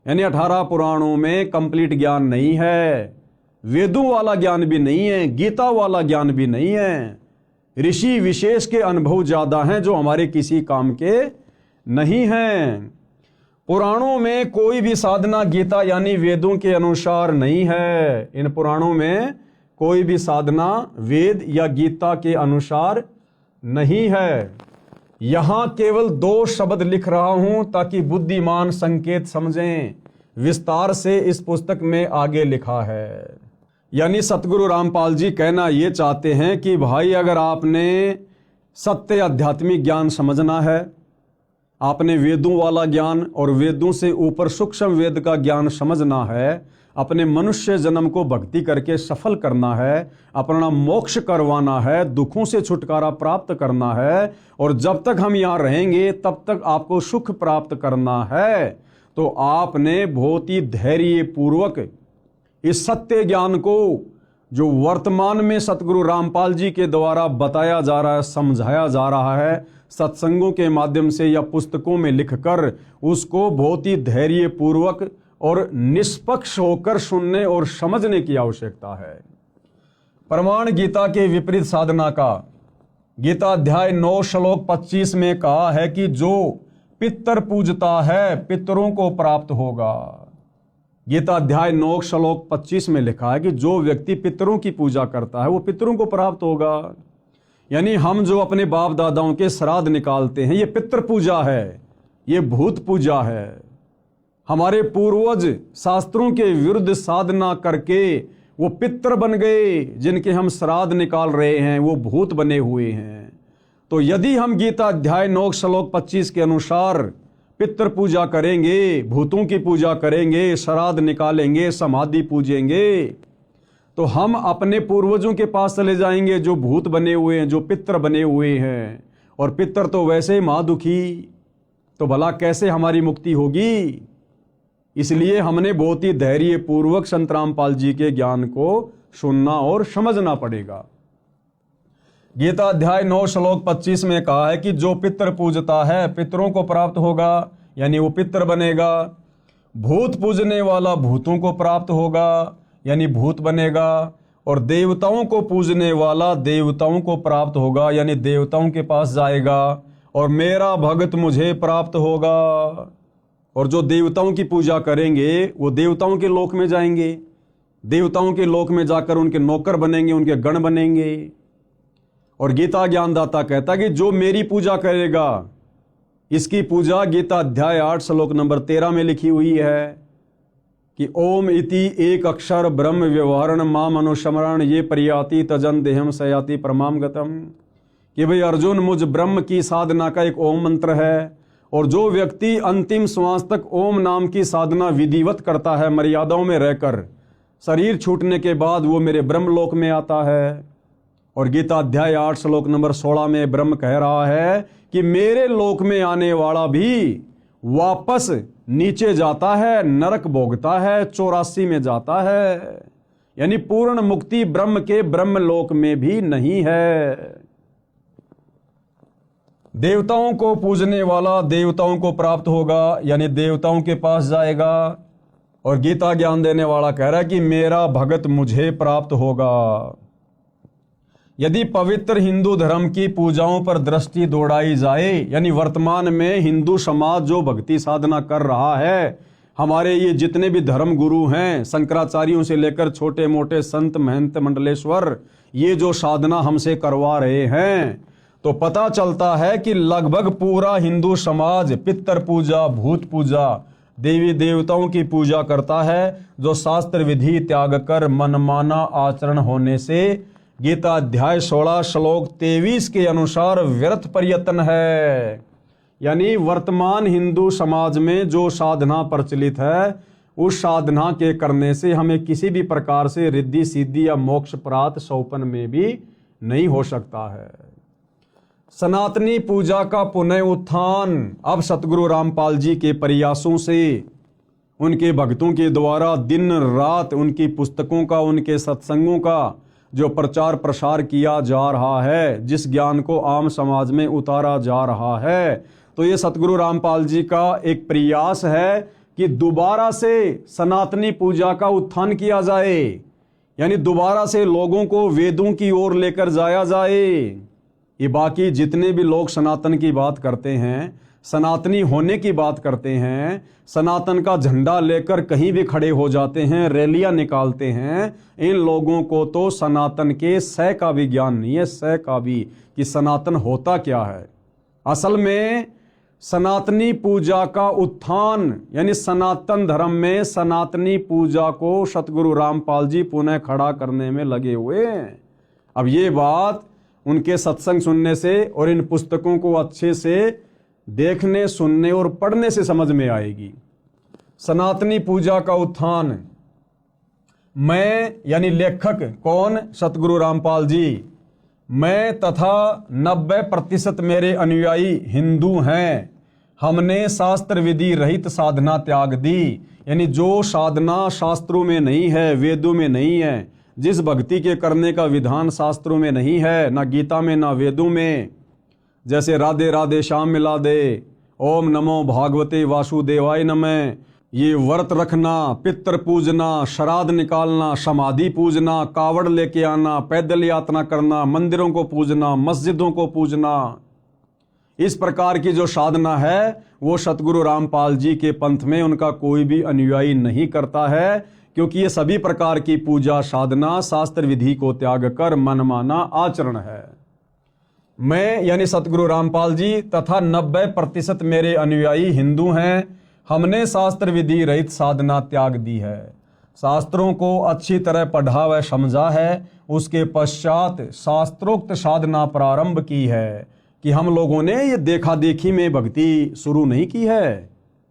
यानी 18 पुराणों में कंप्लीट ज्ञान नहीं है, वेदों वाला ज्ञान भी नहीं है, गीता वाला ज्ञान भी नहीं है। ऋषि विशेष के अनुभव ज्यादा हैं जो हमारे किसी काम के नहीं हैं। पुराणों में कोई भी साधना गीता यानी वेदों के अनुसार नहीं है। इन पुराणों में कोई भी साधना वेद या गीता के अनुसार नहीं है। यहां केवल 2 शब्द लिख रहा हूं ताकि बुद्धिमान संकेत समझें। विस्तार से इस पुस्तक में आगे लिखा है। यानी सतगुरु रामपाल जी कहना ये चाहते हैं कि भाई, अगर आपने सत्य आध्यात्मिक ज्ञान समझना है, आपने वेदों वाला ज्ञान और वेदों से ऊपर सूक्ष्म वेद का ज्ञान समझना है, अपने मनुष्य जन्म को भक्ति करके सफल करना है, अपना मोक्ष करवाना है, दुखों से छुटकारा प्राप्त करना है, और जब तक हम यहाँ रहेंगे तब तक आपको सुख प्राप्त करना है, तो आपने बहुत ही धैर्य पूर्वक इस सत्य ज्ञान को जो वर्तमान में सतगुरु रामपाल जी के द्वारा बताया जा रहा है, समझाया जा रहा है, सत्संगों के माध्यम से या पुस्तकों में लिखकर, उसको बहुत ही धैर्यपूर्वक और निष्पक्ष होकर सुनने और समझने की आवश्यकता है। प्रमाण गीता के विपरीत साधना का गीता अध्याय 9 श्लोक 25 में कहा है कि जो पितर पूजता है पितरों को प्राप्त होगा। गीता अध्याय 9 श्लोक 25 में लिखा है कि जो व्यक्ति पितरों की पूजा करता है वो पितरों को प्राप्त होगा। यानी हम जो अपने बाप दादाओं के श्राद्ध निकालते हैं, ये पितृ पूजा है, ये भूत पूजा है। हमारे पूर्वज शास्त्रों के विरुद्ध साधना करके वो पितृ बन गए, जिनके हम श्राद्ध निकाल रहे हैं वो भूत बने हुए हैं। तो यदि हम गीता अध्याय 9 श्लोक 25 के अनुसार पितृ पूजा करेंगे, भूतों की पूजा करेंगे, श्राद्ध निकालेंगे, समाधि पूजेंगे, तो हम अपने पूर्वजों के पास चले जाएंगे जो भूत बने हुए हैं, जो पितृ बने हुए हैं। और पितृ तो वैसे ही महादुखी, तो भला कैसे हमारी मुक्ति होगी। इसलिए हमने बहुत ही धैर्यपूर्वक संत रामपाल जी के ज्ञान को सुनना और समझना पड़ेगा। गीता अध्याय 9 श्लोक 25 में कहा है कि जो पितृ पूजता है पितरों को प्राप्त होगा, यानी वो पितृ बनेगा। भूत पूजने वाला भूतों को प्राप्त होगा, यानी भूत बनेगा। और देवताओं को पूजने वाला देवताओं को प्राप्त होगा, यानी देवताओं के पास जाएगा। और मेरा भगत मुझे प्राप्त होगा। और जो देवताओं की पूजा करेंगे वो देवताओं के लोक में जाएंगे, देवताओं के लोक में जाकर उनके नौकर बनेंगे, उनके गण बनेंगे। और गीता ज्ञानदाता कहता है कि जो मेरी पूजा करेगा, इसकी पूजा गीता अध्याय 8 श्लोक नंबर 13 में लिखी हुई है कि ओम इति एक अक्षर ब्रह्म व्यवहारण माम अनुस्मरण ये परियाति तजन देहम सयाति परमाम गतम। कि भाई अर्जुन, मुझ ब्रह्म की साधना का एक ओम मंत्र है, और जो व्यक्ति अंतिम श्वास तक ओम नाम की साधना विधिवत करता है मर्यादाओं में रहकर, शरीर छूटने के बाद वो मेरे ब्रह्मलोक में आता है। और गीता अध्याय 8 श्लोक नंबर 16 में ब्रह्म कह रहा है कि मेरे लोक में आने वाला भी वापस नीचे जाता है, नरक भोगता है, 84 में जाता है। यानी पूर्ण मुक्ति ब्रह्म के ब्रह्मलोक में भी नहीं है। देवताओं को पूजने वाला देवताओं को प्राप्त होगा, यानी देवताओं के पास जाएगा। और गीता ज्ञान देने वाला कह रहा है कि मेरा भगत मुझे प्राप्त होगा। यदि पवित्र हिंदू धर्म की पूजाओं पर दृष्टि दौड़ाई जाए, यानी वर्तमान में हिंदू समाज जो भक्ति साधना कर रहा है, हमारे ये जितने भी धर्म गुरु हैं, शंकराचार्यों से लेकर छोटे मोटे संत महंत मंडलेश्वर, ये जो साधना हमसे करवा रहे हैं, तो पता चलता है कि लगभग पूरा हिंदू समाज पितृ पूजा, भूत पूजा, देवी देवताओं की पूजा करता है, जो शास्त्र विधि त्याग कर मनमाना आचरण होने से गीता अध्याय 16 श्लोक 23 के अनुसार व्यर्थ प्रयत्न है। यानी वर्तमान हिंदू समाज में जो साधना प्रचलित है, उस साधना के करने से हमें किसी भी प्रकार से रिद्धि सिद्धि या मोक्ष प्राप्त सौपन में भी नहीं हो सकता है। सनातनी पूजा का पुनः उत्थान अब सतगुरु रामपाल जी के प्रयासों से, उनके भक्तों के द्वारा दिन रात उनकी पुस्तकों का, उनके सत्संगों का जो प्रचार प्रसार किया जा रहा है, जिस ज्ञान को आम समाज में उतारा जा रहा है, तो ये सतगुरु रामपाल जी का एक प्रयास है कि दोबारा से सनातनी पूजा का उत्थान किया जाए। यानी दोबारा से लोगों को वेदों की ओर लेकर जाया जाए। ये बाकी जितने भी लोग सनातन की बात करते हैं, सनातनी होने की बात करते हैं, सनातन का झंडा लेकर कहीं भी खड़े हो जाते हैं, रैलियां निकालते हैं, इन लोगों को तो सनातन के सह का भी ज्ञान नहीं है, सह का भी, कि सनातन होता क्या है। असल में सनातनी पूजा का उत्थान, यानी सनातन धर्म में सनातनी पूजा को सतगुरु रामपाल जी पुनः खड़ा करने में लगे हुए हैं। अब ये बात उनके सत्संग सुनने से और इन पुस्तकों को अच्छे से देखने, सुनने और पढ़ने से समझ में आएगी। सनातनी पूजा का उत्थान, मैं यानी लेखक कौन? सतगुरु रामपाल जी। मैं तथा 90% मेरे अनुयायी हिंदू हैं। हमने शास्त्र विधि रहित साधना त्याग दी, यानी जो साधना शास्त्रों में नहीं है, वेदों में नहीं है, जिस भक्ति के करने का विधान शास्त्रों में नहीं है, ना गीता में ना वेदों में, जैसे राधे राधे श्याम मिला दे, ओम नमो भागवते वासुदेवाय नमः, ये व्रत रखना, पितर पूजना, श्राद्ध निकालना, समाधि पूजना, कावड़ लेके आना, पैदल यात्रा करना, मंदिरों को पूजना, मस्जिदों को पूजना, इस प्रकार की जो साधना है वो सतगुरु रामपाल जी के पंथ में उनका कोई भी अनुयायी नहीं करता है, क्योंकि ये सभी प्रकार की पूजा साधना शास्त्र विधि को त्याग कर मनमाना आचरण है। मैं यानी सतगुरु रामपाल जी तथा 90% मेरे अनुयायी हिंदू हैं। हमने शास्त्र विधि रहित साधना त्याग दी है, शास्त्रों को अच्छी तरह पढ़ा व समझा है, उसके पश्चात शास्त्रोक्त साधना प्रारंभ की है कि हम लोगों ने ये देखा देखी में भक्ति शुरू नहीं की है।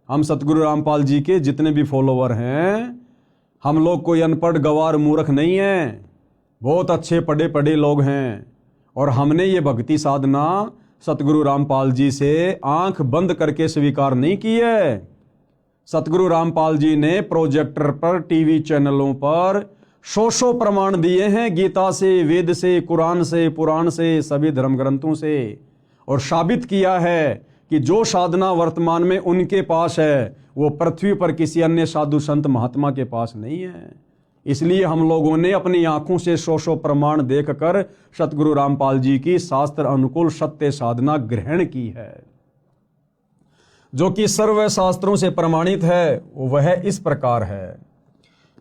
हम सतगुरु रामपाल जी के जितने भी फॉलोवर हैं, हम लोग कोई अनपढ़ गवार मूर्ख नहीं हैं, बहुत अच्छे पढ़े पढ़े लोग हैं। और हमने ये भक्ति साधना सतगुरु रामपाल जी से आंख बंद करके स्वीकार नहीं की है। सतगुरु रामपाल जी ने प्रोजेक्टर पर, टीवी चैनलों पर सौ प्रमाण दिए हैं, गीता से, वेद से, कुरान से, पुराण से, सभी धर्म ग्रंथों से, और साबित किया है कि जो साधना वर्तमान में उनके पास है वो पृथ्वी पर किसी अन्य साधु संत महात्मा के पास नहीं है। इसलिए हम लोगों ने अपनी आंखों से सौ प्रमाण देखकर सतगुरु रामपाल जी की शास्त्र अनुकूल सत्य साधना ग्रहण की है, जो कि सर्व शास्त्रों से प्रमाणित है। वह इस प्रकार है।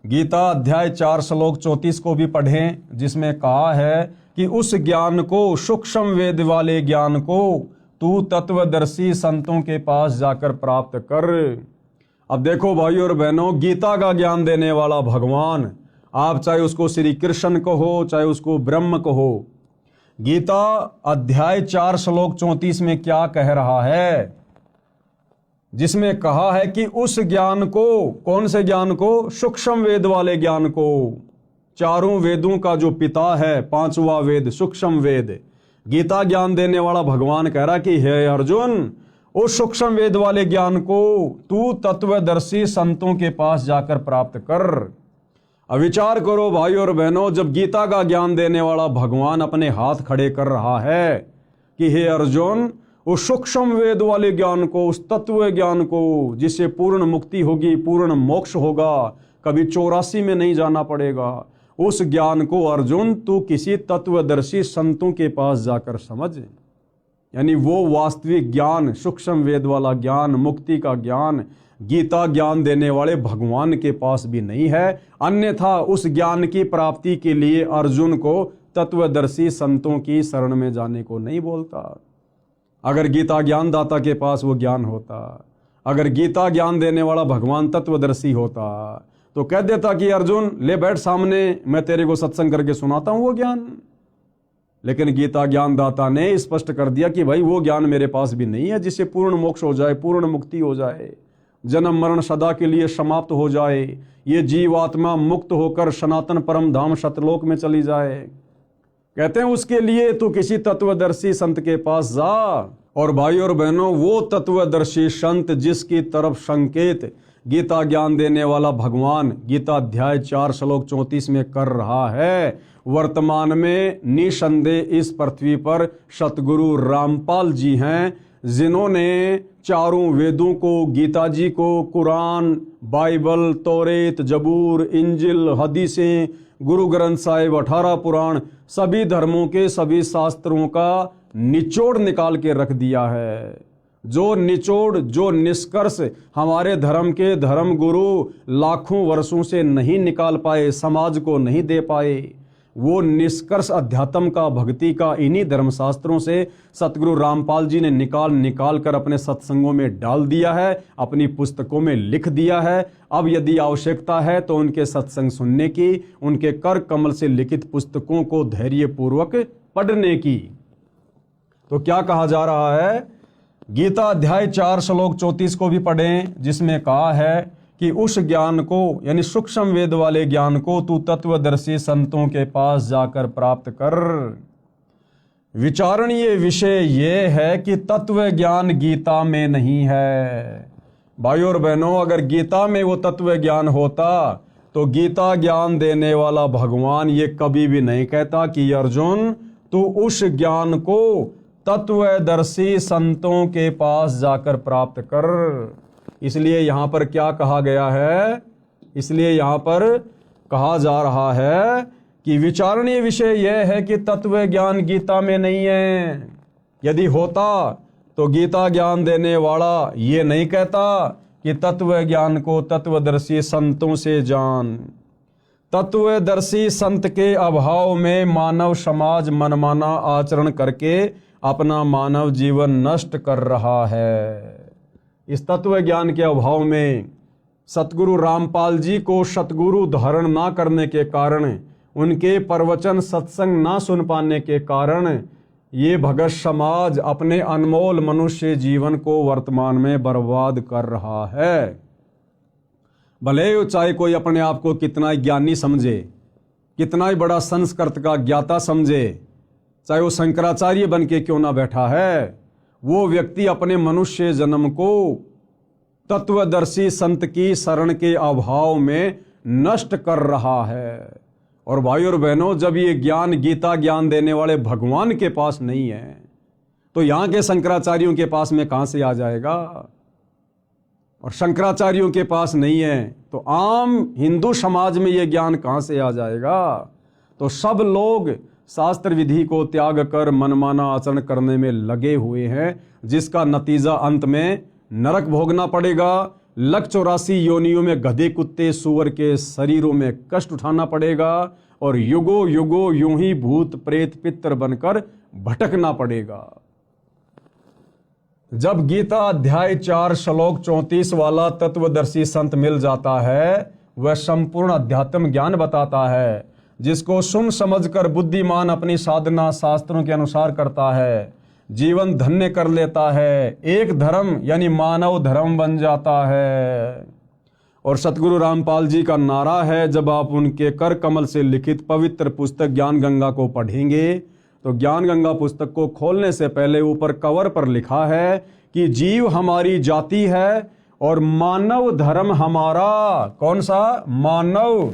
गीता अध्याय 4 श्लोक 34 को भी पढ़ें, जिसमें कहा है कि उस ज्ञान को, सूक्ष्म वेद वाले ज्ञान को तू तत्वदर्शी संतों के पास जाकर प्राप्त कर। अब देखो भाइयों और बहनों, गीता का ज्ञान देने वाला भगवान, आप चाहे उसको श्री कृष्ण कहो, चाहे उसको ब्रह्म कहो, गीता अध्याय 4 श्लोक 34 में क्या कह रहा है, जिसमें कहा है कि उस ज्ञान को, कौन से ज्ञान को, सूक्ष्म वेद वाले ज्ञान को, चारों वेदों का जो पिता है, 5वां वेद सूक्ष्म वेद, गीता ज्ञान देने वाला भगवान कह रहा कि हे अर्जुन, उस सूक्ष्म वेद वाले ज्ञान को तू तत्वदर्शी संतों के पास जाकर प्राप्त कर। अब विचार करो भाइयों और बहनों, जब गीता का ज्ञान देने वाला भगवान अपने हाथ खड़े कर रहा है कि हे अर्जुन, उस सूक्ष्म वेद वाले ज्ञान को, उस तत्व ज्ञान को, जिससे पूर्ण मुक्ति होगी, पूर्ण मोक्ष होगा, कभी 84 में नहीं जाना पड़ेगा, उस ज्ञान को अर्जुन तू किसी तत्वदर्शी संतों के पास जाकर समझ। यानी वो वास्तविक ज्ञान, सूक्ष्म वेद वाला ज्ञान, मुक्ति का ज्ञान गीता ज्ञान देने वाले भगवान के पास भी नहीं है। अन्यथा उस ज्ञान की प्राप्ति के लिए अर्जुन को तत्वदर्शी संतों की शरण में जाने को नहीं बोलता। अगर गीता ज्ञान दाता के पास वो ज्ञान होता, अगर गीता ज्ञान देने वाला भगवान तत्वदर्शी होता, तो कह देता कि अर्जुन ले बैठ सामने, मैं तेरे को सत्संग करके सुनाता हूं वो ज्ञान। लेकिन गीता ज्ञान दाता ने स्पष्ट कर दिया कि भाई वो ज्ञान मेरे पास भी नहीं है जिससे पूर्ण मोक्ष हो जाए, पूर्ण मुक्ति हो जाए, जन्म मरण सदा के लिए समाप्त हो जाए, ये जीवात्मा मुक्त होकर सनातन परम धाम सतलोक में चली जाए। कहते हैं उसके लिए तू किसी तत्वदर्शी संत के पास जा। और भाई और बहनों, वो तत्वदर्शी संत जिसकी तरफ संकेत गीता ज्ञान देने वाला भगवान गीता अध्याय 4 श्लोक 34 में कर रहा है, वर्तमान में निसंदेह इस पृथ्वी पर सतगुरु रामपाल जी हैं, जिन्होंने चारों वेदों को, गीता जी को, कुरान, बाइबल, तौरेत, जबूर, इंजिल, हदीसें, गुरु ग्रंथ साहिब, 18 पुराण, सभी धर्मों के सभी शास्त्रों का निचोड़ निकाल के रख दिया है। जो निचोड़, जो निष्कर्ष हमारे धर्म के धर्म गुरु लाखों वर्षों से नहीं निकाल पाए, समाज को नहीं दे पाए, वो निष्कर्ष अध्यात्म का, भक्ति का इन्हीं धर्मशास्त्रों से सतगुरु रामपाल जी ने निकाल कर अपने सत्संगों में डाल दिया है, अपनी पुस्तकों में लिख दिया है। अब यदि आवश्यकता है तो उनके सत्संग सुनने की, उनके कर कमल से लिखित पुस्तकों को धैर्यपूर्वक पढ़ने की। तो क्या कहा जा रहा है, गीता अध्याय 4 श्लोक 34 को भी पढ़ें, जिसमें कहा है कि उस ज्ञान को, यानी सूक्ष्म वेद वाले ज्ञान को तू तत्वदर्शी संतों के पास जाकर प्राप्त कर। विचारणीय विषय यह है कि तत्व ज्ञान गीता में नहीं है। भाइयों और बहनों, अगर गीता में वो तत्व ज्ञान होता तो गीता ज्ञान देने वाला भगवान ये कभी भी नहीं कहता कि अर्जुन तू उस ज्ञान को तत्वदर्शी संतों के पास जाकर प्राप्त कर। इसलिए यहाँ पर क्या कहा गया है, इसलिए यहाँ पर कहा जा रहा है कि विचारणीय विषय यह है कि तत्व ज्ञान गीता में नहीं है। यदि होता तो गीता ज्ञान देने वाला ये नहीं कहता कि तत्व ज्ञान को तत्वदर्शी संतों से जान। तत्वदर्शी संत के अभाव में मानव समाज मनमाना आचरण करके अपना मानव जीवन नष्ट कर रहा है। इस तत्व ज्ञान के अभाव में सतगुरु रामपाल जी को सतगुरु धारण ना करने के कारण, उनके प्रवचन सत्संग ना सुन पाने के कारण ये भगत समाज अपने अनमोल मनुष्य जीवन को वर्तमान में बर्बाद कर रहा है। भले चाहे कोई अपने आप को कितना ही ज्ञानी समझे, कितना ही बड़ा संस्कृत का ज्ञाता समझे, चाहे वो शंकराचार्य बन के क्यों ना बैठा है, वो व्यक्ति अपने मनुष्य जन्म को तत्वदर्शी संत की शरण के अभाव में नष्ट कर रहा है। और भाई और बहनों, जब ये ज्ञान गीता ज्ञान देने वाले भगवान के पास नहीं है तो यहाँ के शंकराचार्यों के पास में कहाँ से आ जाएगा। और शंकराचार्यों के पास नहीं है तो आम हिंदू समाज में ये ज्ञान कहाँ से आ जाएगा। तो सब लोग शास्त्र विधि को त्याग कर मनमाना आचरण करने में लगे हुए हैं, जिसका नतीजा अंत में नरक भोगना पड़ेगा। 184 योनियों में गधे कुत्ते सूअर के शरीरों में कष्ट उठाना पड़ेगा और युगों युगों यूं ही भूत प्रेत पितर बनकर भटकना पड़ेगा। जब गीता अध्याय 4 श्लोक 34 वाला तत्वदर्शी संत मिल जाता है, वह संपूर्ण अध्यात्म ज्ञान बताता है, जिसको सुन समझकर बुद्धिमान अपनी साधना शास्त्रों के अनुसार करता है, जीवन धन्य कर लेता है, एक धर्म यानी मानव धर्म बन जाता है। और सतगुरु रामपाल जी का नारा है, जब आप उनके कर कमल से लिखित पवित्र पुस्तक ज्ञान गंगा को पढ़ेंगे तो ज्ञान गंगा पुस्तक को खोलने से पहले ऊपर कवर पर लिखा है कि जीव हमारी जाति है और मानव धर्म हमारा। कौन सा? मानव।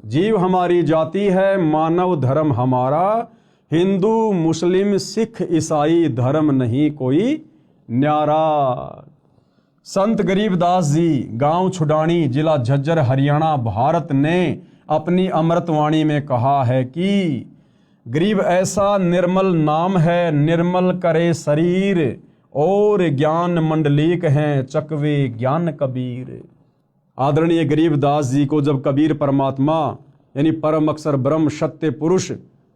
जीव हमारी जाति है, मानव धर्म हमारा। हिंदू मुस्लिम सिख ईसाई धर्म नहीं कोई न्यारा। संत गरीबदास जी, गांव छुडानी, जिला झज्जर, हरियाणा, भारत ने अपनी अमृतवाणी में कहा है कि गरीब ऐसा निर्मल नाम है, निर्मल करे शरीर, और ज्ञान मंडलीक हैं चकवे ज्ञान कबीर। आदरणीय गरीबदास जी को जब कबीर परमात्मा यानी परम अक्षर ब्रह्म सत्य पुरुष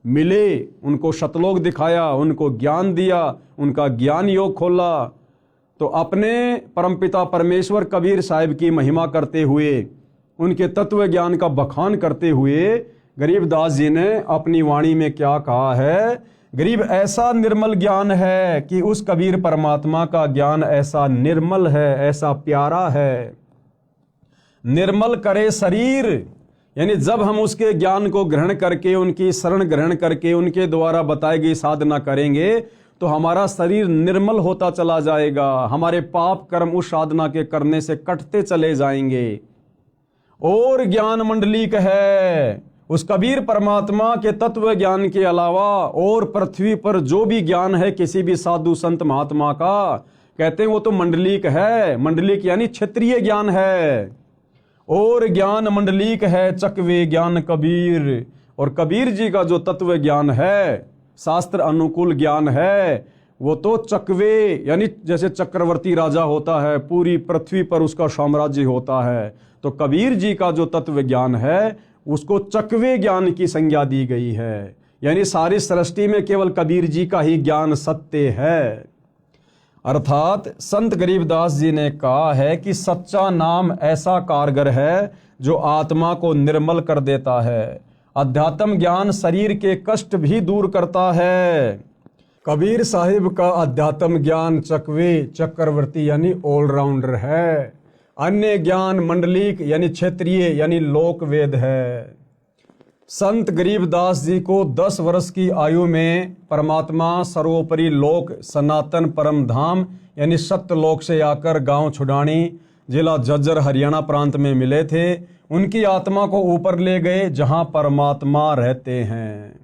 मिले, उनको शतलोक दिखाया, उनको ज्ञान दिया, उनका ज्ञान योग खोला, तो अपने परमपिता परमेश्वर कबीर साहिब की महिमा करते हुए, उनके तत्व ज्ञान का बखान करते हुए गरीबदास जी ने अपनी वाणी में क्या कहा है? गरीब ऐसा निर्मल ज्ञान है कि उस कबीर परमात्मा का ज्ञान ऐसा निर्मल है, ऐसा प्यारा है। निर्मल करे शरीर, यानी जब हम उसके ज्ञान को ग्रहण करके, उनकी शरण ग्रहण करके, उनके द्वारा बताई गई साधना करेंगे तो हमारा शरीर निर्मल होता चला जाएगा, हमारे पाप कर्म उस साधना के करने से कटते चले जाएंगे। और ज्ञान मंडलिक है, उस कबीर परमात्मा के तत्व ज्ञान के अलावा और पृथ्वी पर जो भी ज्ञान है किसी भी साधु संत महात्मा का, कहते हैं वो तो मंडलिक है। मंडलिक यानी क्षेत्रीय ज्ञान है। और ज्ञान मंडलिक है चकवे ज्ञान कबीर। और कबीर जी का जो तत्व ज्ञान है, शास्त्र अनुकूल ज्ञान है, वो तो चकवे यानी जैसे चक्रवर्ती राजा होता है, पूरी पृथ्वी पर उसका साम्राज्य होता है, तो कबीर जी का जो तत्व ज्ञान है उसको चकवे ज्ञान की संज्ञा दी गई है। यानी सारी सृष्टि में केवल कबीर जी का ही ज्ञान सत्य है। अर्थात संत गरीबदास जी ने कहा है कि सच्चा नाम ऐसा कारगर है जो आत्मा को निर्मल कर देता है। अध्यात्म ज्ञान शरीर के कष्ट भी दूर करता है। कबीर साहिब का अध्यात्म ज्ञान चकवे चक्रवर्ती यानी ऑलराउंडर है। अन्य ज्ञान मंडलिक यानी क्षेत्रीय यानी लोक वेद है। संत गरीबदास जी को 10 वर्ष की आयु में परमात्मा सर्वोपरि लोक सनातन परम धाम यानी सत्यलोक से आकर गांव छुडानी, जिला झज्जर, हरियाणा प्रांत में मिले थे। उनकी आत्मा को ऊपर ले गए जहां परमात्मा रहते हैं।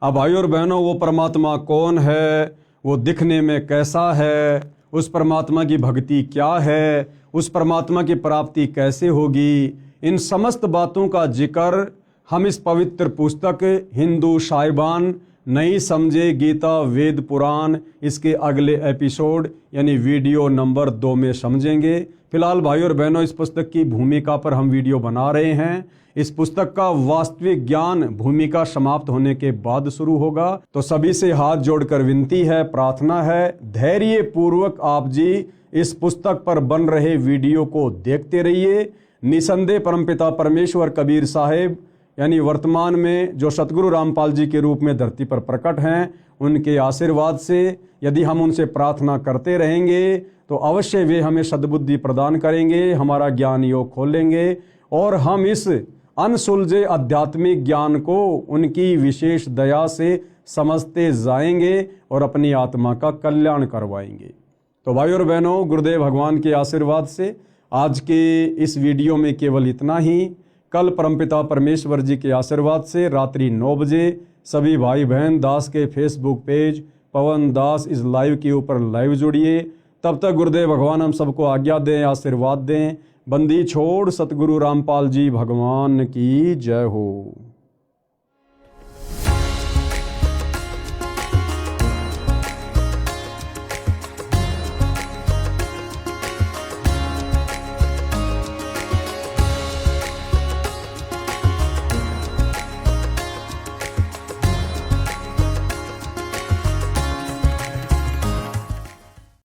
अब भाई और बहनों, वो परमात्मा कौन है, वो दिखने में कैसा है, उस परमात्मा की भक्ति क्या है, उस परमात्मा की प्राप्ति कैसे होगी, इन समस्त बातों का जिक्र हम इस पवित्र पुस्तक हिंदू साहिबान नहीं समझे गीता वेद पुराण इसके अगले एपिसोड यानी वीडियो नंबर 2 में समझेंगे। फिलहाल भाई और बहनों, इस पुस्तक की भूमिका पर हम वीडियो बना रहे हैं। इस पुस्तक का वास्तविक ज्ञान भूमिका समाप्त होने के बाद शुरू होगा। तो सभी से हाथ जोड़कर विनती है, प्रार्थना है, धैर्य पूर्वक आप जी इस पुस्तक पर बन रहे वीडियो को देखते रहिए। निसंदेह परमपिता परमेश्वर कबीर साहिब यानी वर्तमान में जो सतगुरु रामपाल जी के रूप में धरती पर प्रकट हैं, उनके आशीर्वाद से यदि हम उनसे प्रार्थना करते रहेंगे तो अवश्य वे हमें सद्बुद्धि प्रदान करेंगे, हमारा ज्ञान योग खोलेंगे और हम इस अनसुलझे आध्यात्मिक ज्ञान को उनकी विशेष दया से समझते जाएंगे और अपनी आत्मा का कल्याण करवाएंगे। तो भाई और बहनों, गुरुदेव भगवान के आशीर्वाद से आज के इस वीडियो में केवल इतना ही। कल परमपिता परमेश्वर जी के आशीर्वाद से रात्रि 9 बजे सभी भाई बहन दास के फेसबुक पेज पवन दास इस लाइव के ऊपर लाइव जुड़िए। तब तक गुरुदेव भगवान हम सबको आज्ञा दें, आशीर्वाद दें। बंदी छोड़ सतगुरु रामपाल जी भगवान की जय हो।